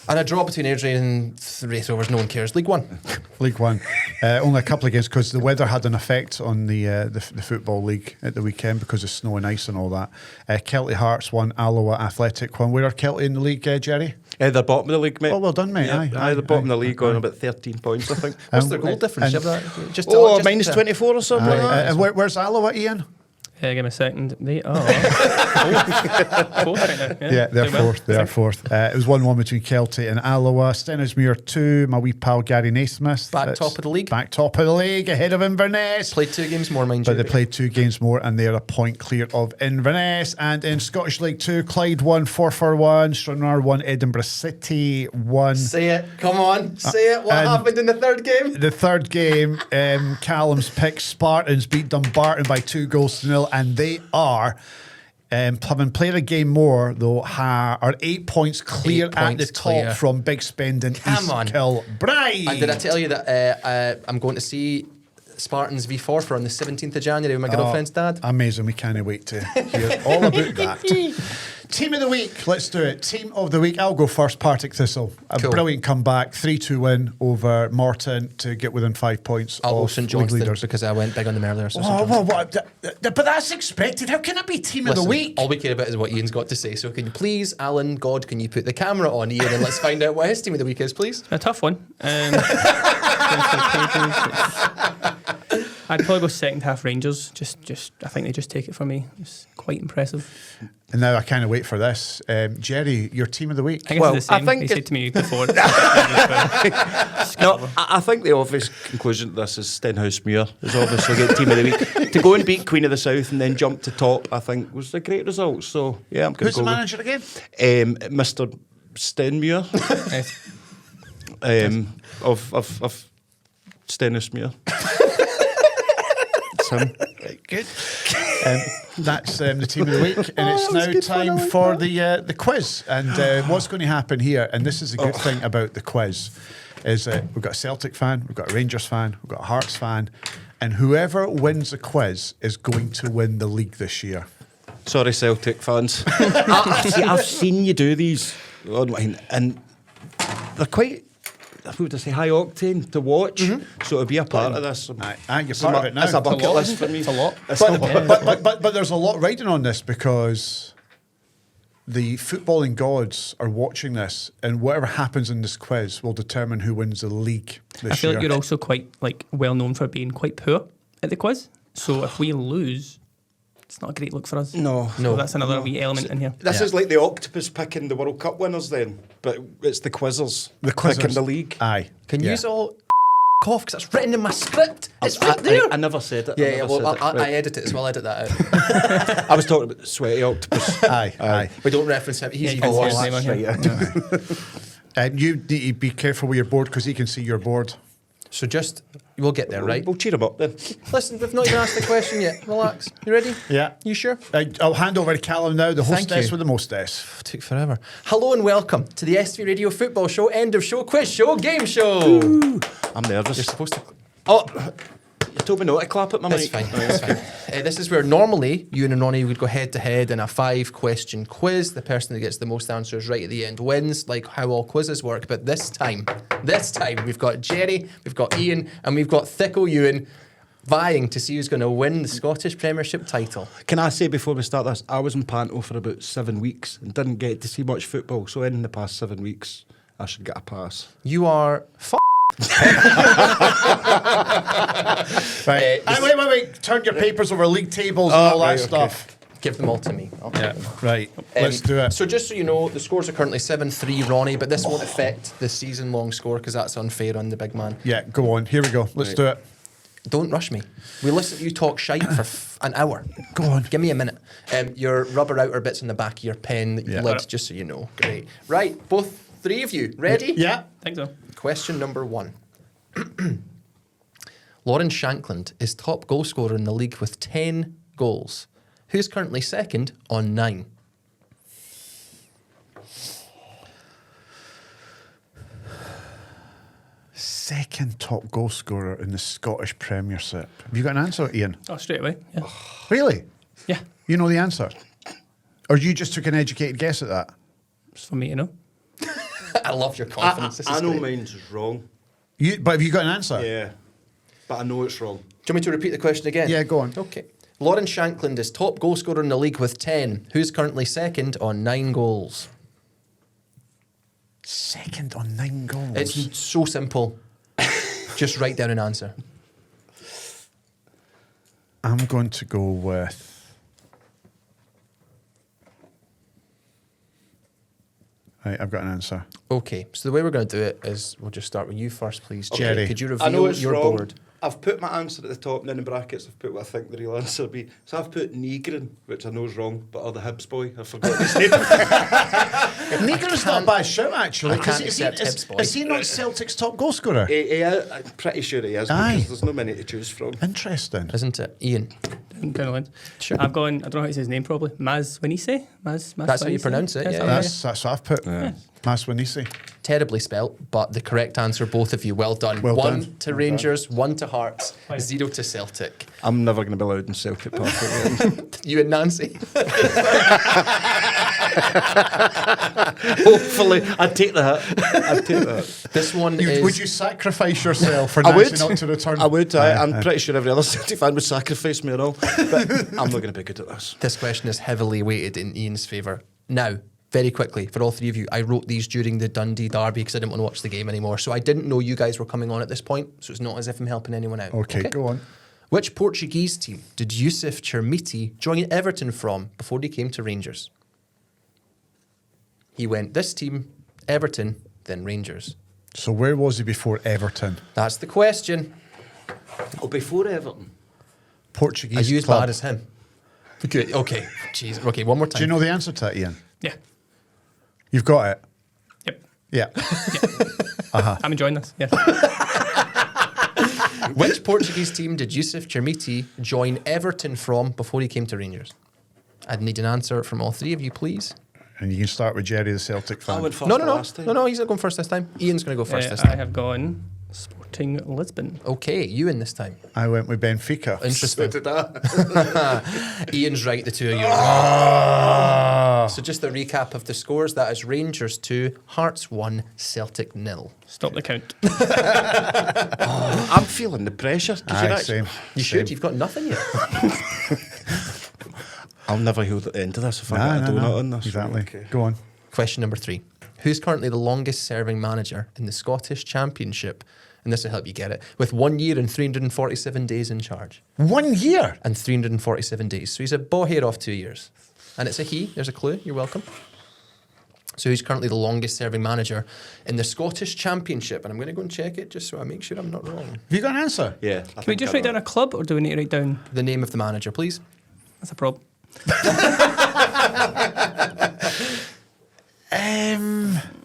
Speaker 4: And a draw between Airdrie and Race Rovers, no one cares. League One.
Speaker 3: League One. Only a couple of games because the weather had an effect on the Football League at the weekend because of snow and ice and all that. Kelty Hearts won, Alloa Athletic won. Where are Kelty in the league, Jerry?
Speaker 8: They're bottom of the league, mate.
Speaker 3: Oh, well done, mate.
Speaker 8: Aye, the bottom of the league on about 13 points, I think.
Speaker 4: What's their goal difference? Just
Speaker 8: minus 24 or something like that.
Speaker 3: Where's Alloa, Ian?
Speaker 7: Give me a second. Fourth right now.
Speaker 3: Yeah, they're fourth. They are fourth. It was 1-1 between Kelty and Alloa. Stenhousemuir 2. My wee pal Gary Naismith.
Speaker 4: Back top of the league.
Speaker 3: Back top of the league, ahead of Inverness.
Speaker 4: Played 2 games more, mind you.
Speaker 3: But they played 2 games more, and they're a point clear of Inverness. And in Scottish League 2, Clyde won 4-1. Stranraer won. Edinburgh City won.
Speaker 4: Say it. Come on. Say it. What happened in the third game?
Speaker 3: The third game, Callum's pick. Spartans beat Dumbarton by 2-0, and they are, having played a game more, though, are 8 points clear at the top from big spending East Kilbride.
Speaker 4: And did I tell you that I'm going to see Spartans v Forfar on the 17th of January with my girlfriend's dad?
Speaker 3: Amazing. We can't wait to hear all about that. Team of the week. Let's do it. Team of the week. I'll go first. Partick Thistle. A brilliant comeback. 3-2 win over Morton to get within 5 points.
Speaker 4: I'll go
Speaker 3: of
Speaker 4: St
Speaker 3: league
Speaker 4: Johnstone
Speaker 3: leaders.
Speaker 4: because I went big on them earlier. So
Speaker 3: but that's expected. How can it be team of the week?
Speaker 4: All we care about is what Ian's got to say. So can you please, Alan, God, can you put the camera on Ian and let's find out what his team of the week is, please?
Speaker 7: A tough one. I'd probably go second half Rangers. I think they just take it from me. It's quite impressive.
Speaker 3: And now I kind of wait for this. Jerry, your team of the week.
Speaker 7: I guess it's the same. He said to me before.
Speaker 8: I think the obvious conclusion to this is Stenhousemuir is obviously get team of the week. To go and beat Queen of the South and then jump to top, I think was a great result. So yeah, I'm going
Speaker 3: Who's
Speaker 8: to go
Speaker 3: the manager again?
Speaker 8: Mr. Stenmuir. Of Stenhousemuir.
Speaker 3: Right, good. That's the team of the week, and it's now time for the quiz. And what's going to happen here, and this is a good thing about the quiz, is we've got a Celtic fan, we've got a Rangers fan, we've got a Hearts fan, and whoever wins the quiz is going to win the league this year.
Speaker 8: Sorry, Celtic fans. I've seen you do these online, and they're quite, would I say, high octane to watch. So to be a part of this,
Speaker 3: You're part of it now.
Speaker 8: That's a bucket list for me.
Speaker 7: It's a lot.
Speaker 3: But there's a lot riding on this because the footballing gods are watching this, and whatever happens in this quiz will determine who wins the league this
Speaker 7: I feel
Speaker 3: year.
Speaker 7: like you're also quite well known for being quite poor at the quiz. So if we lose, it's not a great look for us.
Speaker 8: No.
Speaker 7: So that's another wee element in here.
Speaker 8: This is like the octopus picking the World Cup winners then, but it's the quizzers picking the league.
Speaker 3: Aye.
Speaker 4: Can you all off because it's written in my script. It's right there.
Speaker 8: I never said it.
Speaker 4: Yeah, I edit it as well. I edit that out.
Speaker 8: I was talking about the sweaty octopus.
Speaker 3: Aye.
Speaker 4: We don't reference him. He's
Speaker 7: Yeah,
Speaker 4: even
Speaker 7: you
Speaker 4: worse.
Speaker 7: can't say his name on here.
Speaker 3: And you need to be careful with your board because he can see your board.
Speaker 4: So we'll get there, right?
Speaker 8: We'll cheer him up then.
Speaker 4: Listen, we've not even asked the question yet. Relax. You ready?
Speaker 3: Yeah.
Speaker 4: You sure?
Speaker 3: I'll hand over to Callum now, the
Speaker 4: Thank
Speaker 3: hostess
Speaker 4: you.
Speaker 3: with the mostess.
Speaker 4: Took forever. Hello and welcome to the STV Radio Football Show, end of show, quiz show, game show.
Speaker 8: I'm nervous.
Speaker 4: You're supposed to.
Speaker 8: Oh, you told me not to clap at my
Speaker 4: That's
Speaker 8: mic.
Speaker 4: fine. That's fine. This is where normally Ewan and Ronnie would go head to head in a 5-question quiz. The person that gets the most answers right at the end wins, like how all quizzes work. But this time we've got Jerry, we've got Ian, and we've got Thicko Ewan vying to see who's going to win the Scottish Premiership title.
Speaker 8: Can I say before we start this, I was in Panto for about 7 weeks and didn't get to see much football. So in the past 7 weeks, I should get a pass.
Speaker 4: You are
Speaker 3: Right. Wait. Turn your papers over league tables and all that stuff.
Speaker 4: Give them all to me. I'll take them.
Speaker 3: Right. Let's do it.
Speaker 4: So just so you know, the scores are currently 7-3 Ronnie, but this won't affect the season-long score because that's unfair on the big man.
Speaker 3: Yeah, go on. Here we go. Let's do it.
Speaker 4: Don't rush me. We listen to you talk shite for an hour.
Speaker 3: Go on.
Speaker 4: Give me a minute. Your rubber outer bits in the back of your pen that you lid, just so you know. Great. Right, both three of you, ready?
Speaker 3: Yeah.
Speaker 7: I think so.
Speaker 4: Question number 1. Lauren Shankland is top goal scorer in the league with 10 goals. Who's currently second on 9?
Speaker 3: Second top goal scorer in the Scottish Premiership. Have you got an answer, Ian?
Speaker 7: Oh, straight away. Yeah.
Speaker 3: Really?
Speaker 7: Yeah.
Speaker 3: You know the answer? Or you just took an educated guess at that?
Speaker 7: It's for me to know.
Speaker 4: I love your confidence. This is
Speaker 8: I know
Speaker 4: great.
Speaker 8: mine's wrong.
Speaker 3: But have you got an answer?
Speaker 8: Yeah. But I know it's wrong.
Speaker 4: Do you want me to repeat the question again?
Speaker 3: Yeah, go on.
Speaker 4: Okay. Lauren Shankland is top goal scorer in the league with 10. Who's currently second on 9 goals?
Speaker 3: Second on 9 goals.
Speaker 4: It's so simple. Just write down an answer.
Speaker 3: I'm going to go with... Right, I've got an answer.
Speaker 4: Okay, so the way we're going to do it is we'll just start with you first, please.
Speaker 3: Jerry.
Speaker 4: Could you
Speaker 8: I know
Speaker 4: reveal
Speaker 8: it's
Speaker 4: your
Speaker 8: wrong.
Speaker 4: board?
Speaker 8: I've put my answer at the top, and then in brackets I've put what I think the real answer will be. So I've put Negrin, which I know is wrong, but the Hibs boy, I forgot his name.
Speaker 3: Negrin's not a bad shout, actually.
Speaker 4: I can't
Speaker 3: Is he-
Speaker 4: accept Hibs boy.
Speaker 3: Is he not Celtic's top goal scorer?
Speaker 8: I'm pretty sure he is,
Speaker 3: Aye.
Speaker 8: because there's no many to choose from.
Speaker 3: Interesting.
Speaker 4: Isn't it? Ian.
Speaker 7: Sure. I've gone, I don't know how to say his name probably. Maz Winise?
Speaker 4: That's how you pronounce it, yeah.
Speaker 3: That's what I've put. Maswanisi.
Speaker 4: Terribly spelt, but the correct answer, both of you. Well done.
Speaker 3: Well
Speaker 4: 1
Speaker 3: done.
Speaker 4: to Rangers, 1 to Hearts, 0 to Celtic.
Speaker 8: I'm never going to be allowed in Celtic Park again.
Speaker 4: You and Nancy.
Speaker 8: Hopefully, I'd take that.
Speaker 4: This one is...
Speaker 3: Would you sacrifice yourself for
Speaker 8: I would.
Speaker 3: Nancy not to return?
Speaker 8: I would. I'm pretty sure every other Celtic fan would sacrifice me and all. But I'm not going to be good at this.
Speaker 4: This question is heavily weighted in Ian's favour. Now, very quickly, for all three of you, I wrote these during the Dundee derby because I didn't want to watch the game anymore. So I didn't know you guys were coming on at this point. So it's not as if I'm helping anyone out.
Speaker 3: Okay, go on.
Speaker 4: Which Portuguese team did Youssef Chermiti join Everton from before he came to Rangers? He went this team, Everton, then Rangers.
Speaker 3: So where was he before Everton?
Speaker 4: That's the question.
Speaker 8: Oh, before Everton.
Speaker 3: Portuguese
Speaker 4: Are you as
Speaker 3: club.
Speaker 4: bad as him? Good. Okay. Jeez. Okay, one more time.
Speaker 3: Do you know the answer to that, Ian?
Speaker 7: Yeah.
Speaker 3: You've got it?
Speaker 7: Yep.
Speaker 3: Yeah.
Speaker 7: I'm enjoying this. Yeah.
Speaker 4: Which Portuguese team did Youssef Chermiti join Everton from before he came to Rangers? I'd need an answer from all three of you, please.
Speaker 3: And you can start with Jerry, the Celtic fan.
Speaker 8: I went first
Speaker 4: No,
Speaker 8: last time.
Speaker 4: he's not going first this time. Ian's going to go first this
Speaker 7: I
Speaker 4: time.
Speaker 7: have gone Sporting Lisbon.
Speaker 4: Okay, Ewan this time.
Speaker 3: I went with Benfica.
Speaker 4: Interesting.
Speaker 8: Did that?
Speaker 4: Ian's right, the two of you are wrong. So just a recap of the scores. That is Rangers 2, Hearts 1, Celtic 0.
Speaker 7: Stop the count.
Speaker 8: I'm feeling the pressure. 'cause you're
Speaker 3: Aye,
Speaker 8: actually-
Speaker 3: same.
Speaker 4: You should, you've got nothing yet.
Speaker 8: I'll never hear the end of this if I
Speaker 3: Nah,
Speaker 8: get a
Speaker 3: nah,
Speaker 8: donut
Speaker 3: nah.
Speaker 8: on this.
Speaker 3: Exactly.
Speaker 8: Okay.
Speaker 3: Go on.
Speaker 4: Question number 3. Who's currently the longest serving manager in the Scottish Championship? And this will help you get it. With 1 year and 347 days in charge.
Speaker 3: 1 year?
Speaker 4: And 347 days. So he's a ball hair off 2 years. And it's a he. There's a clue. You're welcome. So he's currently the longest serving manager in the Scottish Championship. And I'm going to go and check it just so I make sure I'm not wrong.
Speaker 3: Have you got an answer?
Speaker 8: Yeah.
Speaker 7: Can we just write down a club, or do we need to write down?
Speaker 4: The name of the manager, please.
Speaker 7: That's a problem.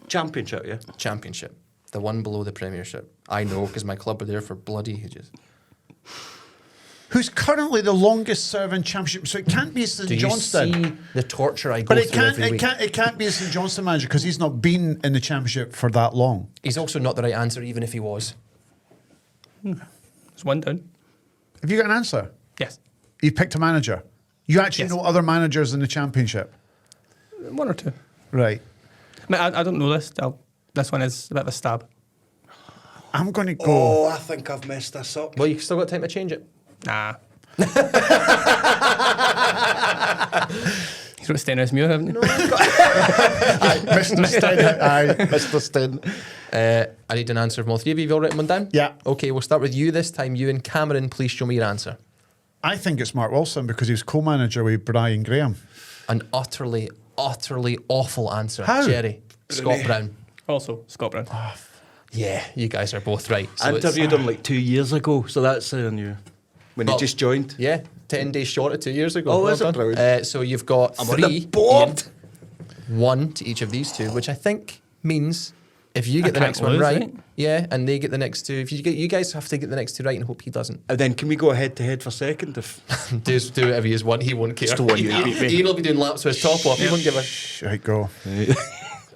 Speaker 8: Championship, yeah.
Speaker 4: Championship. The one below the Premiership. I know because my club were there for bloody ages.
Speaker 3: Who's currently the longest serving championship? So it can't be St
Speaker 4: Do you
Speaker 3: Johnstone.
Speaker 4: see the torture I go
Speaker 3: But it
Speaker 4: through
Speaker 3: can't.
Speaker 4: every week?
Speaker 3: It can't be a St Johnstone manager because he's not been in the championship for that long.
Speaker 4: He's also not the right answer, even if he was.
Speaker 7: There's one down.
Speaker 3: Have you got an answer?
Speaker 7: Yes.
Speaker 3: You picked a manager. You actually
Speaker 7: Yes.
Speaker 3: know other managers in the championship,
Speaker 7: One or two.
Speaker 3: right?
Speaker 7: I mean, I don't know this. This one is a bit of a stab.
Speaker 3: I'm going to go.
Speaker 8: Oh, I think I've messed this up.
Speaker 4: Well, you've still got time to change it.
Speaker 7: Nah. He's got to stay in his muir, haven't you?
Speaker 3: Mr. Stein. Aye.
Speaker 8: Mr. Stin.
Speaker 4: I need an answer from all three of you. Have you all written one down?
Speaker 3: Yeah.
Speaker 4: Okay, we'll start with you this time. Ewan Cameron, please show me your answer.
Speaker 3: I think it's Mark Wilson because he was co-manager with Brian Graham.
Speaker 4: An utterly, utterly awful answer.
Speaker 3: How?
Speaker 4: Jerry. Scott Brown.
Speaker 7: Also, Scott Brown.
Speaker 4: Yeah, you guys are both right.
Speaker 8: I interviewed him like 2 years ago, so that's new. When he
Speaker 4: Well,
Speaker 8: just joined.
Speaker 4: Yeah, 10 days short of 2 years ago.
Speaker 8: Oh,
Speaker 4: Well
Speaker 8: is it
Speaker 4: done.
Speaker 8: brilliant?
Speaker 4: So you've got
Speaker 8: I'm
Speaker 4: 3.
Speaker 8: on the board.
Speaker 4: Ian, 1 to each of these two, which I think means if you get the
Speaker 7: can't
Speaker 4: next one
Speaker 7: lose,
Speaker 4: right,
Speaker 7: right?
Speaker 4: yeah, and they get the next 2, if you guys have to get the next 2 right and hope he doesn't.
Speaker 8: And then can we go head to head for second? If
Speaker 4: Do whatever you want. He won't care.
Speaker 8: Still want you to beat me.
Speaker 4: Ian will be doing laps with his top off. He won't give a.
Speaker 3: Right, go.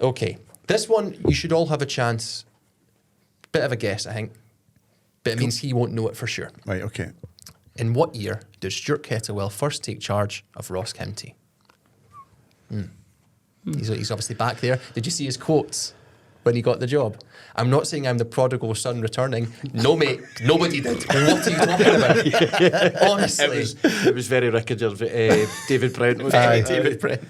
Speaker 4: Okay, this one you should all have a chance. Bit of a guess, I think, but it means he won't know it for sure.
Speaker 3: Right, okay.
Speaker 4: In what year did Stuart Kettlewell first take charge of Ross County? He's obviously back there. Did you see his quotes when he got the job? I'm not saying I'm the prodigal son returning. No, mate, nobody did. What are you talking about? Honestly.
Speaker 8: it was very Ricky Gervais, David Brown.
Speaker 4: David Brent.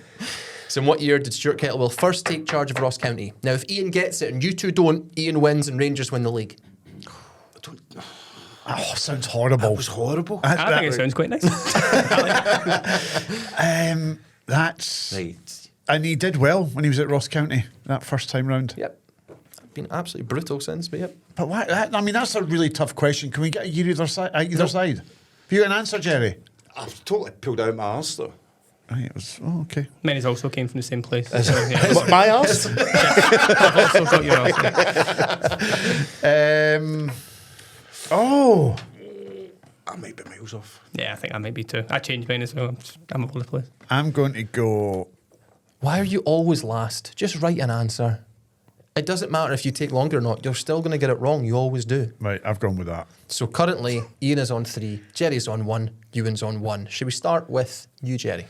Speaker 4: So in what year did Stuart Kettlewell first take charge of Ross County? Now, if Ian gets it and you two don't, Ian wins and Rangers win the league.
Speaker 3: Oh, sounds horrible.
Speaker 8: That was horrible.
Speaker 7: I think it sounds quite nice.
Speaker 3: That's
Speaker 8: Right.
Speaker 3: and he did well when he was at Ross County that first time round.
Speaker 4: Yep. Been absolutely brutal since, but yep.
Speaker 3: But why? I mean, that's a really tough question. Can we get either side? Side? Have you got an answer, Jerry?
Speaker 8: I've totally pulled out my arse though.
Speaker 3: Right, it was okay.
Speaker 7: Mine's also came from the same place. So, yeah.
Speaker 8: What, my arse?
Speaker 7: I've also got your answer.
Speaker 3: Oh,
Speaker 8: I might be miles off.
Speaker 7: Yeah, I think I might be too. I changed mine as well. I'm all over the place.
Speaker 3: I'm going to go.
Speaker 4: Why are you always last? Just write an answer. It doesn't matter if you take longer or not. You're still going to get it wrong. You always do.
Speaker 3: Right, I've gone with that.
Speaker 4: So currently, Ian is on 3, Jerry's on 1, Ewan's on 1. Should we start with you, Jerry?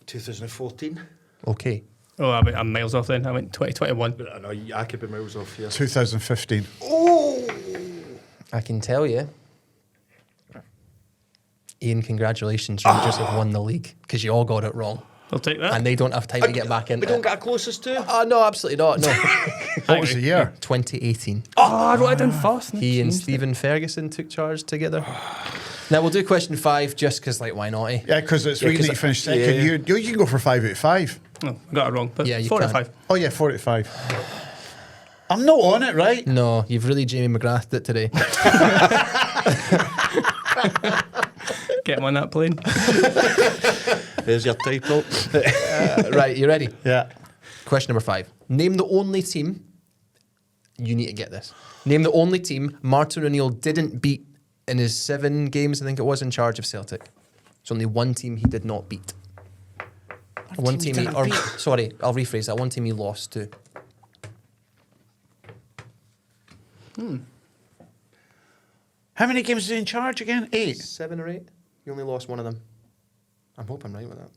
Speaker 8: 2014.
Speaker 4: Okay.
Speaker 7: Oh, I'm miles off then. I went 2021.
Speaker 8: But I know I could be miles off here.
Speaker 3: 2015.
Speaker 4: I can tell you. Ian, congratulations. Rangers have won the league because you all got it wrong.
Speaker 7: I'll take that.
Speaker 4: And they don't have time to get back into
Speaker 8: We don't
Speaker 4: it.
Speaker 8: get our closest to.
Speaker 4: Oh, no, absolutely not. No.
Speaker 3: What was the year?
Speaker 4: 2018.
Speaker 7: Oh, I wrote it down fast.
Speaker 4: He and Stephen Ferguson took charge together. Now we'll do question 5 just because, like, why not? Eh?
Speaker 3: Yeah, because it's we need to finish second.
Speaker 8: yeah.
Speaker 3: You can go for 5 out of 5.
Speaker 7: Oh, I got it wrong, but
Speaker 4: Yeah, you
Speaker 7: 4 out of
Speaker 4: can.
Speaker 7: 5.
Speaker 3: Oh yeah, 4 out of 5. I'm not on it, right?
Speaker 4: No, you've really Jamie McGrathed it today.
Speaker 7: Get him on that plane.
Speaker 8: There's your title.
Speaker 4: Right, you ready?
Speaker 3: Yeah.
Speaker 4: Question number 5. Name the only team. You need to get this. Name the only team Martin O'Neill didn't beat in his 7 games, I think it was, in charge of Celtic. There's only one team he did not beat. One team he, or sorry, I'll rephrase that. One team he lost to.
Speaker 3: How many games is he in charge again? 8.
Speaker 4: 7 or 8. You only lost one of them. I hope I'm right with that.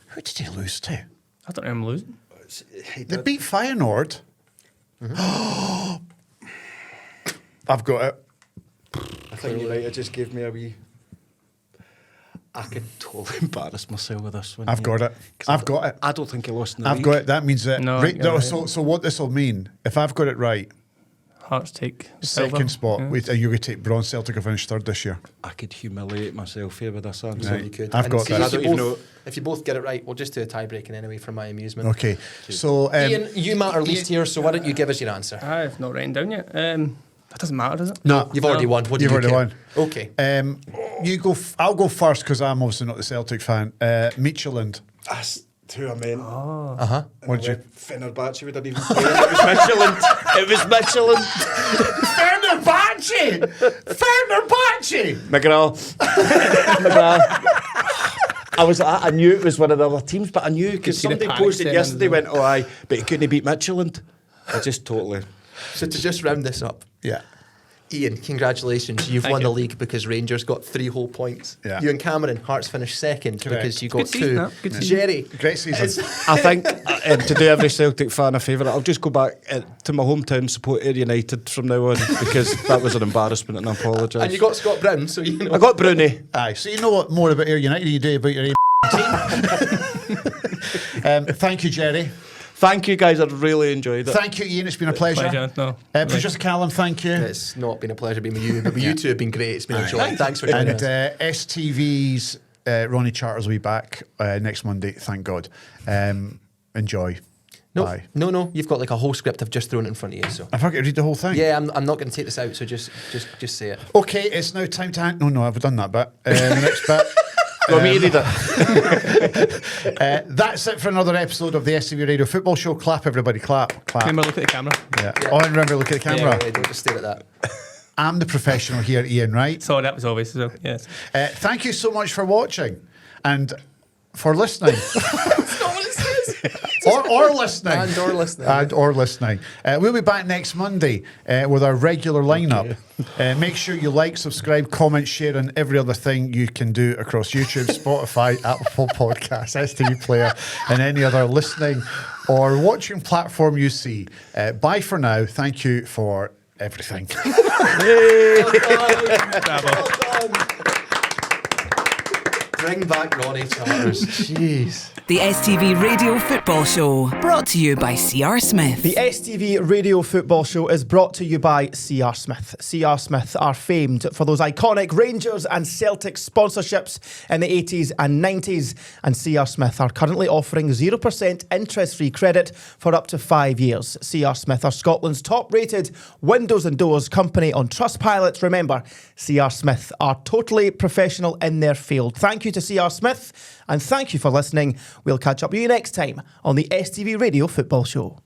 Speaker 3: Who did he lose to?
Speaker 7: I don't remember losing.
Speaker 3: They beat Feyenoord. I've got it.
Speaker 8: I think you're right. It just gave me a wee. I could totally embarrass myself with this one.
Speaker 3: I've got it. I've got it.
Speaker 8: I don't think he lost in the
Speaker 3: I've
Speaker 8: league.
Speaker 3: got it. That means that.
Speaker 7: No,
Speaker 3: right,
Speaker 7: you're right.
Speaker 3: So what this will mean, if I've got it right,
Speaker 7: Hearts take
Speaker 3: second
Speaker 7: silver.
Speaker 3: spot,
Speaker 7: Yeah.
Speaker 3: wait, are you going to take bronze? Celtic will finish 3rd this year.
Speaker 8: I could humiliate myself here with this answer.
Speaker 3: Right.
Speaker 4: You could.
Speaker 3: I've
Speaker 4: And
Speaker 3: got
Speaker 4: see,
Speaker 3: that.
Speaker 4: if
Speaker 8: I don't
Speaker 4: you
Speaker 8: even
Speaker 4: both-
Speaker 8: know-
Speaker 4: If you both get it right, we'll just do a tie-breaking anyway for my amusement.
Speaker 3: Okay. So
Speaker 4: Ian, you matter least here, so why don't you give us your answer?
Speaker 7: I've not written down yet. That doesn't matter, does it?
Speaker 3: no,
Speaker 4: You've already won. What do
Speaker 3: You've
Speaker 4: you
Speaker 3: already
Speaker 4: care?
Speaker 3: won.
Speaker 4: Okay.
Speaker 3: You go. I'll go first because I'm obviously not the Celtic fan. Michelin.
Speaker 8: That's who I meant.
Speaker 4: Uh-huh.
Speaker 3: What did you?
Speaker 8: Fenerbahce, we didn't even play. It was Michelin. It was Michelin.
Speaker 3: Fenerbahce. Fenerbahce.
Speaker 8: McGrath. McGrath. I knew it was one of the other teams, but I knew because
Speaker 7: see the
Speaker 8: somebody
Speaker 7: panic
Speaker 8: posted
Speaker 7: then
Speaker 8: yesterday,
Speaker 7: as well.
Speaker 8: went, "Oh, aye," but he couldn't beat Michelin. I just totally.
Speaker 4: So to just round this up,
Speaker 3: Yeah.
Speaker 4: Ian, congratulations. You've
Speaker 7: Thank
Speaker 4: won
Speaker 7: you.
Speaker 4: the league because Rangers got 3 whole points.
Speaker 3: Yeah.
Speaker 4: Ewen Cameron, Hearts finished second
Speaker 3: Correct.
Speaker 4: because you
Speaker 7: Good
Speaker 4: got
Speaker 7: season,
Speaker 4: 2.
Speaker 7: that. Good season.
Speaker 4: Jerry,
Speaker 3: Great season.
Speaker 8: I think to do every Celtic fan a favour, I'll just go back to my hometown, support Ayr United from now on because that was an embarrassment and I apologise.
Speaker 4: and you got Scott Brown, so you know.
Speaker 8: I got Bruni.
Speaker 3: Aye. So you know what more about Ayr United than you do about your team. Thank you, Jerry.
Speaker 8: Thank you guys, I really enjoyed it.
Speaker 3: Thank you, Ian. It's been a pleasure.
Speaker 7: Pleasure, no.
Speaker 3: Producer Callum, thank you.
Speaker 4: It's not been a pleasure being with you, but you two have been great. It's been a joy. Thanks for joining
Speaker 3: And
Speaker 4: us.
Speaker 3: STV's Ronnie Charters will be back next Monday, thank God. Enjoy. Bye.
Speaker 4: No. You've got like a whole script. I've just thrown it in front of you. So
Speaker 3: I've got to read the whole thing.
Speaker 4: yeah, I'm not going to take this out. So just say it.
Speaker 3: Okay, it's now time to... No, I've done that bit. The next bit...
Speaker 8: Want me to read it?
Speaker 3: That's it for another episode of the STV Radio Football Show. Clap, everybody, clap. Clap.
Speaker 7: Remember, look at the camera.
Speaker 3: Yeah. Oh, and remember, look at the camera.
Speaker 4: Yeah, don't just stare at that.
Speaker 3: I'm the professional here, Ian, right?
Speaker 7: Sorry, that was obvious. So, yes.
Speaker 3: Thank you so much for watching and for listening. or listening.
Speaker 4: And or listening.
Speaker 3: We'll be back next Monday with our regular lineup. Make sure you like, subscribe, comment, share, and every other thing you can do across YouTube, Spotify, Apple Podcasts, STV Player, and any other listening or watching platform you see. Bye for now. Thank you for everything.
Speaker 4: Bring back Ronnie Charters.
Speaker 3: Jeez.
Speaker 2: The STV Radio Football Show, brought to you by C.R. Smith.
Speaker 1: The STV Radio Football Show is brought to you by C.R. Smith. C.R. Smith are famed for those iconic Rangers and Celtic sponsorships in the 80s and 90s. And C.R. Smith are currently offering 0% interest-free credit for up to 5 years. C.R. Smith are Scotland's top-rated windows and doors company on Trustpilot. Remember, C.R. Smith are totally professional in their field. Thank you to C.R. Smith, and thank you for listening. We'll catch up with you next time on the STV Radio Football Show.